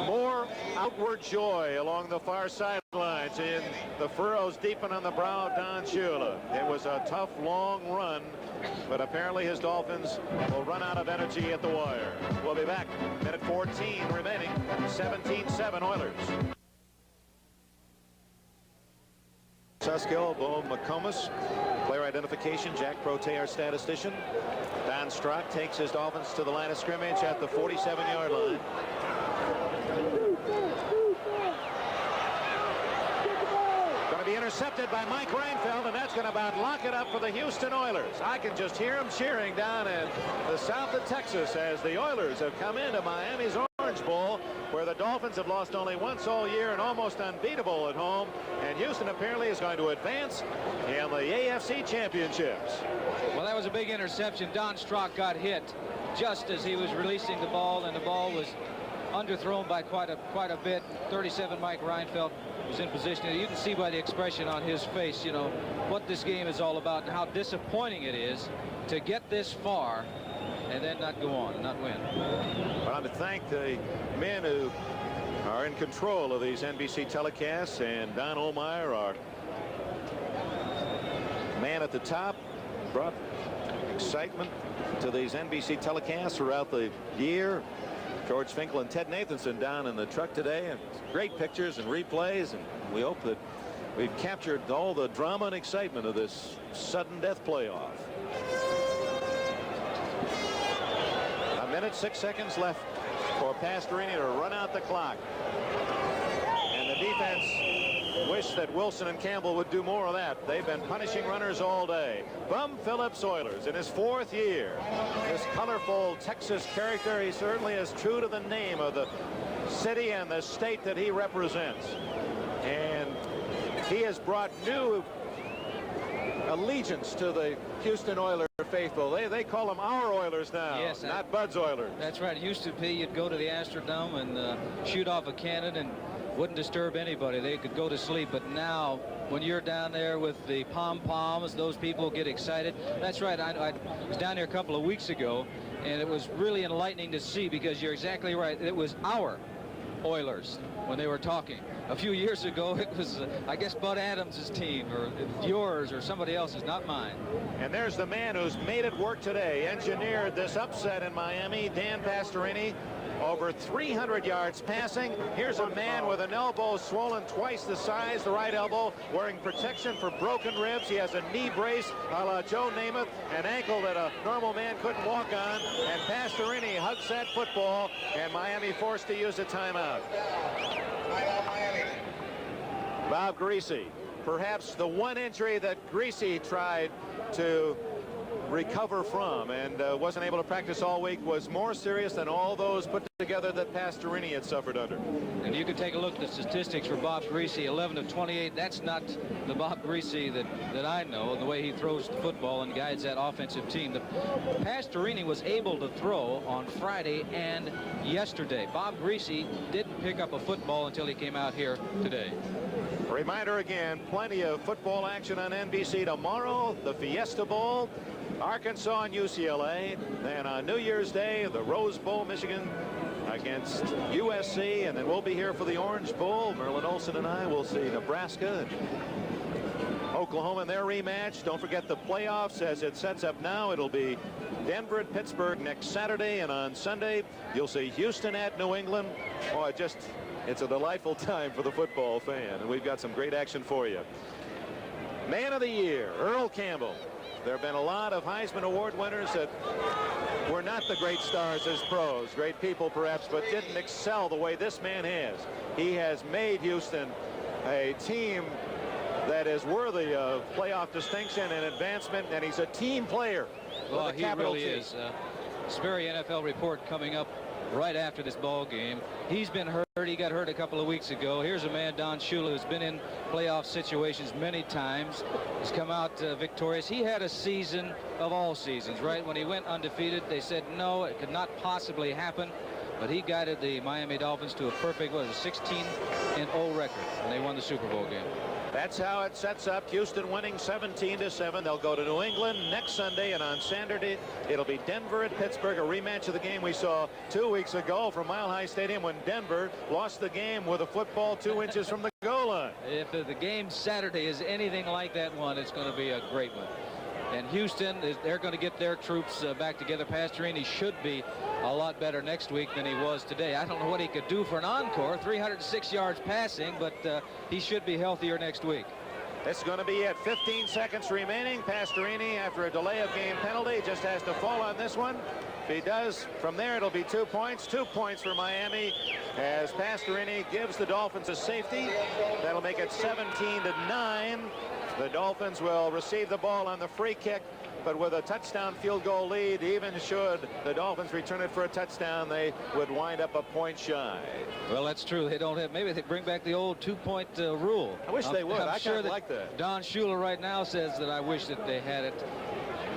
more outward joy along the far sidelines, and the furrows deepen on the brow of Don Shula. It was a tough, long run, but apparently his Dolphins will run out of energy at the wire. We'll be back. Minute 14 remaining. 17-7 Oilers. Suskill, Bo McComas, player identification, Jack Prote, our statistician. Don Strock takes his Dolphins to the line of scrimmage at the 47-yard line. Going to be intercepted by Mike Reinfeldt, and that's going to about lock it up for the Houston Oilers. I can just hear them cheering down in the south of Texas as the Oilers have come into Miami's Orange Bowl, where the Dolphins have lost only once all year and almost unbeatable at home. And Houston apparently is going to advance in the AFC Championships. Well, that was a big interception. Don Strock got hit just as he was releasing the ball, and the ball was underthrown by quite a bit. 37 Mike Reinfeldt was in position. You can see by the expression on his face, you know, what this game is all about and how disappointing it is to get this far and then not go on and not win. I want to thank the men who are in control of these NBC telecasts, and Don Ohlmeyer, our man at the top, brought excitement to these NBC telecasts throughout the year. George Finkel and Ted Nathanson down in the truck today, and great pictures and replays, and we hope that we've captured all the drama and excitement of this sudden death playoff. A minute 6 seconds left for Pastorini to run out the clock, and the defense wish that Wilson and Campbell would do more of that. They've been punishing runners all day. Bum Phillips Oilers in his 4th year. This colorful Texas character, he certainly is true to the name of the city and the state that he represents. And he has brought new allegiance to the Houston Oilers faithful. They call them our Oilers now, yes, not Bud's Oilers. That's right. It used to be you'd go to the Astrodome and shoot off a cannon and wouldn't disturb anybody. They could go to sleep. But now, when you're down there with the pom-poms, those people get excited. That's right. I was down there a couple of weeks ago, and it was really enlightening to see, because you're exactly right. It was our Oilers when they were talking. A few years ago, it was, I guess, Bud Adams' team, or yours, or somebody else's, not mine. And there's the man who's made it work today, engineered this upset in Miami, Dan Pastorini. Over 300 yards passing. Here's a man with an elbow swollen twice the size, the right elbow, wearing protection for broken ribs. He has a knee brace a la Joe Namath, an ankle that a normal man couldn't walk on. And Pastorini hugs that football, and Miami forced to use a timeout. Bob Greasy, perhaps the one injury that Greasy tried to recover from and wasn't able to practice all week was more serious than all those put together that Pastorini had suffered under. And you can take a look at the statistics for Bob Greasy, 11 of 28. That's not the Bob Greasy that I know, the way he throws the football and guides that offensive team. The Pastorini was able to throw on Friday and yesterday. Bob Greasy didn't pick up a football until he came out here today. A reminder again, plenty of football action on NBC tomorrow, the Fiesta Bowl, Arkansas and UCLA. Then on New Year's Day, the Rose Bowl, Michigan against USC. And then we'll be here for the Orange Bowl. Merlin Olsen and I will see Nebraska and Oklahoma in their rematch. Don't forget the playoffs as it sets up now. It'll be Denver at Pittsburgh next Saturday. And on Sunday, you'll see Houston at New England. Oh, it's a delightful time for the football fan. And we've got some great action for you. Man of the Year, Earl Campbell. There have been a lot of Heisman Award winners that were not the great stars as pros, great people perhaps, but didn't excel the way this man has. He has made Houston a team that is worthy of playoff distinction and advancement, and he's a team player. Well, he really is. Sperry NFL report coming up right after this ball game. He's been hurt. He got hurt a couple of weeks ago. Here's a man, Don Shula, who's been in playoff situations many times. He's come out victorious. He had a season of all seasons, right? When he went undefeated, they said no, it could not possibly happen. But he guided the Miami Dolphins to a perfect, what was it, 16-0 record, and they won the Super Bowl game. That's how it sets up. Houston winning 17-7. They'll go to New England next Sunday, and on Saturday it'll be Denver at Pittsburgh, a rematch of the game we saw 2 weeks ago from Mile High Stadium when Denver lost the game with a football 2 inches from the goal line. If the game Saturday is anything like that one, it's going to be a great one. And Houston, they're going to get their troops back together. Pastorini should be a lot better next week than he was today. I don't know what he could do for an encore, 306 yards passing, but he should be healthier next week. This is going to be at 15 seconds remaining. Pastorini, after a delay of game penalty, just has to fall on this one. If he does, from there it'll be 2 points. 2 points for Miami as Pastorini gives the Dolphins a safety. That'll make it 17-9. The Dolphins will receive the ball on the free kick, but with a touchdown field goal lead, even should the Dolphins return it for a touchdown, they would wind up a point shy. Well, that's true. They don't have, maybe they bring back the old 2-point rule. I wish they would. I sure kind of like that. Don Shula right now says that I wish that they had it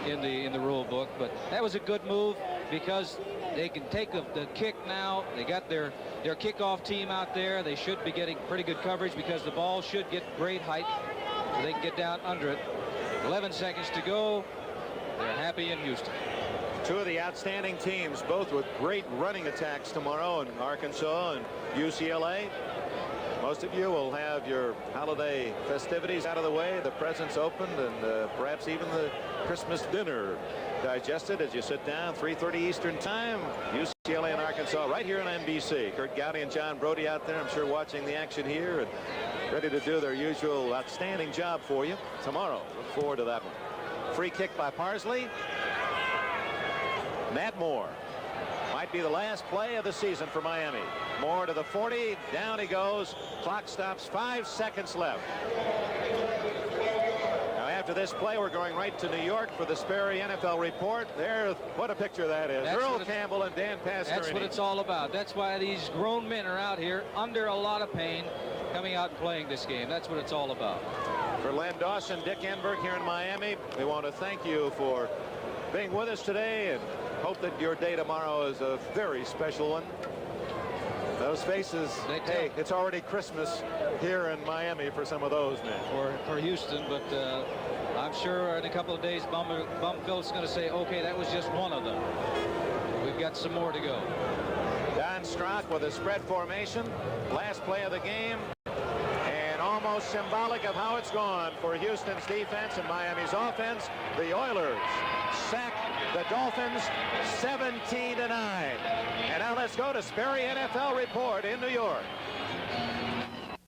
in the rule book, but that was a good move because they can take the kick now. They got their kickoff team out there. They should be getting pretty good coverage because the ball should get great height. So they can get down under it. 11 seconds to go. They're happy in Houston. Two of the outstanding teams, both with great running attacks tomorrow in Arkansas and UCLA. Most of you will have your holiday festivities out of the way, the presents opened, and perhaps even the Christmas dinner digested as you sit down. 3:30 Eastern time, UCLA and Arkansas right here on NBC. Kurt Gowdy and John Brody out there, I'm sure, watching the action here and ready to do their usual outstanding job for you tomorrow. Look forward to that one. Free kick by Parsley. Matt Moore. Might be the last play of the season for Miami. Moore to the 40. Down he goes. Clock stops. 5 seconds left. Now after this play, we're going right to New York for the Sperry NFL report. There, what a picture that is. Earl Campbell and Dan Pastorini. That's what it's all about. That's why these grown men are out here under a lot of pain coming out and playing this game. That's what it's all about. For Len Dawson, Dick Enberg here in Miami, we want to thank you for being with us today and hope that your day tomorrow is a very special one. Those faces, hey, it's already Christmas here in Miami for some of those men. For Houston, but I'm sure in a couple of days, Bumfield's going to say, okay, that was just one of them. We've got some more to go. Don Strock with a spread formation. Last play of the game. And almost symbolic of how it's gone for Houston's defense and Miami's offense. The Oilers sack the Dolphins 17-9. And now let's go to Sperry NFL Report in New York.